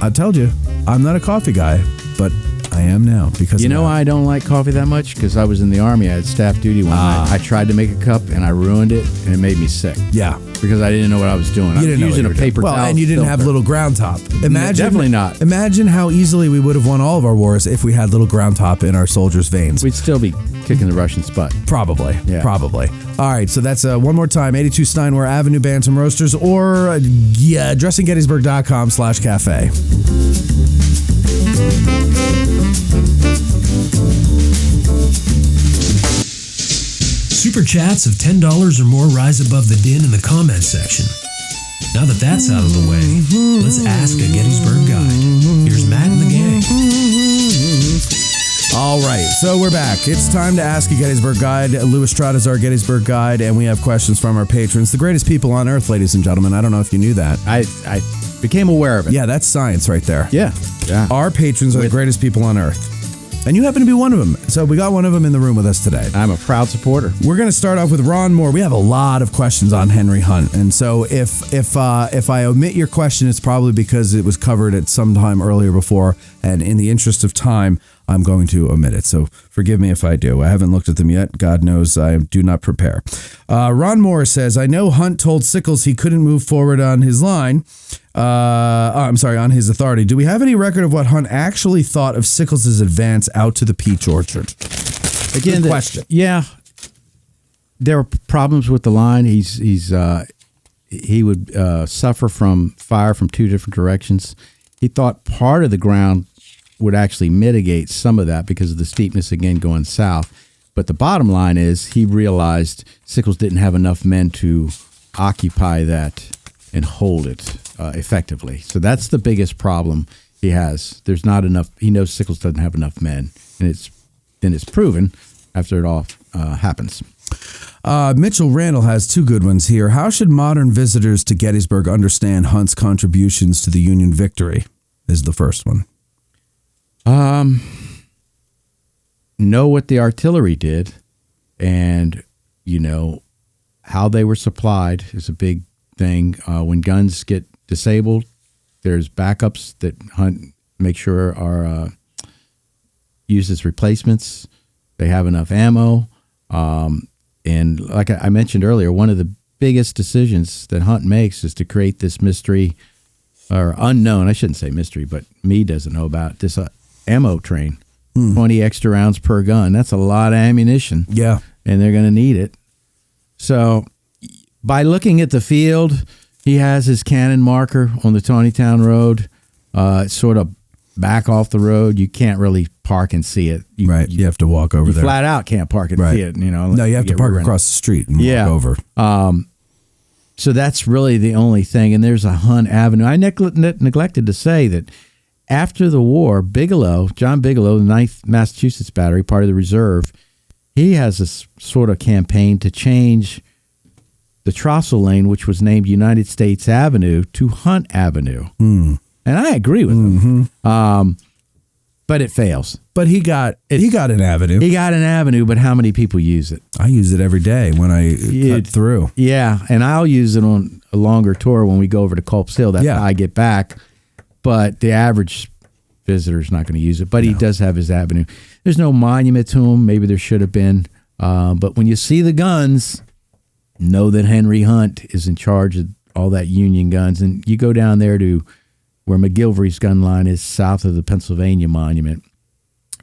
I told you, I'm not a coffee guy, but I am now because I don't like coffee that much because I was in the Army. I had staff duty one night. I tried to make a cup and I ruined it and it made me sick. Yeah. Because I didn't know what I was doing. I was using a paper towel. Well, and you didn't have Little Ground Top. Definitely not. Imagine how easily we would have won all of our wars if we had Little Ground Top in our soldiers' veins. We'd still be kicking the Russians' butt. Probably. Yeah. Probably. All right. So that's one more time, 82 Steinway Avenue, Bantam Roasters, or addressinggettysburg.com/cafe. Super chats of $10 or more rise above the din in the comments section. Now that that's out of the way, let's ask a Gettysburg guide. Here's Matt and the gang. All right, so we're back. It's time to ask a Gettysburg guide. Lewis Trott is our Gettysburg guide, and we have questions from our patrons, the greatest people on earth, ladies and gentlemen. I don't know if you knew that. I became aware of it. Yeah, that's science right there. Yeah. Our patrons are the greatest people on earth. And you happen to be one of them. So we got one of them in the room with us today. I'm a proud supporter. We're going to start off with Ron Moore. We have a lot of questions on Henry Hunt. And so if I omit your question, it's probably because it was covered at some time earlier before. And in the interest of time, I'm going to omit it. So forgive me if I do. I haven't looked at them yet. God knows I do not prepare. Ron Moore says, I know Hunt told Sickles he couldn't move forward on his line. On his authority. Do we have any record of what Hunt actually thought of Sickles' advance out to the peach orchard? Again, good question. There were problems with the line. He would suffer from fire from two different directions. He thought part of the ground would actually mitigate some of that because of the steepness again going south. But the bottom line is he realized Sickles didn't have enough men to occupy that and hold it effectively. So that's the biggest problem he has. There's not enough. He knows Sickles doesn't have enough men, and it's proven after it all happens. Mitchell Randall has two good ones here. How should modern visitors to Gettysburg understand Hunt's contributions to the Union victory? Is the first one. Know what the artillery did, and how they were supplied is a big thing. When guns get disabled, there's backups that Hunt make sure are used as replacements. They have enough ammo. And like I mentioned earlier, one of the biggest decisions that Hunt makes is to create this mystery or unknown. I shouldn't say mystery, but Meade doesn't know about this ammo train. 20 extra rounds per gun. That's a lot of ammunition. Yeah. And they're going to need it. So by looking at the field, he has his cannon marker on the Tawnytown Road, sort of back off the road. You can't really park and see it. You have to walk over there. Flat out can't park and see it. No, you have to park across the street and walk over. So that's really the only thing. And there's a Hunt Avenue. I neglected to say that after the war, John Bigelow, the 9th Massachusetts Battery, part of the reserve, he has this sort of campaign to change the Trossel Lane, which was named United States Avenue, to Hunt Avenue. And I agree with him. But it fails. But he got an avenue. He got an avenue, but how many people use it? I use it every day when I cut through. Yeah, and I'll use it on a longer tour when we go over to Culp's Hill. That's how I get back. But the average visitor's not going to use it, but he does have his avenue. There's no monument to him. Maybe there should have been. But when you see the guns, know that Henry Hunt is in charge of all that Union guns. And you go down there to where McGilvery's gun line is south of the Pennsylvania Monument.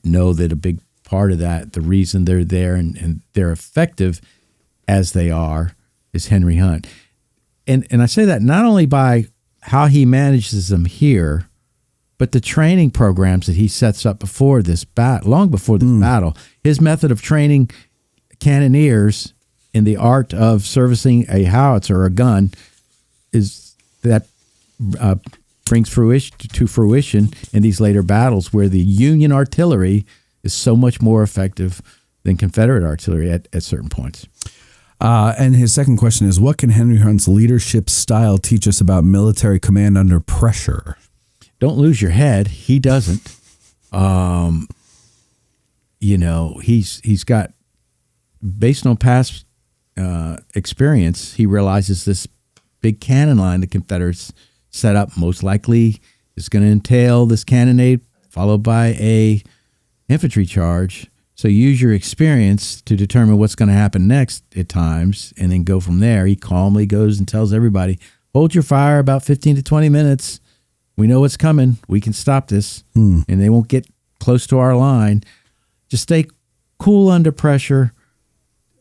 Know that a big part of that, the reason they're there and they're effective as they are, is Henry Hunt. And I say that not only by how he manages them here, but the training programs that he sets up before this long before this battle. His method of training cannoneers in the art of servicing a howitzer or a gun is that brings to fruition in these later battles, where the Union artillery is so much more effective than Confederate artillery at certain points. And his second question is, what can Henry Hunt's leadership style teach us about military command under pressure? Don't lose your head. He doesn't. He's got, based on past experience, he realizes this big cannon line the Confederates set up most likely is going to entail this cannonade followed by a infantry charge. So use your experience to determine what's going to happen next at times, and then go from there. He calmly goes and tells everybody, hold your fire about 15 to 20 minutes. We know what's coming. We can stop this, and they won't get close to our line. Just stay cool under pressure,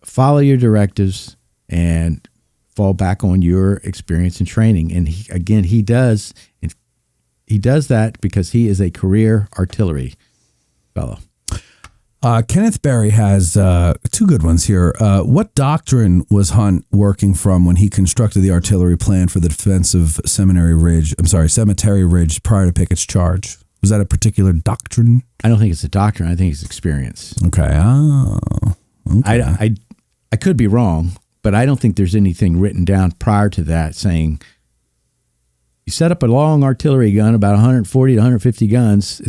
follow your directives, and fall back on your experience and training. And he does that because he is a career artillery fellow. Kenneth Berry has two good ones here. What doctrine was Hunt working from when he constructed the artillery plan for the defense of Cemetery Ridge prior to Pickett's charge? Was that a particular doctrine? I don't think it's a doctrine. I think it's experience. Okay. Oh, okay. I could be wrong, but I don't think there's anything written down prior to that saying you set up a long artillery gun, about 140 to 150 guns.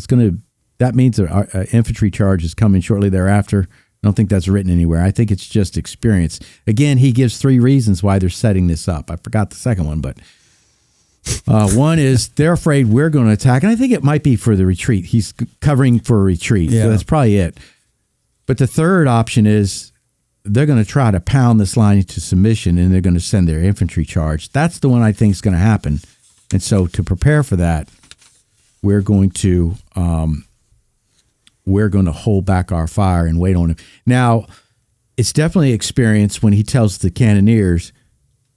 That means an infantry charge is coming shortly thereafter. I don't think that's written anywhere. I think it's just experience. Again, he gives three reasons why they're setting this up. I forgot the second one, but one is they're afraid we're going to attack, and I think it might be for the retreat. He's covering for a retreat, so that's probably it. But the third option is they're going to try to pound this line into submission, and they're going to send their infantry charge. That's the one I think is going to happen. And so to prepare for that, we're going to hold back our fire and wait on him. Now, it's definitely experience when he tells the cannoneers,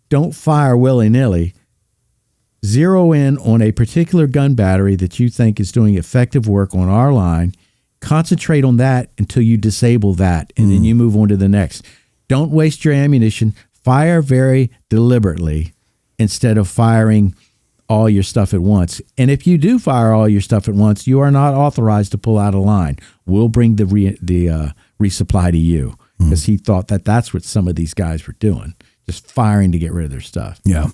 don't fire willy-nilly. Zero in on a particular gun battery that you think is doing effective work on our line. Concentrate on that until you disable that, and then you move on to the next. Don't waste your ammunition. Fire very deliberately instead of firing all your stuff at once. And if you do fire all your stuff at once, you are not authorized to pull out a line. We'll bring the resupply to you, because he thought that that's what some of these guys were doing, just firing to get rid of their stuff. Yeah.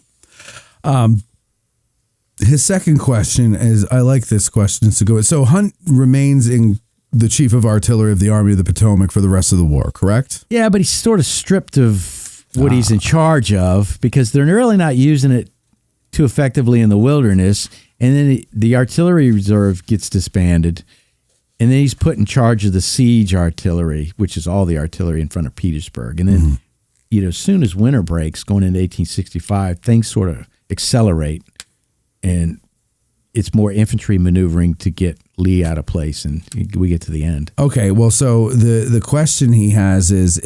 His second question is, I like this question. So Hunt remains in the chief of artillery of the Army of the Potomac for the rest of the war, correct? Yeah, but he's sort of stripped of what he's in charge of, because they're really not using it too effectively in the wilderness. And then the artillery reserve gets disbanded, and then he's put in charge of the siege artillery, which is all the artillery in front of Petersburg. And then, as soon as winter breaks, going into 1865, things sort of accelerate, and it's more infantry maneuvering to get Lee out of place, and we get to the end. Okay, well, so the question he has is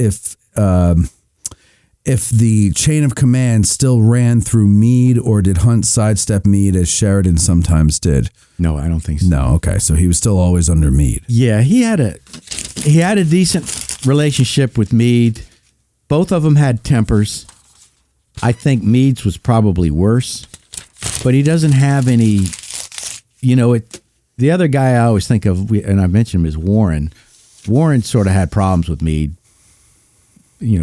if the chain of command still ran through Meade, or did Hunt sidestep Meade as Sheridan sometimes did? No, I don't think so. No, okay, so he was still always under Meade. Yeah, he had a decent relationship with Meade. Both of them had tempers. I think Meade's was probably worse, but he doesn't have any, the other guy I always think of, and I mentioned him, is Warren. Warren sort of had problems with Meade,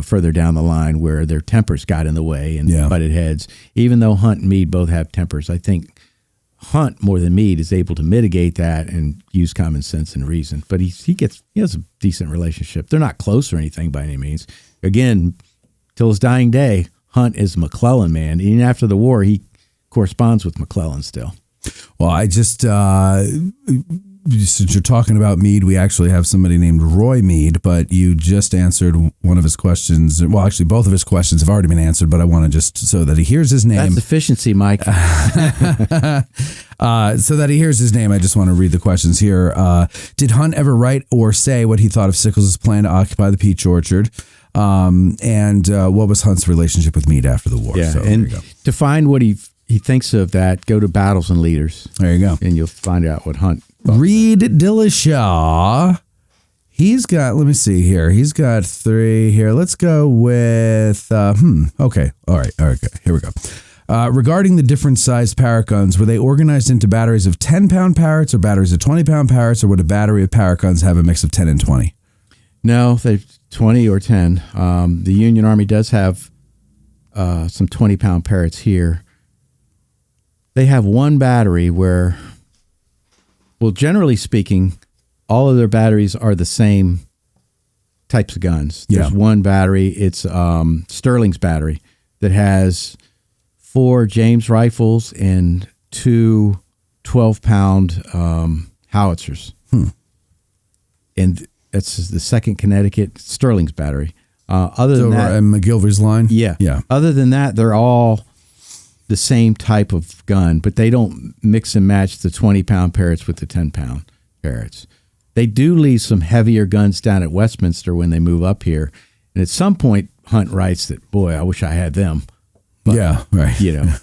further down the line, where their tempers got in the way and butted heads. Even though Hunt and Meade both have tempers, I think Hunt, more than Meade, is able to mitigate that and use common sense and reason. But he has a decent relationship. They're not close or anything by any means. Again, till his dying day, Hunt is McClellan man. Even after the war, he corresponds with McClellan still. Well, I just, since you're talking about Meade, we actually have somebody named Roy Meade, but you just answered one of his questions. Well, actually, both of his questions have already been answered, but I want to just, so that he hears his name. That's efficiency, Mike. So that he hears his name, I just want to read the questions here. Did Hunt ever write or say what he thought of Sickles' plan to occupy the peach orchard? And what was Hunt's relationship with Meade after the war? Yeah, so, and to find what he thinks of that, go to Battles and Leaders. There you go. And you'll find out what Hunt Reed Dillashaw. He's got, let me see here. He's got 3 here. Let's go with, okay. All right. Here we go. Regarding the different sized parrot guns, were they organized into batteries of 10-pound parrots or batteries of 20-pound parrots, or would a battery of parrot guns have a mix of 10 and 20? No, they 20 or 10. The Union Army does have some 20-pound parrots here. They have one battery where, well, generally speaking, all of their batteries are the same types of guns. There's one battery. It's Sterling's battery that has 4 James rifles and 2 12-pound howitzers. And that's the 2nd Connecticut Sterling's battery. Other than that, and McGilvery's line? Yeah. Yeah. Other than that, they're all the same type of gun, but they don't mix and match the 20-pound parrots with the 10-pound parrots. They do leave some heavier guns down at Westminster when they move up here. And at some point, Hunt writes that, boy, I wish I had them. But, yeah, right. You know.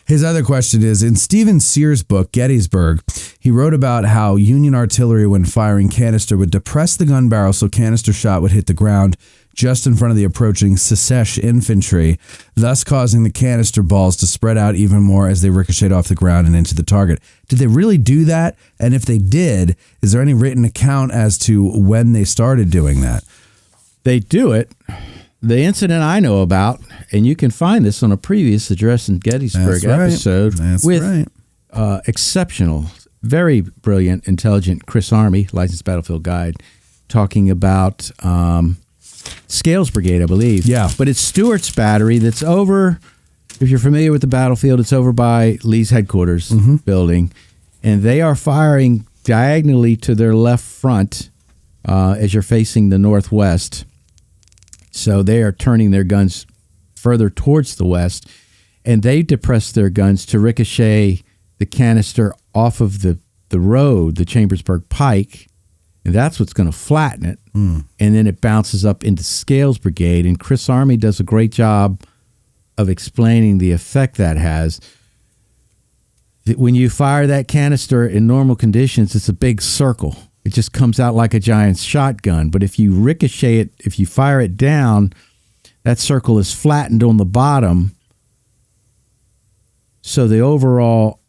His other question is, in Stephen Sears' book, Gettysburg, he wrote about how Union artillery, when firing canister, would depress the gun barrel so canister shot would hit the ground just in front of the approaching Secesh infantry, thus causing the canister balls to spread out even more as they ricocheted off the ground and into the target. Did they really do that? And if they did, is there any written account as to when they started doing that? They do it. The incident I know about, and you can find this on a previous Address in Gettysburg episode with exceptional, very brilliant, intelligent Chris Army, Licensed Battlefield Guide, talking about Scales Brigade, I believe. Yeah. But it's Stewart's battery that's over, if you're familiar with the battlefield, it's over by Lee's headquarters building. And they are firing diagonally to their left front as you're facing the northwest. So they are turning their guns further towards the west, and they depress their guns to ricochet the canister off of the road, the Chambersburg Pike, and that's what's going to flatten it. And then it bounces up into Scales Brigade, and Chris Army does a great job of explaining the effect that has. When you fire that canister in normal conditions, it's a big circle. It just comes out like a giant shotgun. But if you ricochet it, if you fire it down, that circle is flattened on the bottom. So the overall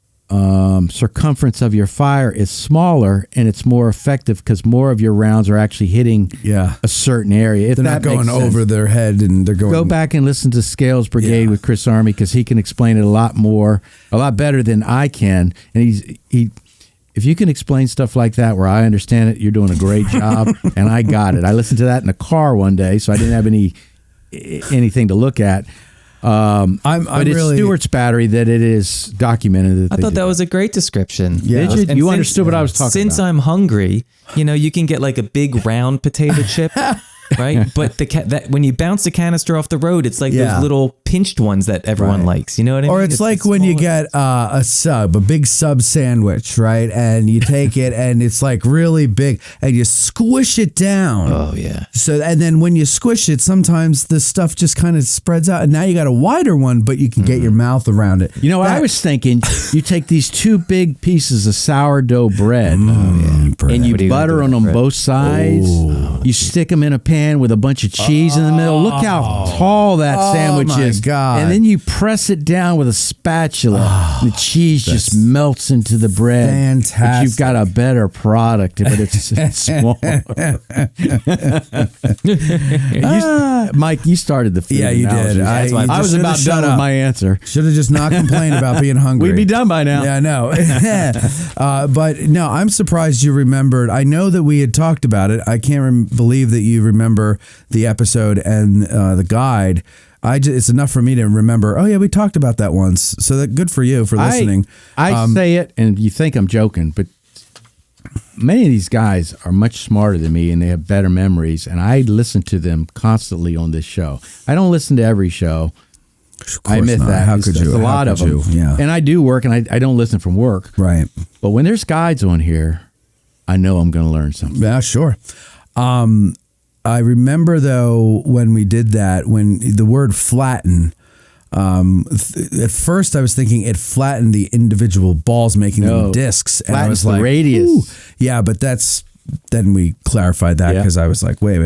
circumference of your fire is smaller, and it's more effective because more of your rounds are actually hitting a certain area. If they're not going over their head, and they're going. Go back and listen to Scales Brigade with Chris Army, because he can explain it a lot better than I can. And he. If you can explain stuff like that where I understand it, you're doing a great job, and I got it. I listened to that in the car one day, so I didn't have anything to look at. But it's really, Stewart's battery that it is documented. I thought that was a great description. Yeah. Did you? You understood what I was talking about. Since I'm hungry, you can get like a big round potato chip. Right, but when you bounce the canister off the road, it's like those little pinched ones that everyone likes. You know what I mean? Or it's like when you get a big sub sandwich, right? And you take it, and it's like really big, and you squish it down. Oh yeah. So and then when you squish it, sometimes the stuff just kind of spreads out, and now you got a wider one, but you can get your mouth around it. You know, I was thinking, you take these 2 big pieces of sourdough bread, and you butter on them both sides. You stick them in a pan with a bunch of cheese in the middle. Look how tall that sandwich is. God. And then you press it down with a spatula. The cheese just melts into the bread. Fantastic. But you've got a better product, but it's smaller. Mike, you started the food. Yeah, you did. I was about done with my answer. Should have just not complained about being hungry. We'd be done by now. Yeah, I know. But no, I'm surprised you remembered. I know that we had talked about it. I can't believe that you remember the episode and the guide. It's enough for me to remember, oh yeah, we talked about that once. So that good for you for listening. I say it and you think I'm joking, but many of these guys are much smarter than me and they have better memories, and I listen to them constantly on this show. I don't listen to every show. I admit that. How could you? A lot of them. Yeah. And I do work, and I don't listen from work. Right. But when there's guides on here, I know I'm going to learn something. Yeah, sure. I remember, though, when we did that, when the word flatten, at first I was thinking it flattened the individual balls, making them discs. And I was like, radius. ooh. Yeah, but then we clarified that because I was like, wait.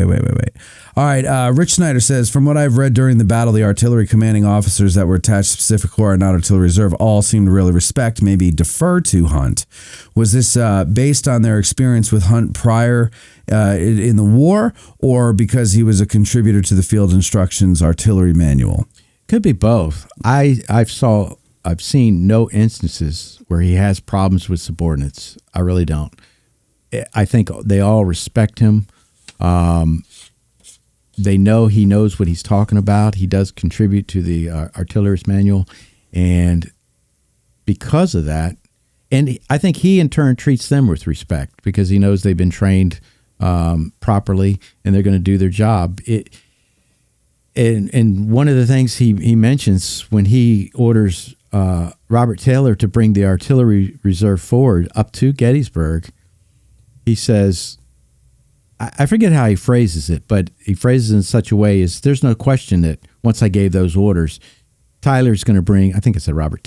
All right. Rich Snyder says, from what I've read during the battle, the artillery commanding officers that were attached to Pacific Corps and not artillery reserve all seemed to really respect, maybe defer to Hunt. Was this based on their experience with Hunt prior in the war, or because he was a contributor to the field instructions artillery manual? Could be both. I've seen no instances where he has problems with subordinates. I really don't. I think they all respect him. They know he knows what he's talking about. He does contribute to the artillerist manual. And because of that, and I think he in turn treats them with respect because he knows they've been trained properly and they're going to do their job. And one of the things he mentions when he orders Robert Taylor to bring the artillery reserve forward up to Gettysburg, he says, I forget how he phrases it, but he phrases it in such a way as there's no question that once I gave those orders, Tyler's going to bring, I think it said Robert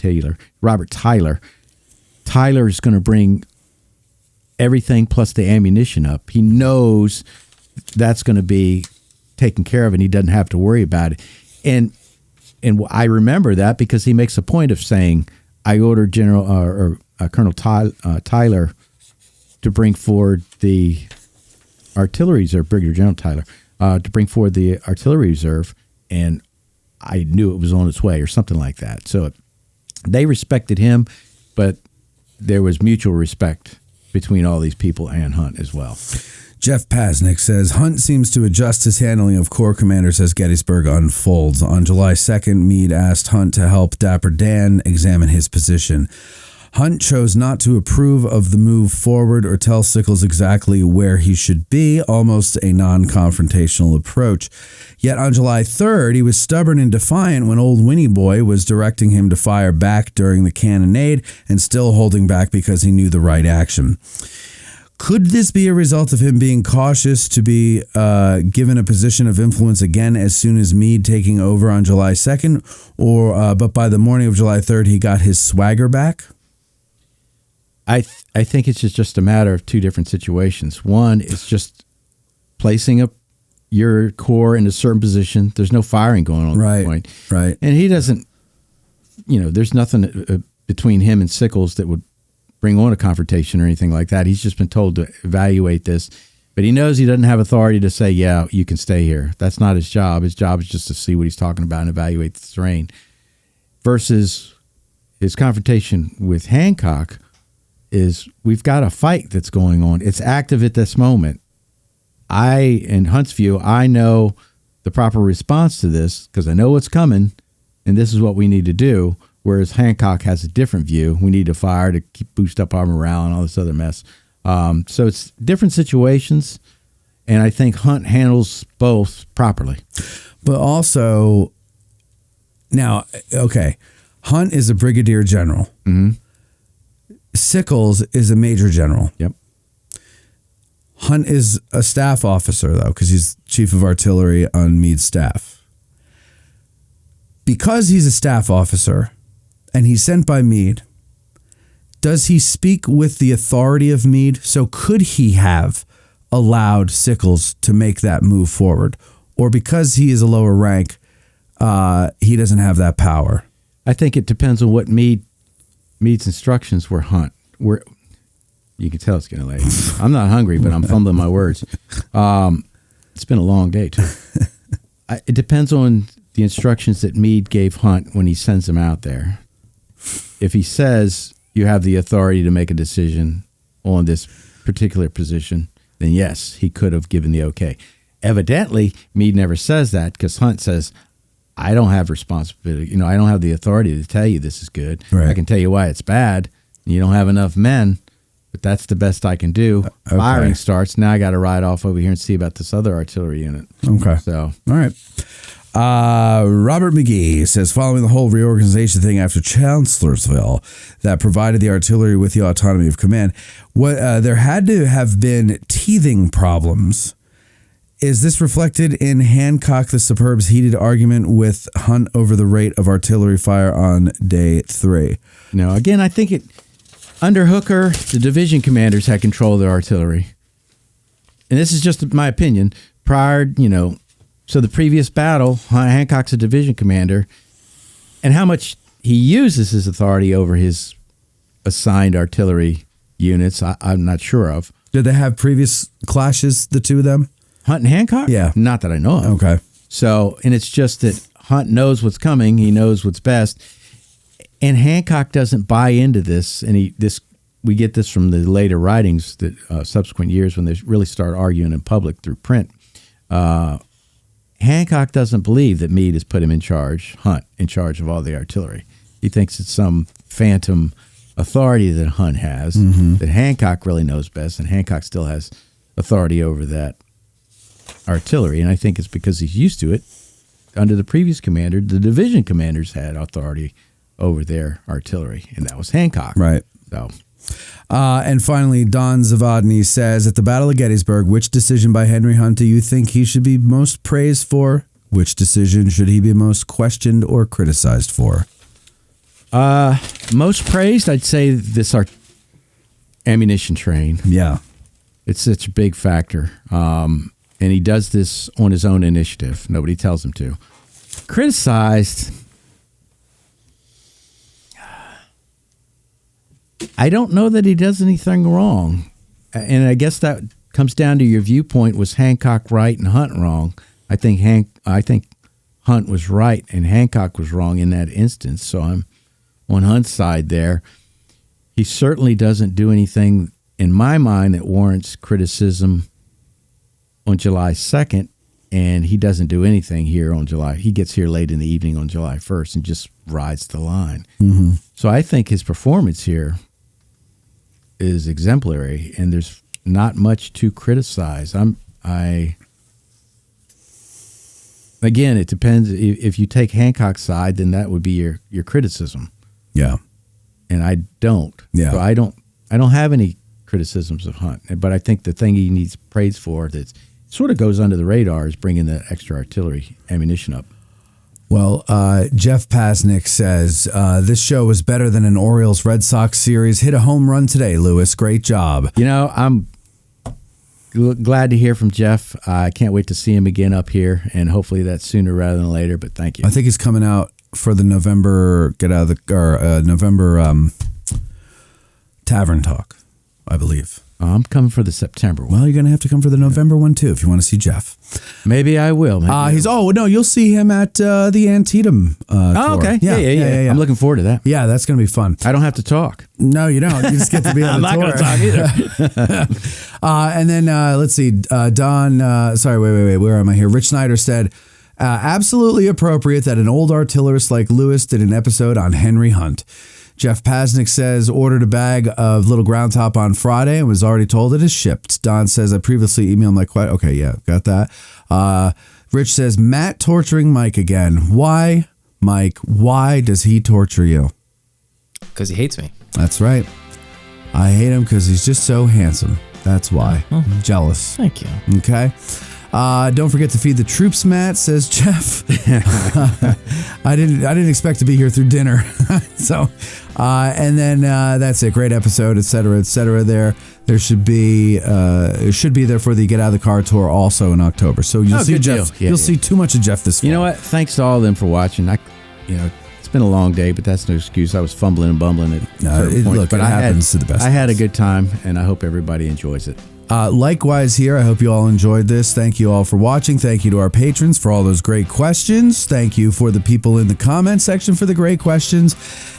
Tyler, Tyler's going to bring everything plus the ammunition up. He knows that's going to be taken care of and he doesn't have to worry about it. And I remember that because he makes a point of saying, I ordered Colonel Tyler to bring forward the artillery reserve, Brigadier General Tyler, to bring forward the artillery reserve, and I knew it was on its way or something like that. So they respected him, but there was mutual respect between all these people and Hunt as well. Jeff Pasnick says, Hunt seems to adjust his handling of Corps commanders as Gettysburg unfolds. On July 2nd, Meade asked Hunt to help Dapper Dan examine his position. Hunt chose not to approve of the move forward or tell Sickles exactly where he should be, almost a non-confrontational approach. Yet on July 3rd, he was stubborn and defiant when old Winnie Boy was directing him to fire back during the cannonade and still holding back because he knew the right action. Could this be a result of him being cautious to be given a position of influence again as soon as Meade taking over on July 2nd, but by the morning of July 3rd, he got his swagger back? I think it's just a matter of two different situations. One is just placing your corps in a certain position. There's no firing going on at that point. Right. And he doesn't, there's nothing between him and Sickles that would bring on a confrontation or anything like that. He's just been told to evaluate this. But he knows he doesn't have authority to say, yeah, you can stay here. That's not his job. His job is just to see what he's talking about and evaluate the terrain. Versus his confrontation with Hancock is we've got a fight that's going on. It's active at this moment. In Hunt's view, I know the proper response to this because I know what's coming, and this is what we need to do. Whereas Hancock has a different view. We need to fire to boost up our morale and all this other mess. So it's different situations, and I think Hunt handles both properly. But also, now, okay, Hunt is a brigadier general. Mm-hmm. Sickles is a major general. Yep. Hunt is a staff officer, though, because he's chief of artillery on Meade's staff. Because he's a staff officer and he's sent by Meade, does he speak with the authority of Meade? So could he have allowed Sickles to make that move forward? Or because he is a lower rank, he doesn't have that power? I think it depends on what Meade's instructions were. Hunt. You can tell it's getting late. I'm not hungry, but I'm fumbling my words. It's been a long day, too. It depends on the instructions that Meade gave Hunt when he sends him out there. If he says you have the authority to make a decision on this particular position, then yes, he could have given the okay. Evidently, Meade never says that because Hunt says, I don't have responsibility. You know, I don't have the authority to tell you this is good. Right. I can tell you why it's bad. You don't have enough men, but that's the best I can do. Okay. Firing starts. Now I got to ride off over here and see about this other artillery unit. Okay. So, all right. Robert McGee says, following the whole reorganization thing after Chancellorsville that provided the artillery with the autonomy of command, there had to have been teething problems. Is this reflected in Hancock the Superb's heated argument with Hunt over the rate of artillery fire on day 3? no, again, I think under Hooker, the division commanders had control of the artillery. And this is just my opinion. So the previous battle, Hancock's a division commander, and how much he uses his authority over his assigned artillery units, I'm not sure of. Did they have previous clashes, the two of them? Hunt and Hancock? Yeah. Not that I know of. Okay. So, and it's just that Hunt knows what's coming. He knows what's best. And Hancock doesn't buy into this. And we get this from the later writings, that subsequent years when they really start arguing in public through print. Hancock doesn't believe that Meade has put him in charge, Hunt, in charge of all the artillery. He thinks it's some phantom authority that Hunt has, that Hancock really knows best, and Hancock still has authority over that artillery. And I think it's because he's used to it. Under the previous commander, the division commanders had authority over their artillery, and that was Hancock. Right. So, and finally, Don Zavadny says, at the Battle of Gettysburg, which decision by Henry Hunt do you think he should be most praised for? Which decision should he be most questioned or criticized for? most praised, I'd say this ammunition train. Yeah. It's such a big factor. And he does this on his own initiative. Nobody tells him to. Criticized, I don't know that he does anything wrong. And I guess that comes down to your viewpoint. Was Hancock right and Hunt wrong? I think Hunt was right and Hancock was wrong in that instance. So I'm on Hunt's side there. He certainly doesn't do anything in my mind that warrants criticism on July 2nd, and he doesn't do anything here on July. He gets here late in the evening on July 1st and just rides the line. Mm-hmm. So I think his performance here is exemplary, and there's not much to criticize. Again, it depends. If you take Hancock's side, then that would be your criticism. Yeah. And I don't. Yeah. So I don't have any criticisms of Hunt, but I think the thing he needs praise for that sort of goes under the radar is bringing the extra artillery ammunition up. Well, Jeff Pasnick says, this show was better than an Orioles-Red Sox series. Hit a home run today, Lewis. Great job. You know, I'm glad to hear from Jeff. I can't wait to see him again up here, and hopefully that's sooner rather than later, but thank you. I think he's coming out for the November Tavern Talk, I believe. I'm coming for the September one. Well, you're going to have to come for the November one, too, if you want to see Jeff. Maybe I will. You'll see him at the Antietam tour. Okay. Yeah. I'm looking forward to that. Yeah, that's going to be fun. I don't have to talk. No, you don't. You just get to be on the tour. I'm not going to talk either. And then, let's see, Don, wait, where am I here? Rich Snyder said, absolutely appropriate that an old artillerist like Lewis did an episode on Henry Hunt. Jeff Pasnick says, ordered a bag of Little Ground Top on Friday and was already told it is shipped. Don says, I previously emailed my question. Okay, yeah, got that. Rich says, Matt torturing Mike again. Why, Mike? Why does he torture you? Because he hates me. That's right. I hate him because he's just so handsome. That's why. I'm jealous. Thank you. Okay. Don't forget to feed the troops, Matt, says Jeff. I didn't expect to be here through dinner. So, and then that's it. Great episode, et cetera, there should be there for the Get Out of the Car tour also in October. So you'll see Jeff. You'll see too much of Jeff this fall. You know what? Thanks to all of them for watching. It's been a long day, but that's no excuse. I was fumbling and bumbling at certain points. But it happens to the best. I had a good time, and I hope everybody enjoys it. Likewise here, I hope you all enjoyed this. Thank you all for watching. Thank you to our patrons for all those great questions. Thank you for the people in the comment section for the great questions.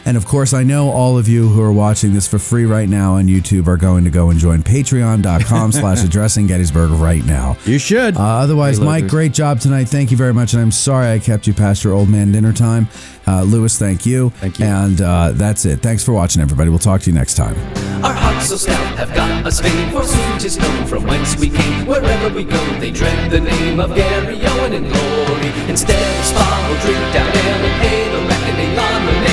And of course, I know all of you who are watching this for free right now on YouTube are going to go and join patreon.com/addressing Gettysburg right now. You should. Otherwise, Mike, great job tonight. Thank you very much. And I'm sorry I kept you past your old man dinner time. Lewis, thank you. Thank you. And that's it. Thanks for watching, everybody. We'll talk to you next time. Our hearts so stout have got us fame, for soon 'tis known from whence we came. Wherever we go, they dread the name of Gary Owen in glory. Instead of spa, we'll drink down ale and pay the reckoning on the